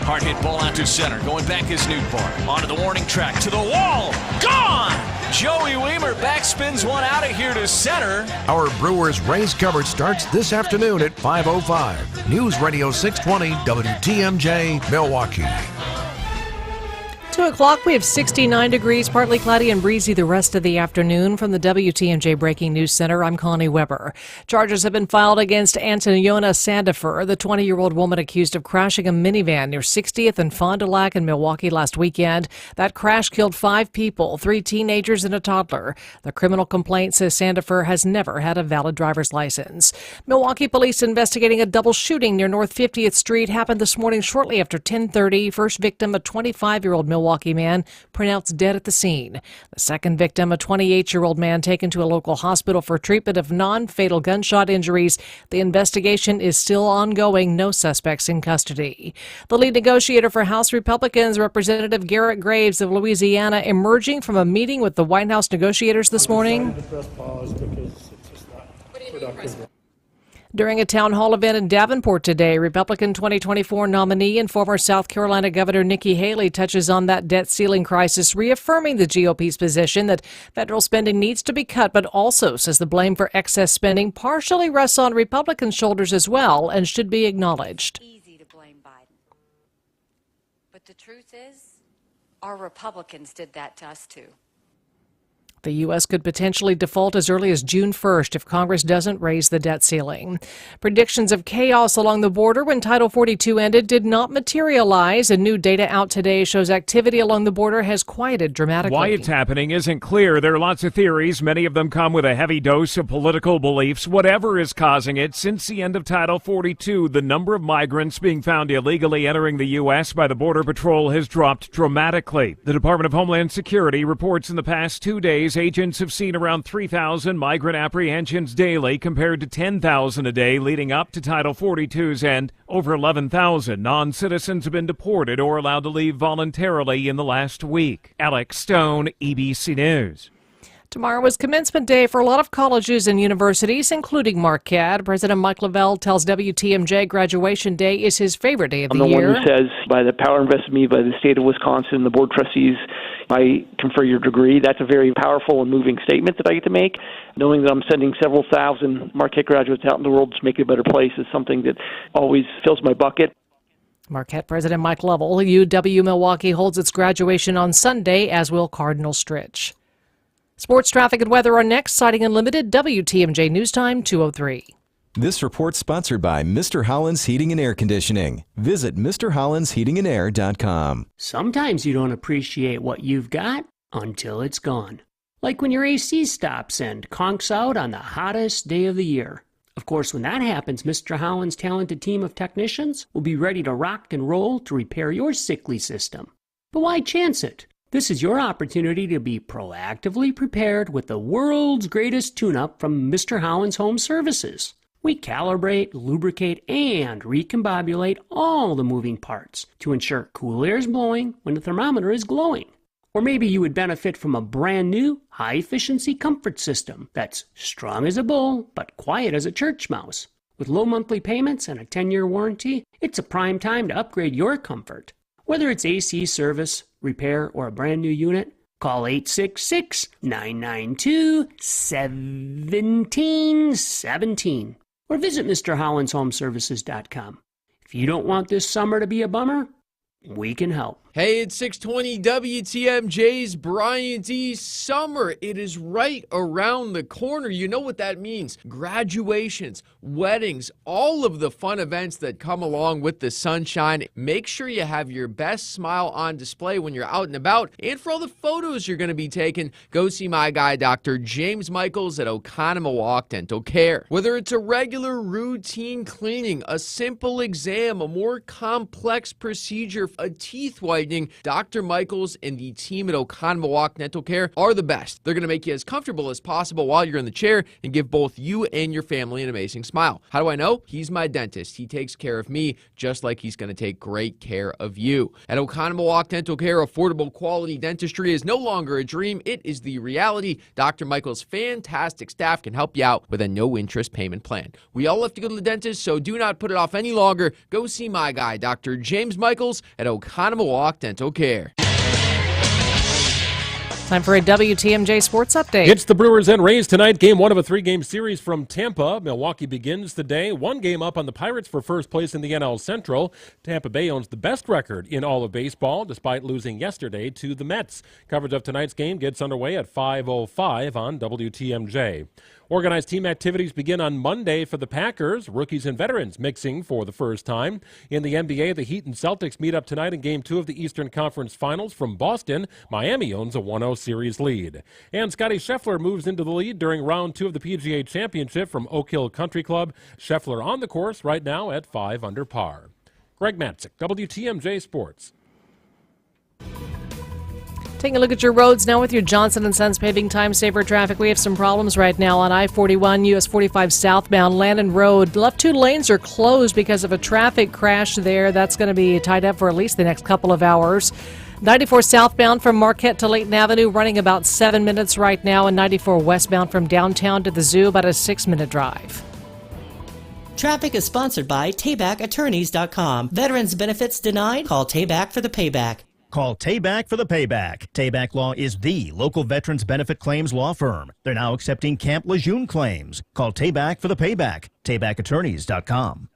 Hard hit ball out to center. Going back is Newbar. Onto the warning track. To the wall. Gone! Joey Weimer backspins one out of here to center. Our Brewers race coverage starts this afternoon at 5:05. News Radio 620 WTMJ, Milwaukee. 2 o'clock, we have 69 degrees, partly cloudy and breezy the rest of the afternoon. From the WTMJ Breaking News Center, I'm Connie Weber. Charges have been filed against Antoniona Sandifer, the 20-year-old woman accused of crashing a minivan near 60th and Fond du Lac in Milwaukee last weekend. That crash killed 5 people, 3 teenagers and a toddler. The criminal complaint says Sandifer has never had a valid driver's license. Milwaukee police investigating a double shooting near North 50th Street happened this morning shortly after 10:30. First victim, a 25-year-old Milwaukee man, pronounced dead at the scene. The second victim, a 28-year-old man taken to a local hospital for treatment of non-fatal gunshot injuries. The investigation is still ongoing. No suspects in custody. The lead negotiator for House Republicans, Representative Garrett Graves of Louisiana, emerging from a meeting with the White House negotiators this morning. During a town hall event in Davenport today, Republican 2024 nominee and former South Carolina Governor Nikki Haley touches on that debt ceiling crisis, reaffirming the GOP's position that federal spending needs to be cut, but also says the blame for excess spending partially rests on Republican shoulders as well and should be acknowledged. Easy to blame Biden. But the truth is, our Republicans did that to us too. The U.S. could potentially default as early as June 1st if Congress doesn't raise the debt ceiling. Predictions of chaos along the border when Title 42 ended did not materialize. And new data out today shows activity along the border has quieted dramatically. Why it's happening isn't clear. There are lots of theories. Many of them come with a heavy dose of political beliefs. Whatever is causing it, since the end of Title 42, the number of migrants being found illegally entering the U.S. by the Border Patrol has dropped dramatically. The Department of Homeland Security reports in the past 2 days, agents have seen around 3,000 migrant apprehensions daily compared to 10,000 a day leading up to Title 42's end. Over 11,000 non-citizens have been deported or allowed to leave voluntarily in the last week. Alex Stone, EBC News. Tomorrow is commencement day for a lot of colleges and universities, including Marquette. President Mike Lavelle tells WTMJ graduation day is his favorite day of the year. I'm the one who says, by the power invested in me by the state of Wisconsin, the board trustees, I confer your degree. That's a very powerful and moving statement that I get to make. Knowing that I'm sending several thousand Marquette graduates out in the world to make it a better place is something that always fills my bucket. Marquette President Mike Lovell. UW Milwaukee holds its graduation on Sunday, as will Cardinal Stritch. Sports, traffic, and weather are next. Sighting Unlimited, WTMJ News Time, 2:03. This report sponsored by Mr. Holland's Heating and Air Conditioning. Visit MrHollandsHeatingandAir.com. Sometimes you don't appreciate what you've got until it's gone. Like when your AC stops and conks out on the hottest day of the year. Of course, when that happens, Mr. Holland's talented team of technicians will be ready to rock and roll to repair your sickly system. But why chance it? This is your opportunity to be proactively prepared with the world's greatest tune-up from Mr. Holland's Home Services. We calibrate, lubricate, and recombobulate all the moving parts to ensure cool air is blowing when the thermometer is glowing. Or maybe you would benefit from a brand new, high-efficiency comfort system that's strong as a bull but quiet as a church mouse. With low monthly payments and a 10-year warranty, it's a prime time to upgrade your comfort. Whether it's AC service, repair, or a brand new unit, call 866-992-1717 or visit MrHollandsHomeservices.com. If you don't want this summer to be a bummer, we can help. Hey, it's 620 WTMJ's Brian D. Summer. It is right around the corner. You know what that means. Graduations, weddings, all of the fun events that come along with the sunshine. Make sure you have your best smile on display when you're out and about. And for all the photos you're going to be taking, go see my guy, Dr. James Michaels at Oconomowoc Dental Care. Whether it's a regular routine cleaning, a simple exam, a more complex procedure, a teeth whitening, Dr. Michaels and the team at Oconomowoc Dental Care are the best. They're going to make you as comfortable as possible while you're in the chair and give both you and your family an amazing smile. How do I know? He's my dentist. He takes care of me just like he's going to take great care of you. At Oconomowoc Dental Care, affordable quality dentistry is no longer a dream. It is the reality. Dr. Michaels' fantastic staff can help you out with a no-interest payment plan. We all have to go to the dentist, so do not put it off any longer. Go see my guy, Dr. James Michaels at Oconomowoc Dental Care. Time for a WTMJ Sports Update. It's the Brewers and Rays tonight. Game 1 of a 3-game series from Tampa. Milwaukee begins the day 1 game up on the Pirates for first place in the NL Central. Tampa Bay owns the best record in all of baseball, despite losing yesterday to the Mets. Coverage of tonight's game gets underway at 5:05 on WTMJ. Organized team activities begin on Monday for the Packers. Rookies and veterans mixing for the first time. In the NBA, the Heat and Celtics meet up tonight in Game 2 of the Eastern Conference Finals from Boston. Miami owns a 1-0 series lead. And Scotty Scheffler moves into the lead during Round 2 of the PGA Championship from Oak Hill Country Club. Scheffler on the course right now at 5 under par. Greg Matzik, WTMJ Sports. Taking a look at your roads now with your Johnson & Sons paving time saver traffic. We have some problems right now on I-41, US 45 southbound, Landon Road. Left 2 lanes are closed because of a traffic crash there. That's going to be tied up for at least the next couple of hours. 94 southbound from Marquette to Layton Avenue running about 7 minutes right now, and 94 westbound from downtown to the zoo about a 6-minute drive. Traffic is sponsored by TaybackAttorneys.com. Veterans benefits denied? Call Tayback for the payback. Call Tayback for the payback. Tayback Law is the local veterans benefit claims law firm. They're now accepting Camp Lejeune claims. Call Tayback for the payback. TaybackAttorneys.com.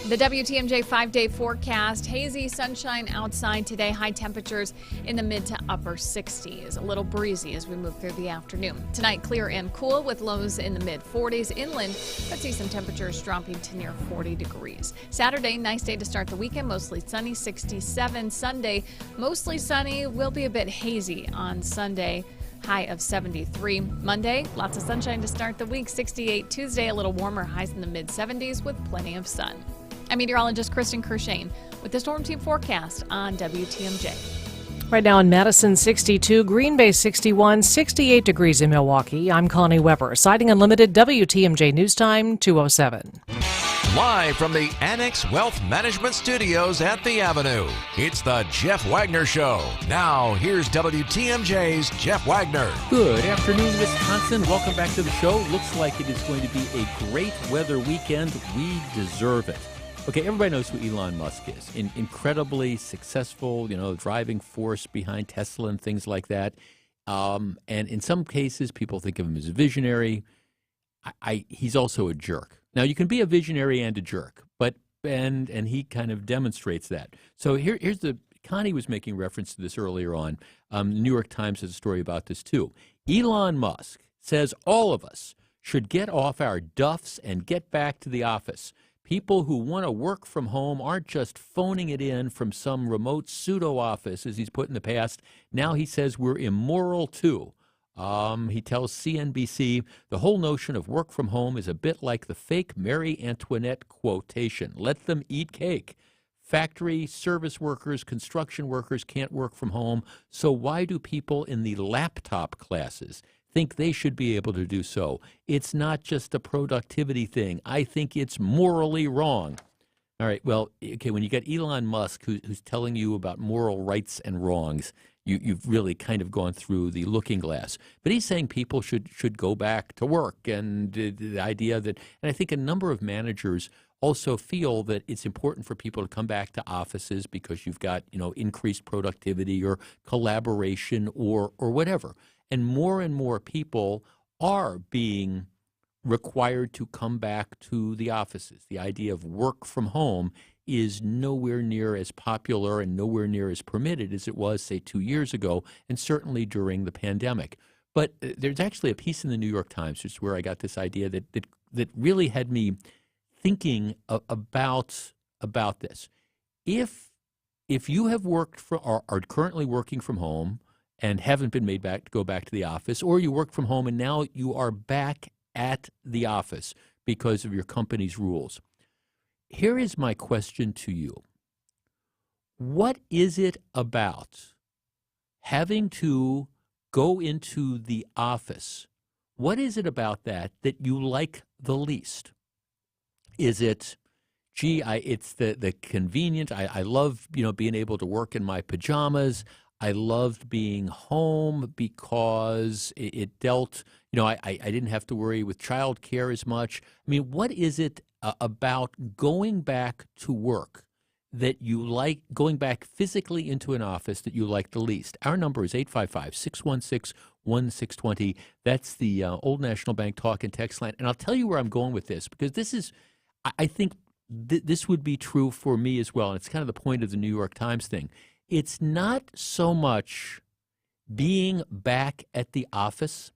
The WTMJ 5-day forecast, hazy sunshine outside today, high temperatures in the mid to upper 60s. A little breezy as we move through the afternoon. Tonight, clear and cool with lows in the mid 40s. Inland, let's see some temperatures dropping to near 40 degrees. Saturday, nice day to start the weekend, mostly sunny, 67. Sunday, mostly sunny, will be a bit hazy on Sunday. High of 73. Monday, lots of sunshine to start the week, 68. Tuesday, a little warmer, highs in the mid 70s with plenty of sun. I'm meteorologist Kristen Kershane with the Storm Team forecast on WTMJ. Right now in Madison, 62, Green Bay, 61, 68 degrees in Milwaukee. I'm Connie Weber, Siding Unlimited, WTMJ News Time, 2:07. Live from the Annex Wealth Management Studios at the Avenue, it's the Jeff Wagner Show. Now, here's WTMJ's Jeff Wagner. Good afternoon, Wisconsin. Welcome back to the show. Looks like it is going to be a great weather weekend. We deserve it. Okay, everybody knows who Elon Musk is. Incredibly successful, driving force behind Tesla and things like that. And in some cases, people think of him as a visionary. He's also a jerk. Now, you can be a visionary and a jerk, but and he kind of demonstrates that. So here's Connie was making reference to this earlier on. The New York Times has a story about this too. Elon Musk says all of us should get off our duffs and get back to the office. People who want to work from home aren't just phoning it in from some remote pseudo office, as he's put in the past. Now he says we're immoral, too. He tells CNBC the whole notion of work from home is a bit like the fake Marie Antoinette quotation. Let them eat cake. Factory, service workers, construction workers can't work from home. So why do people in the laptop classes think they should be able to do so? It's not just a productivity thing. I think it's morally wrong. All right, well, okay, when you get Elon Musk who's telling you about moral rights and wrongs, you've really kind of gone through the looking glass. But he's saying people should go back to work, and the idea that, and I think a number of managers also feel that it's important for people to come back to offices because you've got, increased productivity or collaboration or whatever. And more people are being required to come back to the offices. The idea of work from home is nowhere near as popular and nowhere near as permitted as it was, say, 2 years ago, and certainly during the pandemic. But there's actually a piece in the New York Times, which is where I got this idea that really had me thinking about this. If you have worked or are currently working from home and haven't been made back to go back to the office, or you work from home and now you are back at the office because of your company's rules. Here is my question to you. What is it about having to go into the office? What is it about that you like the least? Is it, it's the convenient, I love, being able to work in my pajamas. I loved being home because it dealt, I didn't have to worry with childcare as much. I mean, what is it about going back to work that you like, going back physically into an office that you like the least? Our number is 855-616-1620. That's the Old National Bank talk and text line. And I'll tell you where I'm going with this, because this is, I think this would be true for me as well. And it's kind of the point of the New York Times thing. It's not so much being back at the office,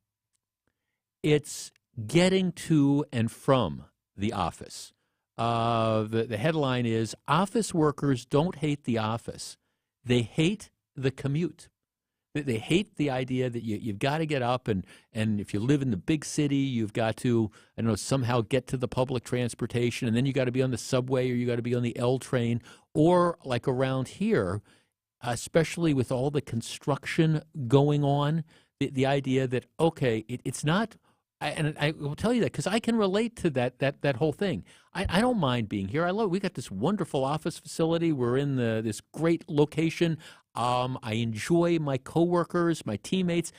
it's getting to and from the office. The headline is, office workers don't hate the office. They hate the commute. They hate the idea that you've got to get up, and if you live in the big city, you've got to, I don't know, somehow get to the public transportation, and then you got to be on the subway, or you got to be on the L train, or like around here, especially with all the construction going on, the idea that, okay, it's not. And I will tell you that because I can relate to that whole thing. I don't mind being here. We got this wonderful office facility. We're in this great location. I enjoy my coworkers, my teammates.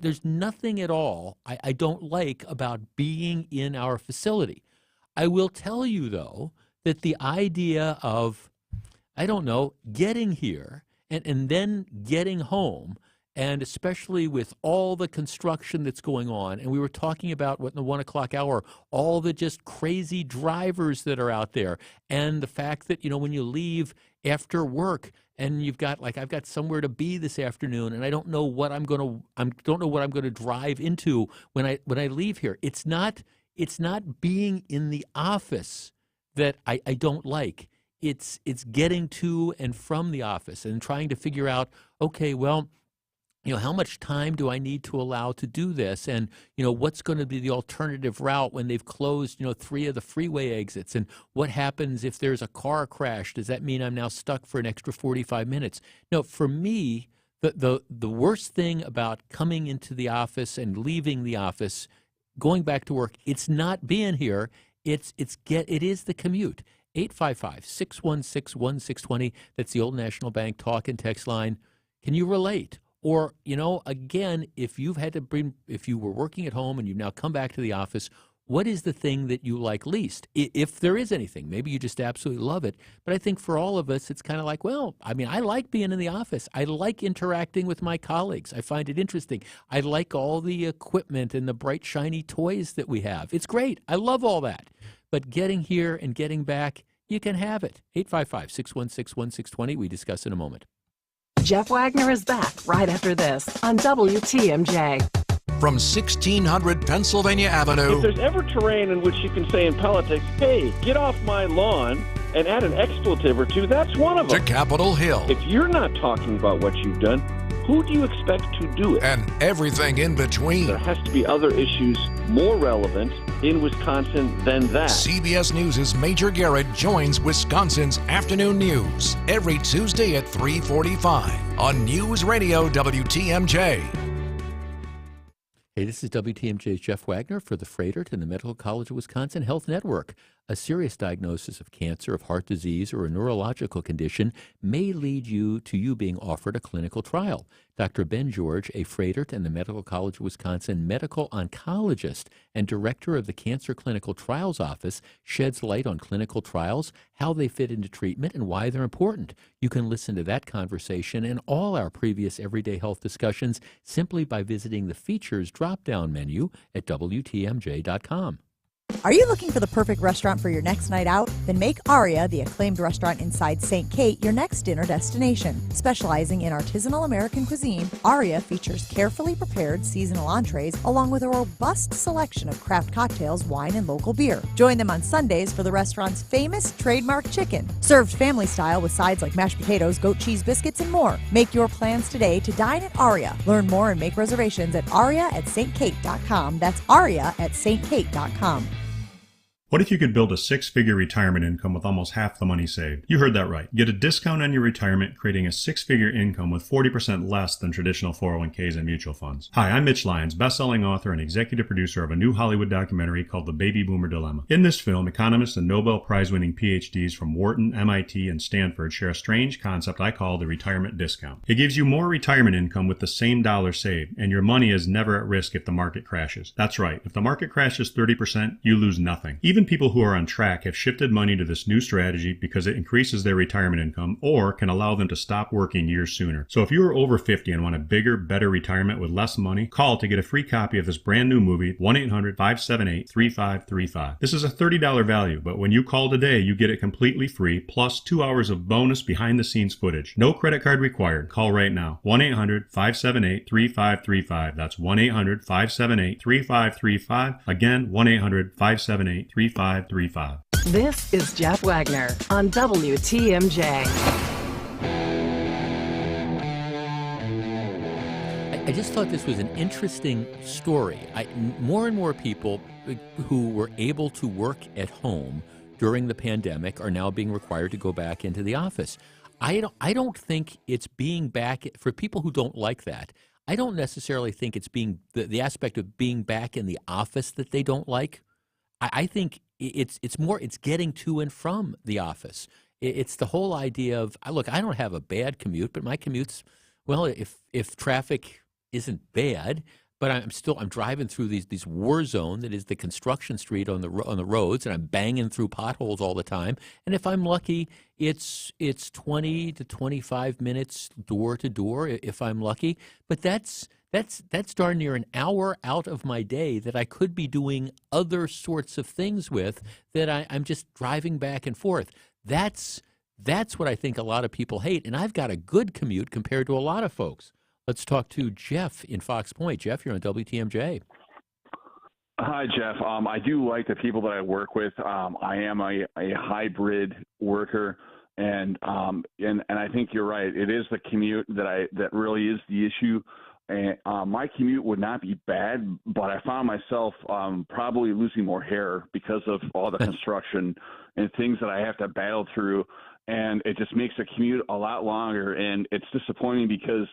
There's nothing at all I don't like about being in our facility. I will tell you, though, that the idea of, I don't know, getting here and then getting home, and especially with all the construction that's going on, and we were talking about in the 1 o'clock hour, all the just crazy drivers that are out there, and the fact that, when you leave after work and you've got, like, I've got somewhere to be this afternoon, and I don't know what I'm going to drive into when I leave here. It's not being in the office that I don't like. It's getting to and from the office and trying to figure out, okay, well, how much time do I need to allow to do this? And, what's going to be the alternative route when they've closed, 3 of the freeway exits? And what happens if there's a car crash? Does that mean I'm now stuck for an extra 45 minutes? No, for me, the worst thing about coming into the office and leaving the office, going back to work, it's not being here. It is the commute. 855-616-1620. That's the Old National Bank talk and text line. Can you relate? Or, again, if you were working at home and you've now come back to the office, what is the thing that you like least? If there is anything, maybe you just absolutely love it. But I think for all of us, it's kind of like, well, I like being in the office. I like interacting with my colleagues. I find it interesting. I like all the equipment and the bright, shiny toys that we have. It's great. I love all that. But getting here and getting back, you can have it. 855-616-1620. We discuss in a moment. Jeff Wagner is back right after this on WTMJ. From 1600 Pennsylvania Avenue. If there's ever terrain in which you can say in politics, hey, get off my lawn and add an expletive or two, that's one of them. To Capitol Hill. If you're not talking about what you've done, who do you expect to do it? And everything in between. There has to be other issues more relevant in Wisconsin than that. CBS News' Major Garrett joins Wisconsin's Afternoon News every Tuesday at 3:45 on News Radio WTMJ. Hey, this is WTMJ's Jeff Wagner for the Freighter and the Medical College of Wisconsin Health Network. A serious diagnosis of cancer, of heart disease, or a neurological condition may lead to you being offered a clinical trial. Dr. Ben George, a Freighter and the Medical College of Wisconsin medical oncologist and director of the Cancer Clinical Trials Office, sheds light on clinical trials, how they fit into treatment, and why they're important. You can listen to that conversation and all our previous everyday health discussions simply by visiting the features drop-down menu at WTMJ.com. Are you looking for the perfect restaurant for your next night out? Then make Aria, the acclaimed restaurant inside St. Kate, your next dinner destination. Specializing in artisanal American cuisine, Aria features carefully prepared seasonal entrees along with a robust selection of craft cocktails, wine, and local beer. Join them on Sundays for the restaurant's famous trademark chicken, served family style with sides like mashed potatoes, goat cheese biscuits, and more. Make your plans today to dine at Aria. Learn more and make reservations at aria@stkate.com. That's aria@stkate.com. What if you could build a 6-figure retirement income with almost half the money saved? You heard that right. Get a discount on your retirement, creating a 6-figure income with 40% less than traditional 401ks and mutual funds. Hi, I'm Mitch Lyons, best-selling author and executive producer of a new Hollywood documentary called The Baby Boomer Dilemma. In this film, economists and Nobel Prize-winning PhDs from Wharton, MIT, and Stanford share a strange concept I call the retirement discount. It gives you more retirement income with the same dollar saved, and your money is never at risk if the market crashes. That's right. If the market crashes 30%, you lose nothing. Even Even people who are on track have shifted money to this new strategy because it increases their retirement income or can allow them to stop working years sooner. So if you are over 50 and want a bigger, better retirement with less money, call to get a free copy of this brand new movie, 1-800-578-3535. This is a $30 value, but when you call today, you get it completely free, plus 2 hours of bonus behind-the-scenes footage. No credit card required. Call right now. 1-800-578-3535. That's 1-800-578-3535. Again, 1-800-578-3535. This is Jeff Wagner on WTMJ. I just thought this was an interesting story. More and more people who were able to work at home during the pandemic are now being required to go back into the office. I don't think it's being back for people who don't like that. I don't necessarily think it's being the aspect of being back in the office that they don't like. I think it's more it's getting to and from the office. It's the whole idea of look, I don't have a bad commute, but my commute's well, if traffic isn't bad, but I'm driving through this war zone that is the construction street on the roads, and I'm banging through potholes all the time. And if I'm lucky, it's 20 to 25 minutes door to door if I'm lucky. But that's darn near an hour out of my day that I could be doing other sorts of things with that I'm just driving back and forth. That's what I think a lot of people hate. And I've got a good commute compared to a lot of folks. Let's talk to Jeff in Fox Point. Jeff, you're on WTMJ. Hi, Jeff. I do like the people that I work with. I am a hybrid worker, and I think you're right. It is the commute that really is the issue. And my commute would not be bad, but I found myself probably losing more hair because of all the construction and things that I have to battle through. And it just makes the commute a lot longer, and it's disappointing because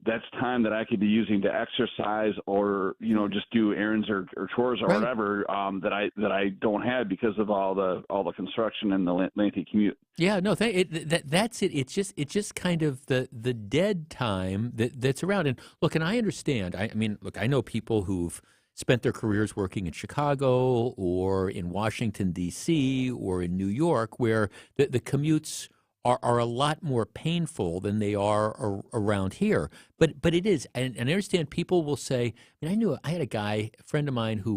that's time that I could be using to exercise or, just do errands or chores or whatever that I don't have because of all the construction and the lengthy commute. Yeah, no, that's it. It's just kind of the dead time that's around. And look, and I understand. I mean, look, I know people who've spent their careers working in Chicago or in Washington, D.C. or in New York, where the commutes are a lot more painful than they are around here. But it is, and I understand people will say, I had a friend of mine who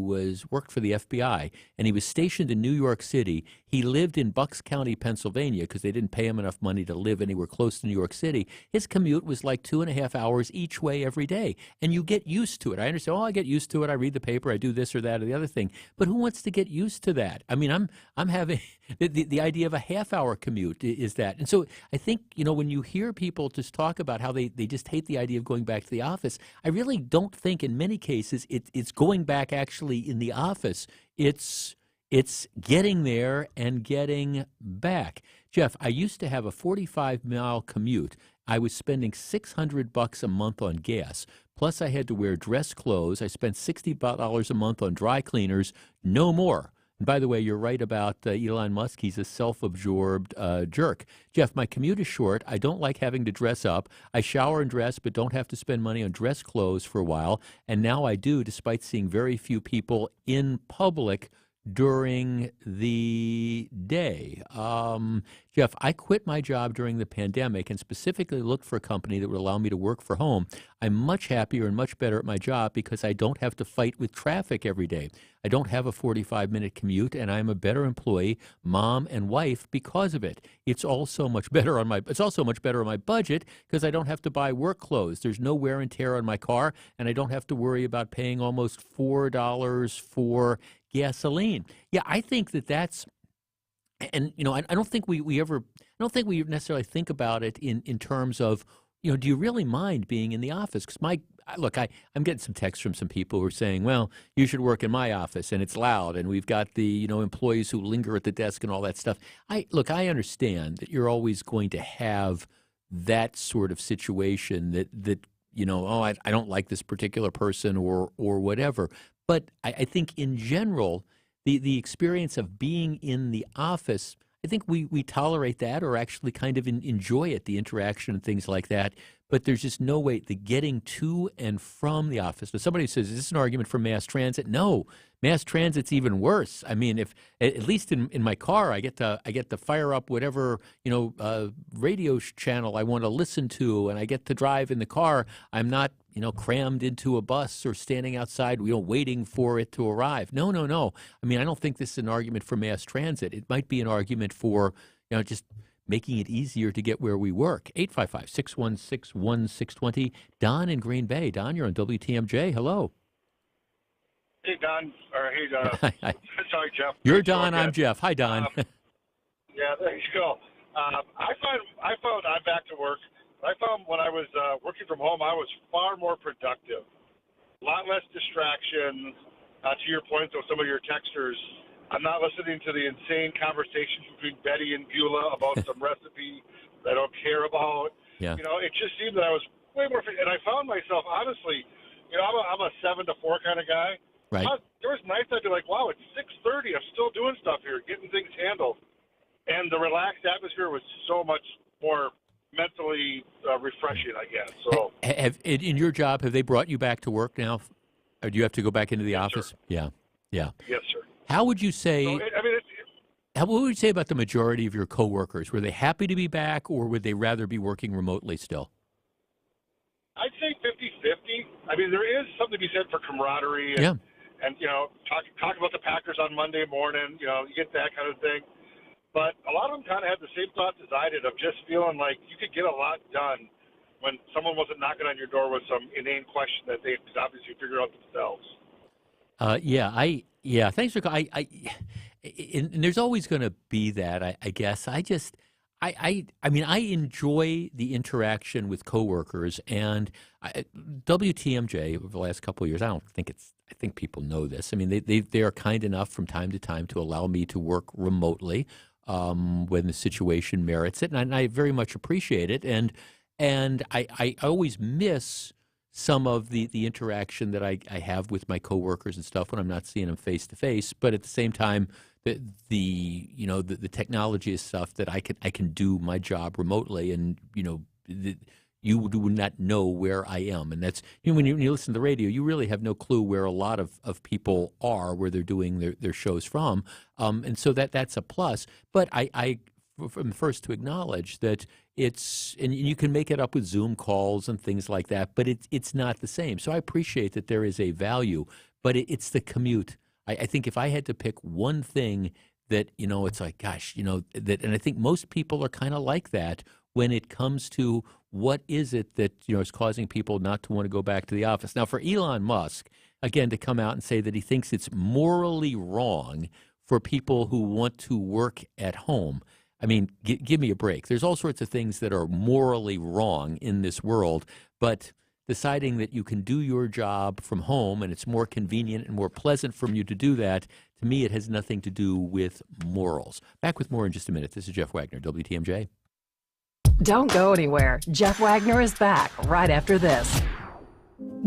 worked for the FBI, and he was stationed in New York City. He lived in Bucks County, Pennsylvania, because they didn't pay him enough money to live anywhere close to New York City. His commute was like 2.5 hours each way every day, and you get used to it. I understand, I get used to it. I read the paper, I do this or that or the other thing. But who wants to get used to that? I mean, I'm having the idea of a half-hour commute is that. And so I think, when you hear people just talk about how they just hate the idea of going back to the office, I really don't think in many cases it's going back actually in the office. It's getting there and getting back. Jeff, I used to have a 45-mile commute. I was spending $600 a month on gas. Plus I had to wear dress clothes. I spent $60 a month on dry cleaners, no more. And by the way, you're right about Elon Musk. He's a self-absorbed jerk. Jeff, my commute is short. I don't like having to dress up. I shower and dress, but don't have to spend money on dress clothes for a while. And now I do, despite seeing very few people in public during the day. Jeff, I quit my job during the pandemic and specifically looked for a company that would allow me to work from home. I'm much happier and much better at my job because I don't have to fight with traffic every day. I don't have a 45-minute commute, and I'm a better employee, mom and wife because of it. It's also much better on my budget because I don't have to buy work clothes. There's no wear and tear on my car, and I don't have to worry about paying almost $4 for gasoline. Yeah, I think that's, and I don't think we necessarily think about it in terms of, do you really mind being in the office? Because I'm getting some texts from some people who are saying, well, you should work in my office and it's loud and we've got the, employees who linger at the desk and all that stuff. I understand that you're always going to have that sort of situation that I don't like this particular person or whatever. But I think in general, the experience of being in the office, I think we tolerate that or actually kind of enjoy it, the interaction and things like that. But there's just no way, the getting to and from the office. Now, somebody says, is this an argument for mass transit? No, mass transit's even worse. I mean, if at least in my car, I get to fire up whatever radio channel I want to listen to, and I get to drive in the car. I'm not crammed into a bus or standing outside, waiting for it to arrive. No. I mean, I don't think this is an argument for mass transit. It might be an argument for just making it easier to get where we work. 855-616-1620. Don in Green Bay. Don, you're on WTMJ. Hello. Hey, Don. Sorry, Jeff. You're Don. I'm Jeff. Hi, Don. Yeah, there you go. I found I'm back to work. I found when I was working from home, I was far more productive. A lot less distraction. To your point, though, some of your texters, I'm not listening to the insane conversations between Betty and Beulah about some recipe that I don't care about. Yeah. It just seemed that I was way more. And I found myself, honestly, I'm a 7 to 4 kind of guy. Right. There was nights I'd be like, wow, it's 6:30. I'm still doing stuff here, getting things handled. And the relaxed atmosphere was so much more mentally refreshing, I guess. So, in your job, have they brought you back to work now, or do you have to go back into the office? Sir. Yeah. Yes, sir. How would you say? What would you say about the majority of your coworkers? Were they happy to be back, or would they rather be working remotely still? I'd say 50-50. I mean, there is something to be said for camaraderie. And talk about the Packers on Monday morning. You get that kind of thing. But a lot of them kind of had the same thoughts as I did of just feeling like you could get a lot done when someone wasn't knocking on your door with some inane question that they could obviously figure out themselves. Thanks for calling. And there's always going to be that. I guess I enjoy the interaction with coworkers, and WTMJ over the last couple of years. I think people know this. I mean, they are kind enough from time to time to allow me to work remotely when the situation merits it, and I very much appreciate it. And I always miss some of the interaction that I have with my coworkers and stuff when I'm not seeing them face to face. But at the same time, the technology is stuff that I can do my job remotely, and you would not know where I am. And that's when you listen to the radio, you really have no clue where a lot of people are, where they're doing their shows from. And so that's a plus. But I'm the first to acknowledge that and you can make it up with Zoom calls and things like that, but it's not the same. So I appreciate that there is a value, but it's the commute. I think if I had to pick one thing that, it's like, gosh, that, and I think most people are kind of like that when it comes to what is it that, is causing people not to want to go back to the office. Now, for Elon Musk, again, to come out and say that he thinks it's morally wrong for people who want to work at home. I mean, give me a break. There's all sorts of things that are morally wrong in this world, but deciding that you can do your job from home and it's more convenient and more pleasant for you to do that, to me, it has nothing to do with morals. Back with more in just a minute. This is Jeff Wagner, WTMJ. Don't go anywhere. Jeff Wagner is back right after this.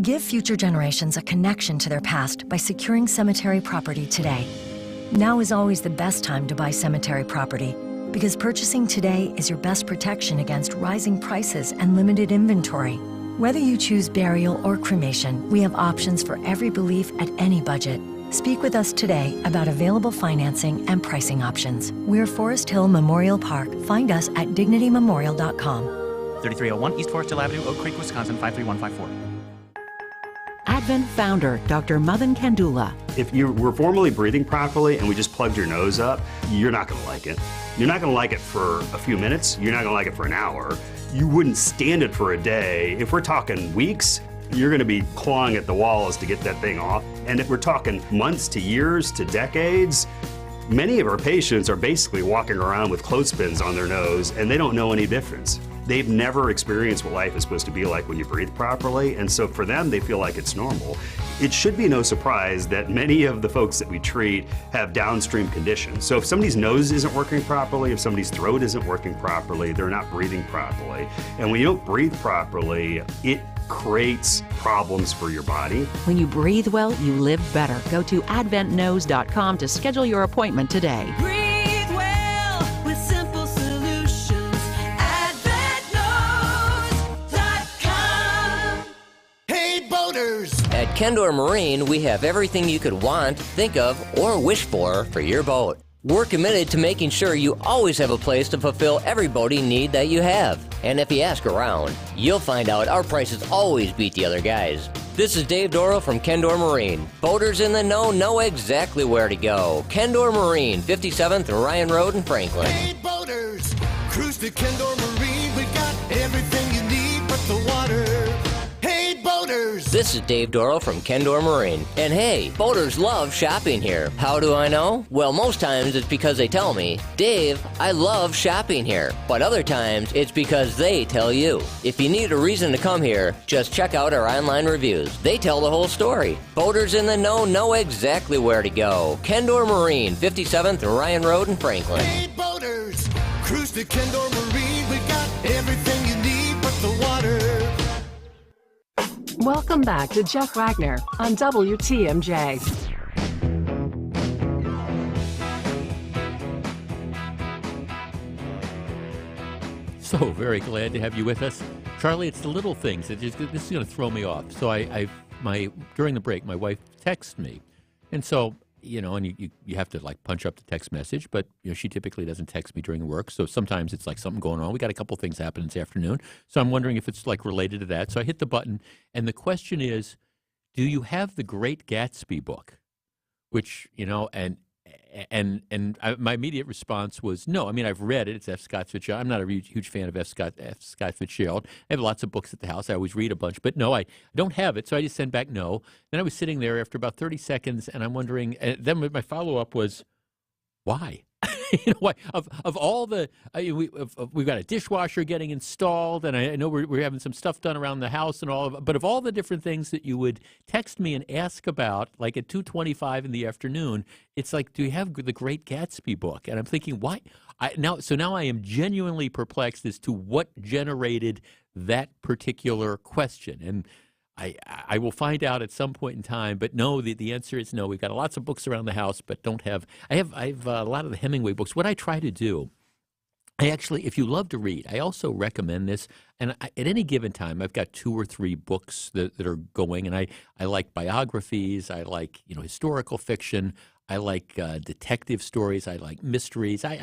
Give future generations a connection to their past by securing cemetery property today. Now is always the best time to buy cemetery property, because purchasing today is your best protection against rising prices and limited inventory. Whether you choose burial or cremation, we have options for every belief at any budget. Speak with us today about available financing and pricing options. We're Forest Hill Memorial Park. Find us at dignitymemorial.com. 3301 East Forest Hill Avenue, Oak Creek, Wisconsin, 53154. Advent founder, Dr. Madan Kandula. If you were formerly breathing properly and we just plugged your nose up, you're not going to like it. You're not going to like it for a few minutes. You're not going to like it for an hour. You wouldn't stand it for a day. If we're talking weeks, you're going to be clawing at the walls to get that thing off. And if we're talking months to years to decades, many of our patients are basically walking around with clothespins on their nose and they don't know any difference. They've never experienced what life is supposed to be like when you breathe properly, and so for them, they feel like it's normal. It should be no surprise that many of the folks that we treat have downstream conditions. So if somebody's nose isn't working properly, if somebody's throat isn't working properly, they're not breathing properly. And when you don't breathe properly, it creates problems for your body. When you breathe well, you live better. Go to adventknowes.com to schedule your appointment today. Breathe well with boaters! At Kendor Marine, we have everything you could want, think of, or wish for your boat. We're committed to making sure you always have a place to fulfill every boating need that you have. And if you ask around, you'll find out our prices always beat the other guys. This is Dave Dorrell from Kendor Marine. Boaters in the know exactly where to go. Kendor Marine, 57th Ryan Road in Franklin. Hey, boaters! Cruise to Kendor Marine. We got everything you need but the water. Hey, boaters! This is Dave Dorrell from Kendor Marine. And hey, boaters love shopping here. How do I know? Well, most times it's because they tell me, Dave, I love shopping here. But other times it's because they tell you. If you need a reason to come here, just check out our online reviews. They tell the whole story. Boaters in the know exactly where to go. Kendor Marine, 57th Ryan Road in Franklin. Hey, boaters! Cruise to Kendor Marine. We got everything you need but the water. Welcome back to Jeff Wagner on WTMJ. So very glad to have you with us. Charlie, it's the little things. This is going to throw me off. So during the break, my wife texted me. And so, and you have to like punch up the text message, but she typically doesn't text me during work. So sometimes it's like something going on. We got a couple things happening this afternoon. So I'm wondering if it's like related to that. So I hit the button and the question is, do you have the Great Gatsby book? Which, my immediate response was no. I mean, I've read it. It's F. Scott Fitzgerald. I'm not a huge fan of F. Scott Fitzgerald. I have lots of books at the house. I always read a bunch. But no, I don't have it. So I just sent back no. Then I was sitting there after about 30 seconds, and I'm wondering. And then my follow-up was, why? Why? Of all the we've got a dishwasher getting installed, and I know we're having some stuff done around the house and all of. But of all the different things that you would text me and ask about, like at 2:25 in the afternoon, it's like, do you have the Great Gatsby book? And I'm thinking, why? Now I am genuinely perplexed as to what generated that particular question, and I will find out at some point in time, but no, the answer is no. We've got lots of books around the house, but don't have. I have a lot of the Hemingway books. What I try to do, if you love to read, I also recommend this. And at any given time, I've got 2 or 3 books that are going, and I like biographies. I like historical fiction. I like detective stories. I like mysteries. I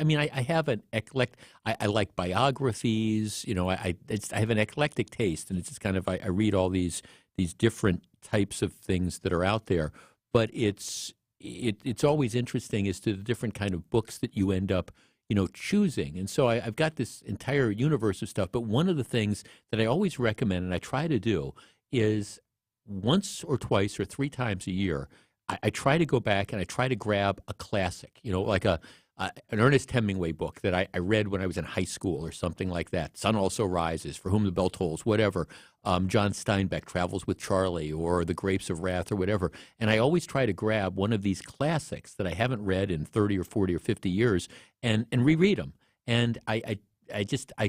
have an eclectic. I like biographies. I have an eclectic taste, and it's just kind of I read all these different types of things that are out there. But it's always interesting as to the different kind of books that you end up choosing. And so I've got this entire universe of stuff. But one of the things that I always recommend, and I try to do, is once or twice or 3 times a year, I try to go back and I try to grab a classic, like an Ernest Hemingway book that I read when I was in high school or something like that. Sun Also Rises, For Whom the Bell Tolls, whatever. John Steinbeck, Travels with Charlie, or The Grapes of Wrath, or whatever. And I always try to grab one of these classics that I haven't read in 30 or 40 or 50 years and reread them. And I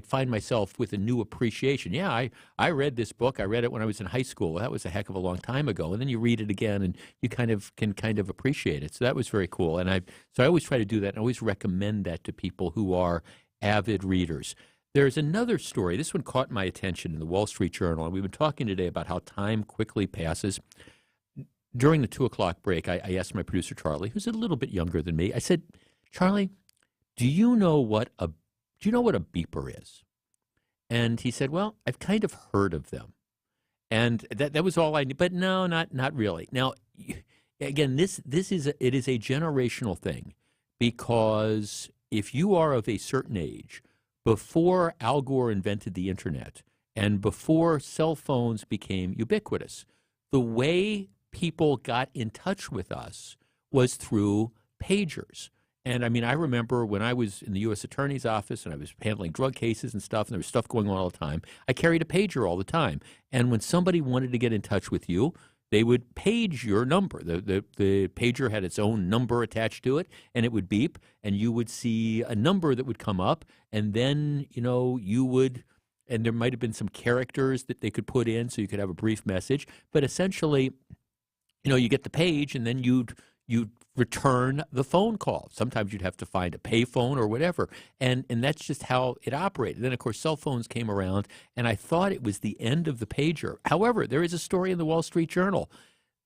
find myself with a new appreciation. Yeah, I read this book. I read it when I was in high school. Well, that was a heck of a long time ago. And then you read it again, and you can appreciate it. So that was very cool. And I always try to do that, and I always recommend that to people who are avid readers. There's another story. This one caught my attention in the Wall Street Journal, and we've been talking today about how time quickly passes. During the 2 o'clock break, I asked my producer, Charlie, who's a little bit younger than me, I said, Charlie, do you know what a beeper is? And he said, well, I've kind of heard of them. And that was all I knew. But no, not really. Now, again, it is a generational thing, because if you are of a certain age, before Al Gore invented the internet and before cell phones became ubiquitous, the way people got in touch with us was through pagers. And I remember when I was in the U.S. Attorney's Office and I was handling drug cases and stuff, and there was stuff going on all the time, I carried a pager all the time. And when somebody wanted to get in touch with you, they would page your number. The pager had its own number attached to it, and it would beep, and you would see a number that would come up, and then, you would, and there might have been some characters that they could put in so you could have a brief message. But essentially, you get the page, and then you'd return the phone call. Sometimes you'd have to find a payphone or whatever, and that's just how it operated. Then, of course, cell phones came around, and I thought it was the end of the pager. However, there is a story in the Wall Street Journal.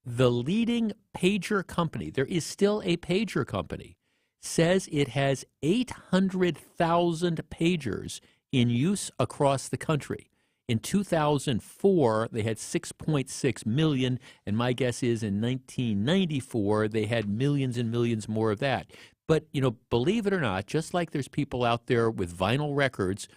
The leading pager company, there is still a pager company, says it has 800,000 pagers in use across the country. In 2004, they had 6.6 million, and my guess is in 1994, they had millions and millions more of that. But, believe it or not, just like there's people out there with vinyl records,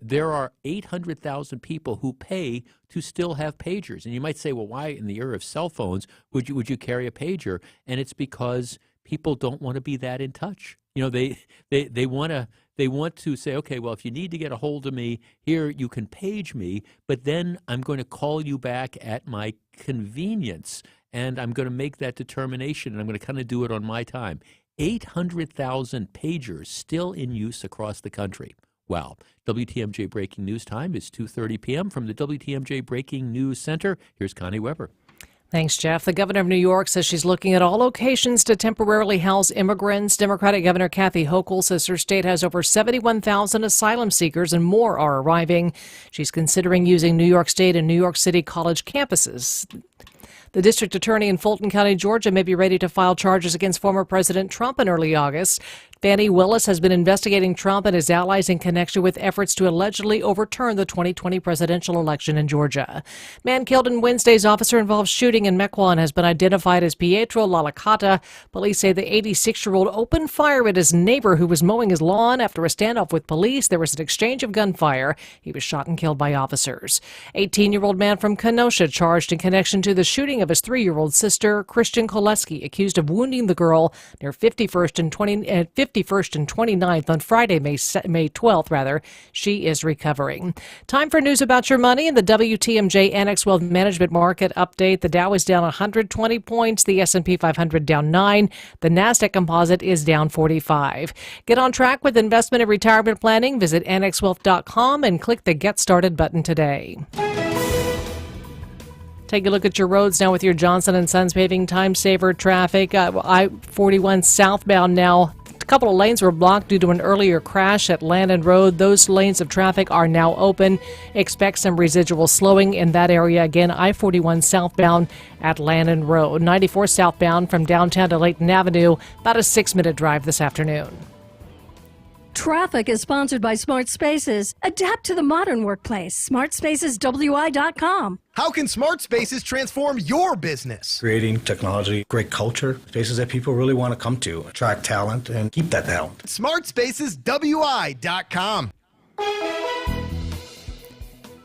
there are 800,000 people who pay to still have pagers. And you might say, well, why in the era of cell phones would you carry a pager? And it's because people don't want to be that in touch. They want to say, okay, well, if you need to get a hold of me, here you can page me, but then I'm going to call you back at my convenience, and I'm going to make that determination, and I'm going to kind of do it on my time. 800,000 pagers still in use across the country. Wow. WTMJ Breaking News time is 2:30 p.m. From the WTMJ Breaking News Center, here's Connie Weber. Thanks, Jeff. The governor of New York says she's looking at all locations to temporarily house immigrants. Democratic Governor Kathy Hochul says her state has over 71,000 asylum seekers and more are arriving. She's considering using New York State and New York City college campuses. The district attorney in Fulton County, Georgia, may be ready to file charges against former President Trump in early August. Fani Willis has been investigating Trump and his allies in connection with efforts to allegedly overturn the 2020 presidential election in Georgia. Man killed in Wednesday's officer-involved shooting in Mequon has been identified as Pietro Lalacata. Police say the 86-year-old opened fire at his neighbor who was mowing his lawn. After a standoff with police, there was an exchange of gunfire. He was shot and killed by officers. 18-year-old man from Kenosha charged in connection to the shooting of his 3-year-old sister, Christian Koleski, accused of wounding the girl near 51st and 29th on Friday, May 12th. She is recovering. Time for news about your money and the WTMJ Annex Wealth Management Market Update. The Dow is down 120 points. The S&P 500 down 9. The NASDAQ Composite is down 45. Get on track with investment and retirement planning. Visit annexwealth.com and click the Get Started button today. Take a look at your roads now with your Johnson & Sons Paving Time Saver traffic. I-41 southbound now. A couple of lanes were blocked due to an earlier crash at Landon Road. Those lanes of traffic are now open. Expect some residual slowing in that area. Again, I-41 southbound at Landon Road. 94 southbound from downtown to Layton Avenue. About a 6-minute drive this afternoon. Traffic is sponsored by Smart Spaces. Adapt to the modern workplace. SmartSpacesWI.com. How can Smart Spaces transform your business? Creating technology, great culture, spaces that people really want to come to, attract talent, and keep that talent. SmartSpacesWI.com.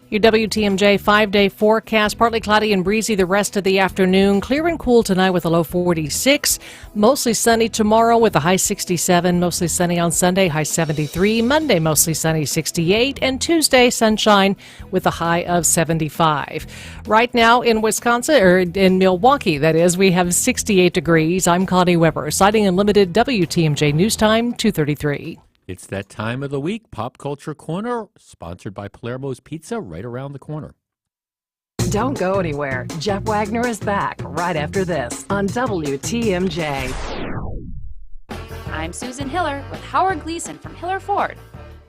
Your WTMJ 5-day forecast, partly cloudy and breezy the rest of the afternoon. Clear and cool tonight with a low 46. Mostly sunny tomorrow with a high 67. Mostly sunny on Sunday, high 73. Monday, mostly sunny, 68. And Tuesday, sunshine with a high of 75. Right now in Wisconsin, or in Milwaukee, that is, we have 68 degrees. I'm Connie Weber, Sighting Unlimited WTMJ News Time, 2:33. It's that time of the week, Pop Culture Corner, sponsored by Palermo's Pizza, right around the corner. Don't go anywhere. Jeff Wagner is back right after this on WTMJ. I'm Susan Hiller with Howard Gleason from Hiller Ford.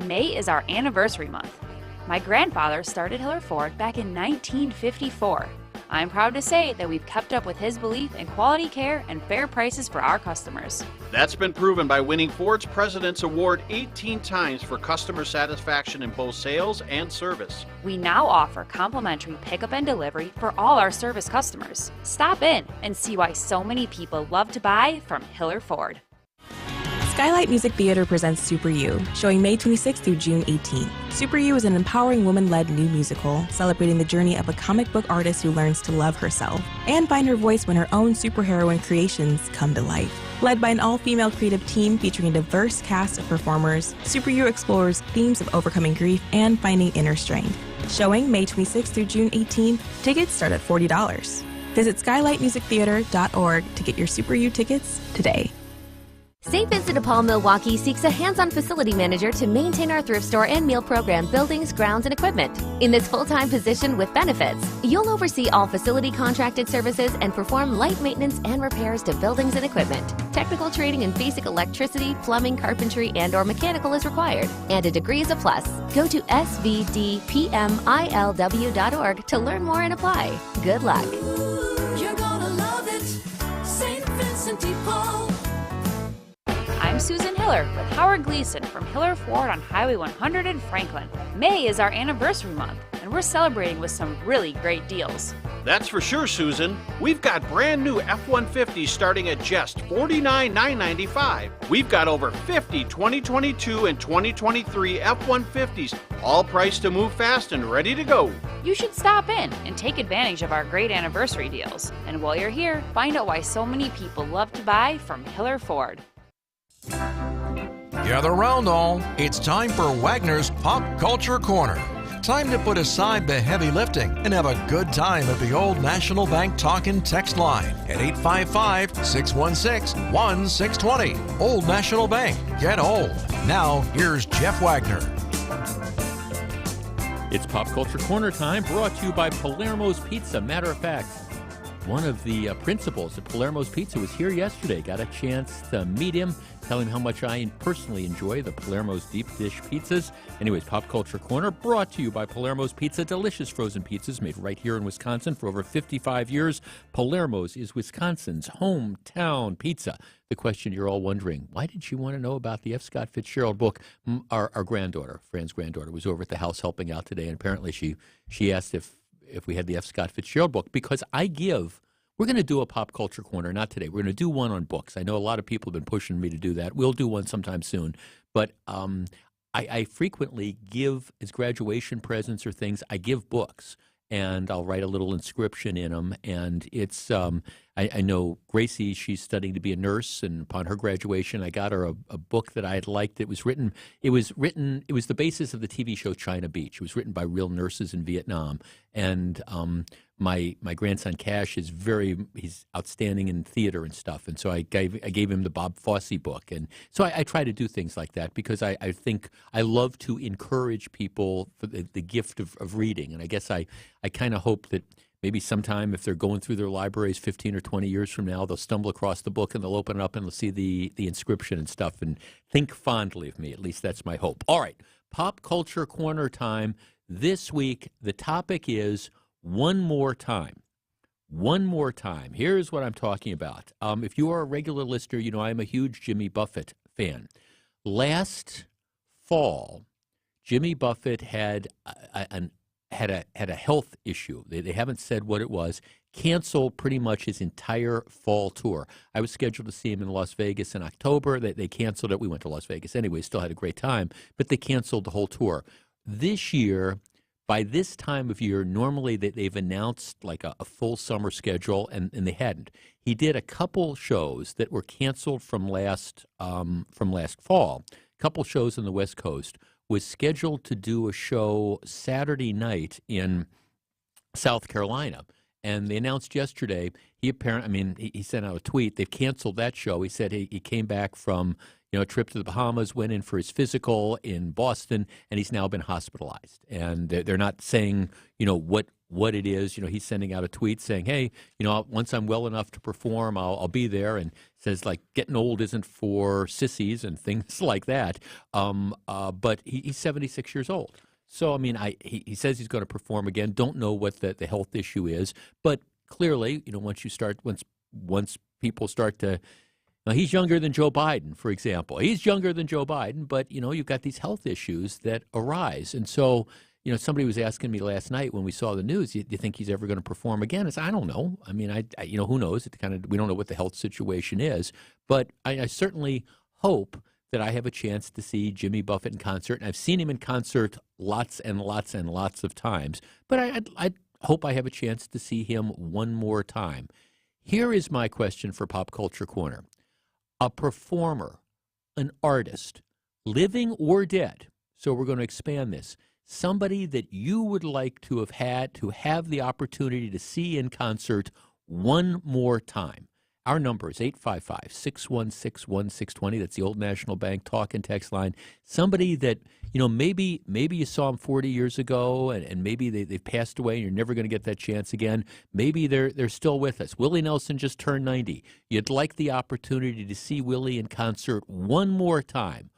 May is our anniversary month. My grandfather started Hiller Ford back in 1954. I'm proud to say that we've kept up with his belief in quality care and fair prices for our customers. That's been proven by winning Ford's President's Award 18 times for customer satisfaction in both sales and service. We now offer complimentary pickup and delivery for all our service customers. Stop in and see why so many people love to buy from Hiller Ford. Skylight Music Theater presents Super You, showing May 26th through June 18th. Super You is an empowering woman-led new musical celebrating the journey of a comic book artist who learns to love herself and find her voice when her own superheroine creations come to life. Led by an all-female creative team featuring a diverse cast of performers, Super You explores themes of overcoming grief and finding inner strength. Showing May 26th through June 18th, tickets start at $40. Visit skylightmusictheater.org to get your Super You tickets today. St. Vincent de Paul Milwaukee seeks a hands-on facility manager to maintain our thrift store and meal program buildings, grounds, and equipment. In this full-time position with benefits, you'll oversee all facility contracted services and perform light maintenance and repairs to buildings and equipment. Technical training in basic electricity, plumbing, carpentry, and/or mechanical is required, and a degree is a plus. Go to svdpmilw.org to learn more and apply. Good luck. You're gonna love it, St. Vincent de Paul. I'm Susan Hiller with Howard Gleason from Hiller Ford on Highway 100 in Franklin. May is our anniversary month, and we're celebrating with some really great deals. That's for sure, Susan. We've got brand new F-150s starting at just $49,995. We've got over 50 2022 and 2023 F-150s, all priced to move fast and ready to go. You should stop in and take advantage of our great anniversary deals. And while you're here, find out why so many people love to buy from Hiller Ford. Gather round all. It's time for Wagner's Pop Culture Corner. Time to put aside the heavy lifting and have a good time at the Old National Bank talk and text line at 855-616-1620. Old National Bank. Get old. Now, here's Jeff Wagner. It's Pop Culture Corner time, brought to you by Palermo's Pizza. Matter of fact, one of the principals at Palermo's Pizza was here yesterday. Got a chance to meet him, tell him how much I personally enjoy the Palermo's deep dish pizzas. Anyways, Pop Culture Corner brought to you by Palermo's Pizza. Delicious frozen pizzas made right here in Wisconsin for over 55 years. Palermo's is Wisconsin's hometown pizza. The question you're all wondering, why did she want to know about the F. Scott Fitzgerald book? Our granddaughter, Fran's granddaughter, was over at the house helping out today, and apparently she asked if we had the F. Scott Fitzgerald book, because we're going to do a Pop Culture Corner, not today. We're going to do one on books. I know a lot of people have been pushing me to do that. We'll do one sometime soon. But I frequently give, as graduation presents or things, I give books. And I'll write a little inscription in them. And it's, I know Gracie, she's studying to be a nurse. And upon her graduation, I got her a book that I had liked. It was the basis of the TV show China Beach. It was written by real nurses in Vietnam. And my grandson Cash he's outstanding in theater and stuff. And so I gave him the Bob Fosse book. And so I try to do things like that because I think I love to encourage people for the gift of reading. And I guess I kind of hope that maybe sometime if they're going through their libraries 15 or 20 years from now, they'll stumble across the book and they'll open it up and they'll see the inscription and stuff and think fondly of me. At least that's my hope. All right, Pop Culture Corner time. This week, the topic is one more time. One more time. Here's what I'm talking about. If you are a regular listener, you know I'm a huge Jimmy Buffett fan. Last fall, Jimmy Buffett had a health issue. They haven't said what it was. Canceled pretty much his entire fall tour. I was scheduled to see him in Las Vegas in October. They canceled it. We went to Las Vegas anyway. Still had a great time, but they canceled the whole tour. This year, by this time of year, normally they've announced like a full summer schedule, and they hadn't. He did a couple shows that were canceled from last fall. A couple shows on the West Coast. Was scheduled to do a show Saturday night in South Carolina. And they announced yesterday, he sent out a tweet, they've canceled that show. He said he came back from a trip to the Bahamas, went in for his physical in Boston, and he's now been hospitalized. And they're not saying, what it is. He's sending out a tweet saying, hey, once I'm well enough to perform, I'll be there. And says, like, getting old isn't for sissies and things like that. But he's 76 years old. So, he says he's going to perform again. Don't know what the health issue is. But clearly, once people start to, he's younger than Joe Biden, for example. He's younger than Joe Biden, but, you've got these health issues that arise. And so, somebody was asking me last night when we saw the news, do you think he's ever going to perform again? I said, I don't know. Who knows? We don't know what the health situation is. But I certainly hope that I have a chance to see Jimmy Buffett in concert. And I've seen him in concert lots and lots and lots of times. But I hope I have a chance to see him one more time. Here is my question for Pop Culture Corner. A performer, an artist, living or dead, so we're going to expand this, somebody that you would like to have the opportunity to see in concert one more time. Our number is 855-616-1620. That's the Old National Bank talk and text line. Somebody that, maybe you saw them 40 years ago and maybe they've passed away and you're never going to get that chance again. Maybe they're still with us. Willie Nelson just turned 90. You'd like the opportunity to see Willie in concert one more time.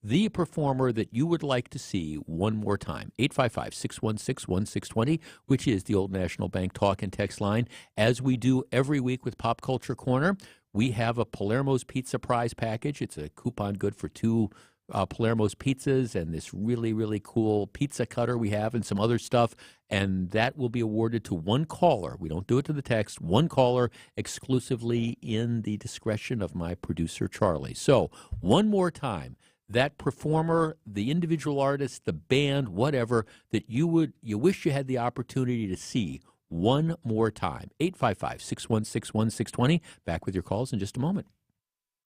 The performer that you would like to see one more time. 855-616-1620, which is the Old National Bank talk and text line. As we do every week with Pop Culture Corner, we have a Palermo's Pizza Prize package. It's a coupon good for 2 Palermo's pizzas and this really, really cool pizza cutter we have and some other stuff. And that will be awarded to one caller. We don't do it to the text. One caller exclusively in the discretion of my producer, Charlie. So one more time. That performer, the individual artist, the band, whatever, that you wish you had the opportunity to see one more time. 855-616-1620. Back with your calls in just a moment.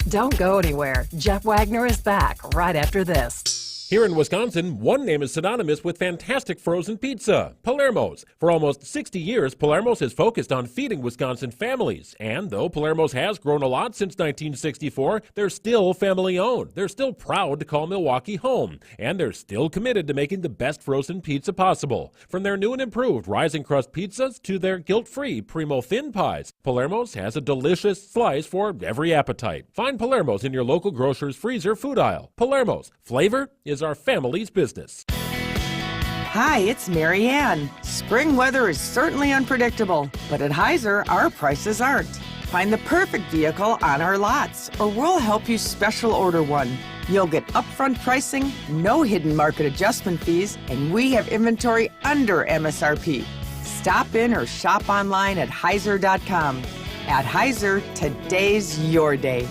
Don't go anywhere. Jeff Wagner is back right after this. Here in Wisconsin, one name is synonymous with fantastic frozen pizza, Palermo's. For almost 60 years, Palermo's has focused on feeding Wisconsin families. And though Palermo's has grown a lot since 1964, they're still family-owned. They're still proud to call Milwaukee home. And they're still committed to making the best frozen pizza possible. From their new and improved rising crust pizzas to their guilt-free Primo thin pies, Palermo's has a delicious slice for every appetite. Find Palermo's in your local grocer's freezer food aisle. Palermo's. Flavor is our family's business. Hi, it's Mary Ann. Spring weather is certainly unpredictable, but at Heiser, our prices aren't. Find the perfect vehicle on our lots, or we'll help you special order one. You'll get upfront pricing, no hidden market adjustment fees, and we have inventory under MSRP. Stop in or shop online at Heiser.com. At Heiser, today's your day.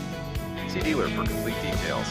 See dealer for complete details.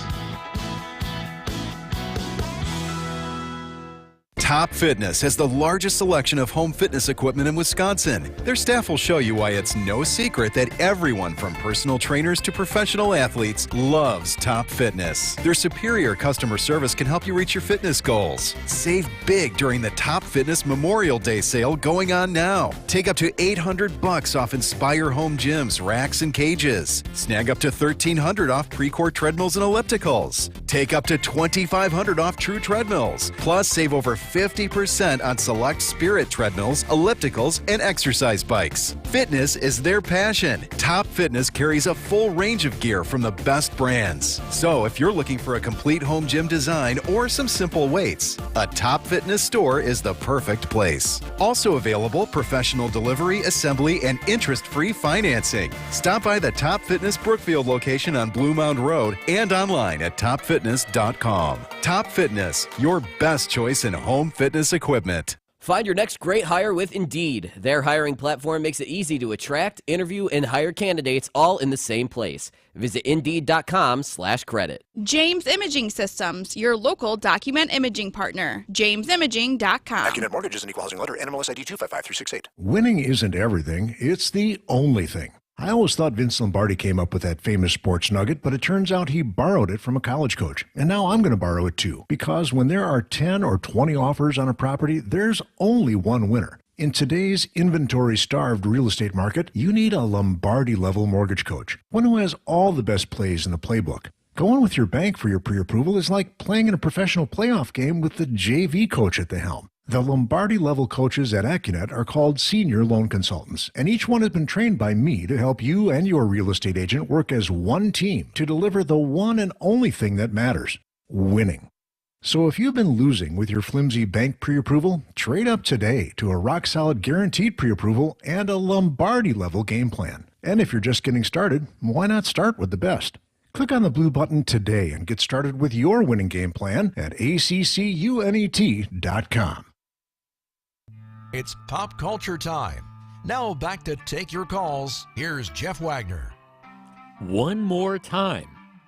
Top Fitness has the largest selection of home fitness equipment in Wisconsin. Their staff will show you why it's no secret that everyone from personal trainers to professional athletes loves Top Fitness. Their superior customer service can help you reach your fitness goals. Save big during the Top Fitness Memorial Day sale going on now. Take up to $800 off Inspire home gyms, racks, and cages. Snag up to $1,300 off Precourt treadmills and ellipticals. Take up to $2,500 off True treadmills. Plus, save over 50% on select Spirit treadmills, ellipticals, and exercise bikes. Fitness is their passion. Top Fitness carries a full range of gear from the best brands. So if you're looking for a complete home gym design or some simple weights, a Top Fitness store is the perfect place. Also available, professional delivery, assembly, and interest-free financing. Stop by the Top Fitness Brookfield location on Blue Mound Road and online at topfitness.com. Top Fitness, your best choice in home fitness equipment. Find your next great hire with Indeed. Their hiring platform makes it easy to attract, interview, and hire candidates all in the same place. Visit Indeed.com/credit. James Imaging Systems, your local document imaging partner. JamesImaging.com. AccuNet Mortgage is an equal housing lender. NMLS ID 255368. Winning isn't everything. It's the only thing. I always thought Vince Lombardi came up with that famous sports nugget, but it turns out he borrowed it from a college coach. And now I'm going to borrow it too, because when there are 10 or 20 offers on a property, there's only one winner. In today's inventory-starved real estate market, you need a Lombardi-level mortgage coach, one who has all the best plays in the playbook. Going with your bank for your pre-approval is like playing in a professional playoff game with the JV coach at the helm. The Lombardi-level coaches at AccuNet are called senior loan consultants, and each one has been trained by me to help you and your real estate agent work as one team to deliver the one and only thing that matters, winning. So if you've been losing with your flimsy bank pre-approval, trade up today to a rock-solid guaranteed pre-approval and a Lombardi-level game plan. And if you're just getting started, why not start with the best? Click on the blue button today and get started with your winning game plan at accunet.com. It's pop culture time. Now back to take your calls. Here's Jeff Wagner. One more time.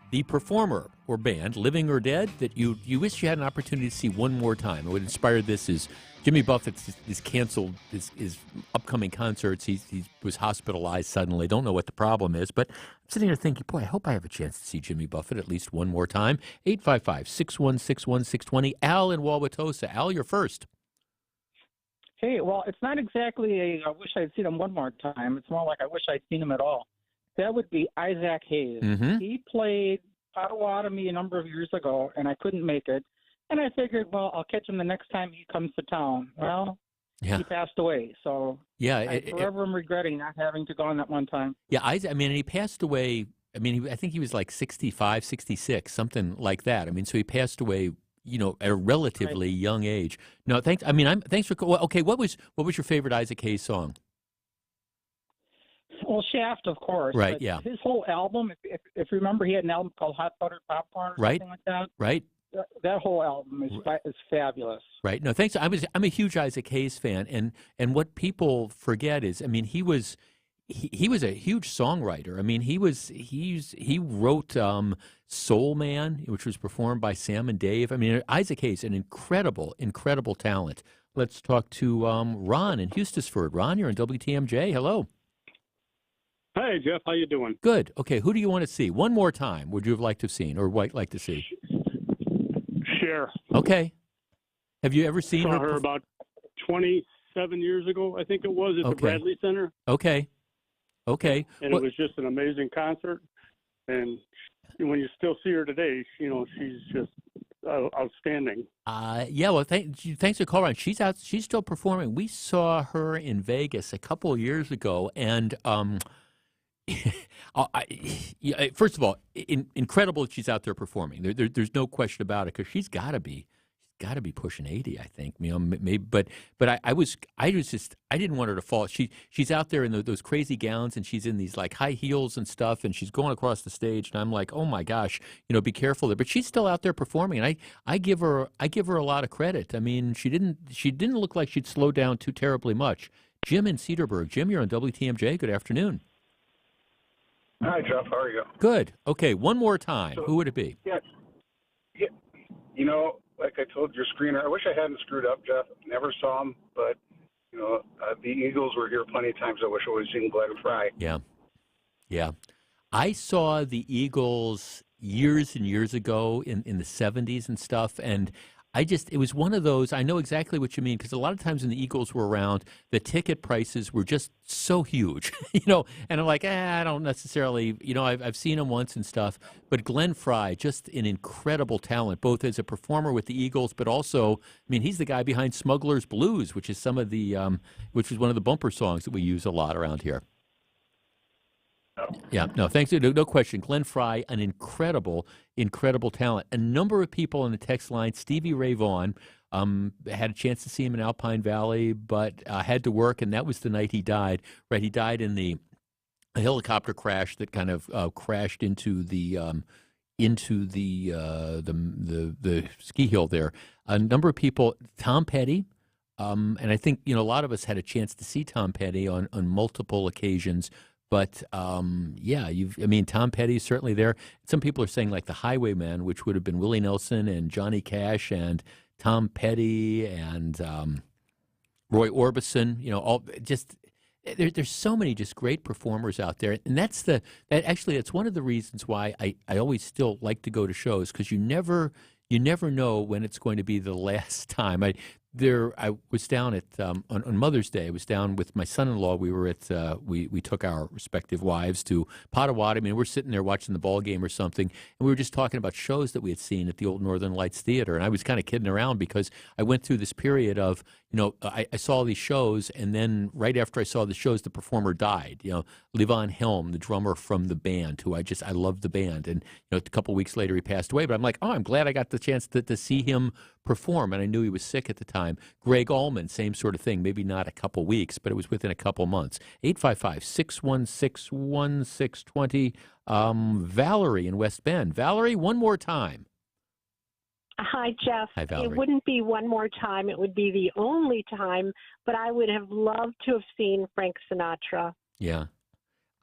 The performer or band, living or dead, that you wish you had an opportunity to see one more time. What inspired this is Jimmy Buffett is canceled his upcoming concerts. He was hospitalized suddenly. Don't know what the problem is, but I'm sitting there thinking, boy, I hope I have a chance to see Jimmy Buffett at least one more time. 855-616-1620. Al in Wauwatosa. Al, you're first. Hey, well, it's not exactly I wish I'd seen him one more time. It's more like I wish I'd seen him at all. That would be Isaac Hayes. Mhm. He played Potawatomi a number of years ago, and I couldn't make it. And I figured, well, I'll catch him the next time he comes to town. Well, Yeah. he passed away, so Yeah, I forever am regretting not having to go on that one time. Yeah, I mean, and he passed away. I mean, I think he was like 65, 66, something like that. I mean, so he passed away, at a relatively young age. No, thanks. I mean, thanks for. Well, okay, what was your favorite Isaac Hayes song? Well, Shaft, of course. Right, but yeah. His whole album, if you remember, he had an album called Hot Buttered Popcorn or Right, something like that. right. That whole album is fabulous. Right. No, thanks. I'm a huge Isaac Hayes fan, and what people forget is, I mean, he was a huge songwriter. I mean, he wrote Soul Man, which was performed by Sam and Dave. I mean, Isaac Hayes, an incredible talent. Let's talk to Ron in Hustisford. Ron, you're on WTMJ. Hello. Hey, Jeff. How you doing? Good. Okay. Who do you want to see? One more time. Would you have liked to have seen or like to see? Cher. Okay. Have you ever seen Saw her? her about 27 years ago, I think it was, at the Okay. Bradley Center. Okay. Okay. And it was just an amazing concert. And when you still see her today, she's just outstanding. Yeah. Well, thanks for calling. She's out. She's still performing. We saw her in Vegas a couple of years ago, and first of all, incredible that she's out there performing. There's no question about it because she's got to be pushing 80, I think. Maybe, but I didn't want her to fall. She's out there in those crazy gowns, and she's in these like high heels and stuff, and she's going across the stage, and I'm like, oh my gosh, be careful there. But she's still out there performing, and I give her a lot of credit. I mean, she didn't look like she'd slow down too terribly much. Jim in Cedarburg. Jim, you're on WTMJ. Good afternoon. Hi, Jeff. How are you? Good. Okay, one more time. Who would it be? Yeah. Like I told your screener, I wish I hadn't screwed up, Jeff. Never saw him, but, the Eagles were here plenty of times. I wish I would have seen Glenn Fry. Yeah. Yeah. I saw the Eagles years and years ago in the 70s and stuff, and it was one of those, I know exactly what you mean, because a lot of times when the Eagles were around, the ticket prices were just so huge, and I'm like, I don't necessarily, I've seen him once and stuff, but Glenn Fry, just an incredible talent, both as a performer with the Eagles, but also, I mean, he's the guy behind Smuggler's Blues, which is which is one of the bumper songs that we use a lot around here. Yeah, no, thanks. No question. Glenn Fry, an incredible talent. A number of people on the text line, Stevie Ray Vaughan, had a chance to see him in Alpine Valley, but had to work, and that was the night he died. Right, he died in a helicopter crash that kind of crashed into the ski hill there. A number of people, Tom Petty, and I think a lot of us had a chance to see Tom Petty on multiple occasions. But Tom Petty's certainly there. Some people are saying like the Highwaymen, which would have been Willie Nelson and Johnny Cash and Tom Petty and Roy Orbison. There's so many just great performers out there, and that's one of the reasons why I always still like to go to shows, because you never know when it's going to be the last time. I was down at on Mother's Day. I was down with my son-in-law. We were at we took our respective wives to Potawatomi, and we're sitting there watching the ball game or something, and we were just talking about shows that we had seen at the old Northern Lights Theater. And I was kind of kidding around because I went through this period of I saw these shows, and then right after I saw the shows, the performer died. Levon Helm, the drummer from the band, who I loved the band, and a couple weeks later he passed away. But I'm like, oh, I'm glad I got the chance to see him perform, and I knew he was sick at the time. Greg Allman, same sort of thing, maybe not a couple weeks, but it was within a couple months. 855-616-1620. Valerie in West Bend. Valerie, one more time. Hi, Jeff. Hi, Valerie. It wouldn't be one more time. It would be the only time, but I would have loved to have seen Frank Sinatra. Yeah.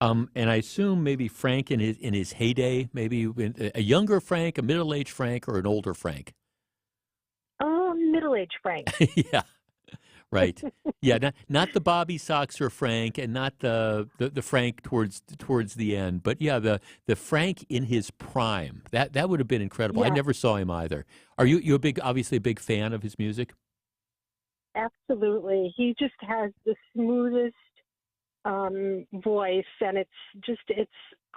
And I assume maybe Frank in his heyday, maybe a younger Frank, a middle-aged Frank, or an older Frank. Middle-aged Frank. Yeah, right. Yeah, not the Bobby Soxer Frank, and not the Frank towards the end, but yeah, the Frank in his prime. That would have been incredible. Yeah. I never saw him either. Are you obviously a big fan of his music? Absolutely. He just has the smoothest voice, and it's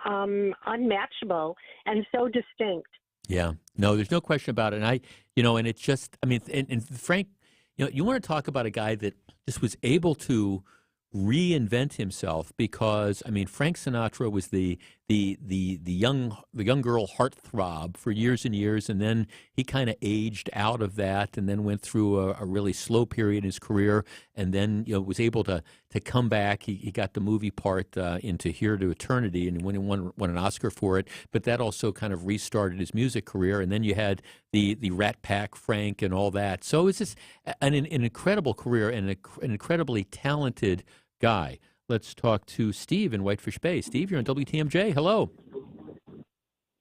unmatchable and so distinct. Yeah, no, there's no question about it. And and it's just, I mean, and Frank, you want to talk about a guy that just was able to reinvent himself, because I mean, Frank Sinatra was the young girl heartthrob for years and years, and then he kind of aged out of that, and then went through a really slow period in his career, and then was able to come back. He got the movie part into Here to Eternity, and won an Oscar for it. But that also kind of restarted his music career, and then you had the Rat Pack Frank and all that. So it's just an incredible career and an incredibly talented guy. Let's talk to Steve in Whitefish Bay. Steve, you're on WTMJ. Hello.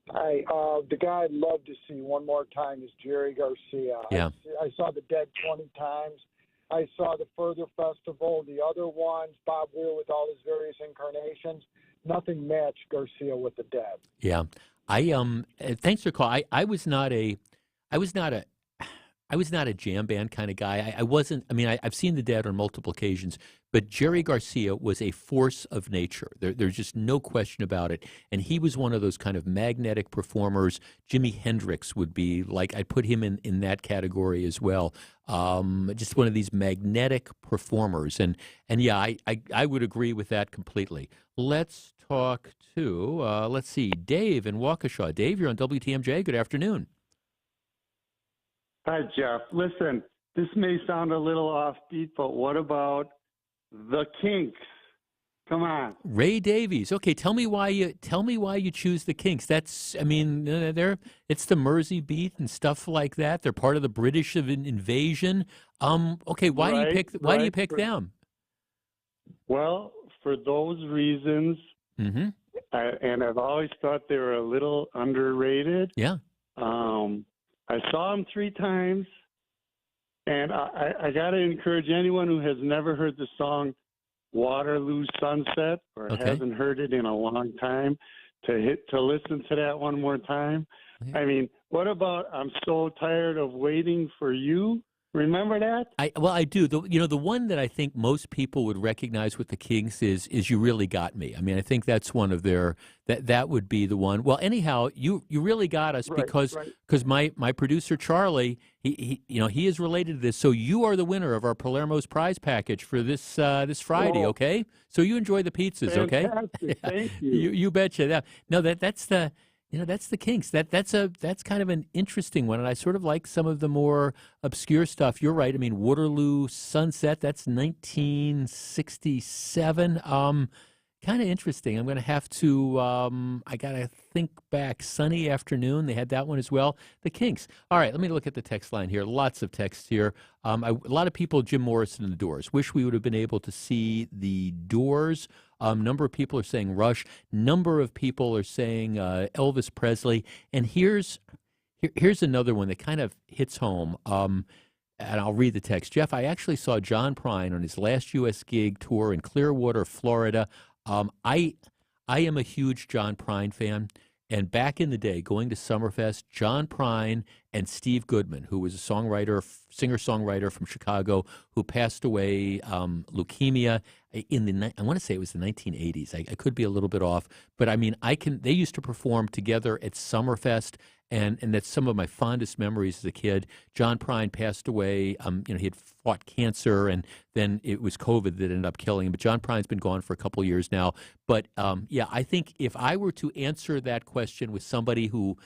Hi. The guy I'd love to see one more time is Jerry Garcia. Yeah. I saw The Dead 20 times. I saw the Further Festival, the other ones, Bob Weir with all his various incarnations. Nothing matched Garcia with The Dead. Yeah. Thanks for the call. I was not a jam band kind of guy. I wasn't. I mean, I've seen The Dead on multiple occasions, but Jerry Garcia was a force of nature. There's just no question about it. And he was one of those kind of magnetic performers. Jimi Hendrix would be like, I'd put him in that category as well. Just one of these magnetic performers. And yeah, I would agree with that completely. Let's talk to, let's see, Dave in Waukesha. Dave, you're on WTMJ. Good afternoon. Hi, Jeff. Listen, this may sound a little offbeat, but what about the Kinks? Come on, Ray Davies. Okay, tell me why you choose the Kinks. That's, I mean, it's the Mersey beat and stuff like that. They're part of the British invasion. Okay, why do you pick them? Well, for those reasons, and I've always thought they were a little underrated. Yeah. I saw them 3 times, and I got to encourage anyone who has never heard the song Waterloo Sunset or hasn't heard it in a long time to listen to that one more time. Yeah. I mean, what about I'm So Tired of Waiting for You? Remember that? I do. The one that I think most people would recognize with the Kinks is You Really Got Me. I mean, I think that's one of their that would be the one. Well, anyhow, you really got us because my producer Charlie, he is related to this. So you are the winner of our Palermo's prize package for this Friday. Okay, so you enjoy the pizzas. Fantastic. Okay, Thank you. You betcha. That's the. That's the Kinks. That's kind of an interesting one, and I sort of like some of the more obscure stuff. You're right. I mean, Waterloo Sunset. That's 1967. Kind of interesting. I'm going to have to. I got to think back. Sunny Afternoon. They had that one as well. The Kinks. All right. Let me look at the text line here. Lots of texts here. A lot of people. Jim Morrison and the Doors. Wish we would have been able to see the Doors. Number of people are saying Rush. Number of people are saying Elvis Presley. And here's another one that kind of hits home. And I'll read the text. Jeff, I actually saw John Prine on his last U.S. gig tour in Clearwater, Florida. I am a huge John Prine fan. And back in the day, going to Summerfest, John Prine and Steve Goodman, who was a singer-songwriter from Chicago, who passed away leukemia in I want to say it was the 1980s. I could be a little bit off, but I mean, they used to perform together at Summerfest, and that's some of my fondest memories as a kid. John Prine passed away. He had fought cancer, and then it was COVID that ended up killing him. But John Prine's been gone for a couple of years now. But I think if I were to answer that question with somebody who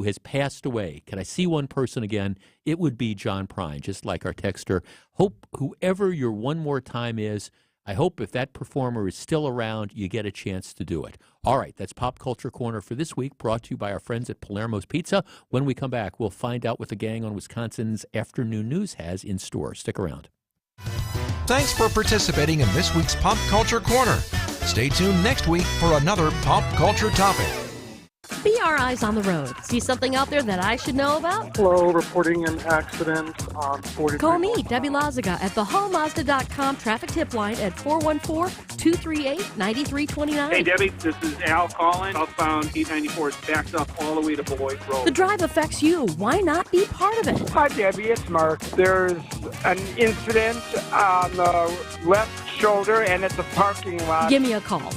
has passed away, can I see one person again? It would be John Prine, just like our texter. Hope whoever your one more time is, I hope if that performer is still around, you get a chance to do it. All right, that's Pop Culture Corner for this week, brought to you by our friends at Palermo's Pizza. When we come back, we'll find out what the gang on Wisconsin's Afternoon News has in store. Stick around. Thanks for participating in this week's Pop Culture Corner. Stay tuned next week for another pop culture topic. Be our eyes on the road. See something out there that I should know about? Hello, reporting an accident on 43. Call me, Debbie Lazaga, at thehallmazda.com traffic tip line at 414-238-9329. Hey, Debbie, this is Al calling. Southbound 894 is backed up all the way to Boyd Road. The drive affects you. Why not be part of it? Hi, Debbie. It's Mark. There's an incident on the left shoulder, and it's a parking lot. Give me a call.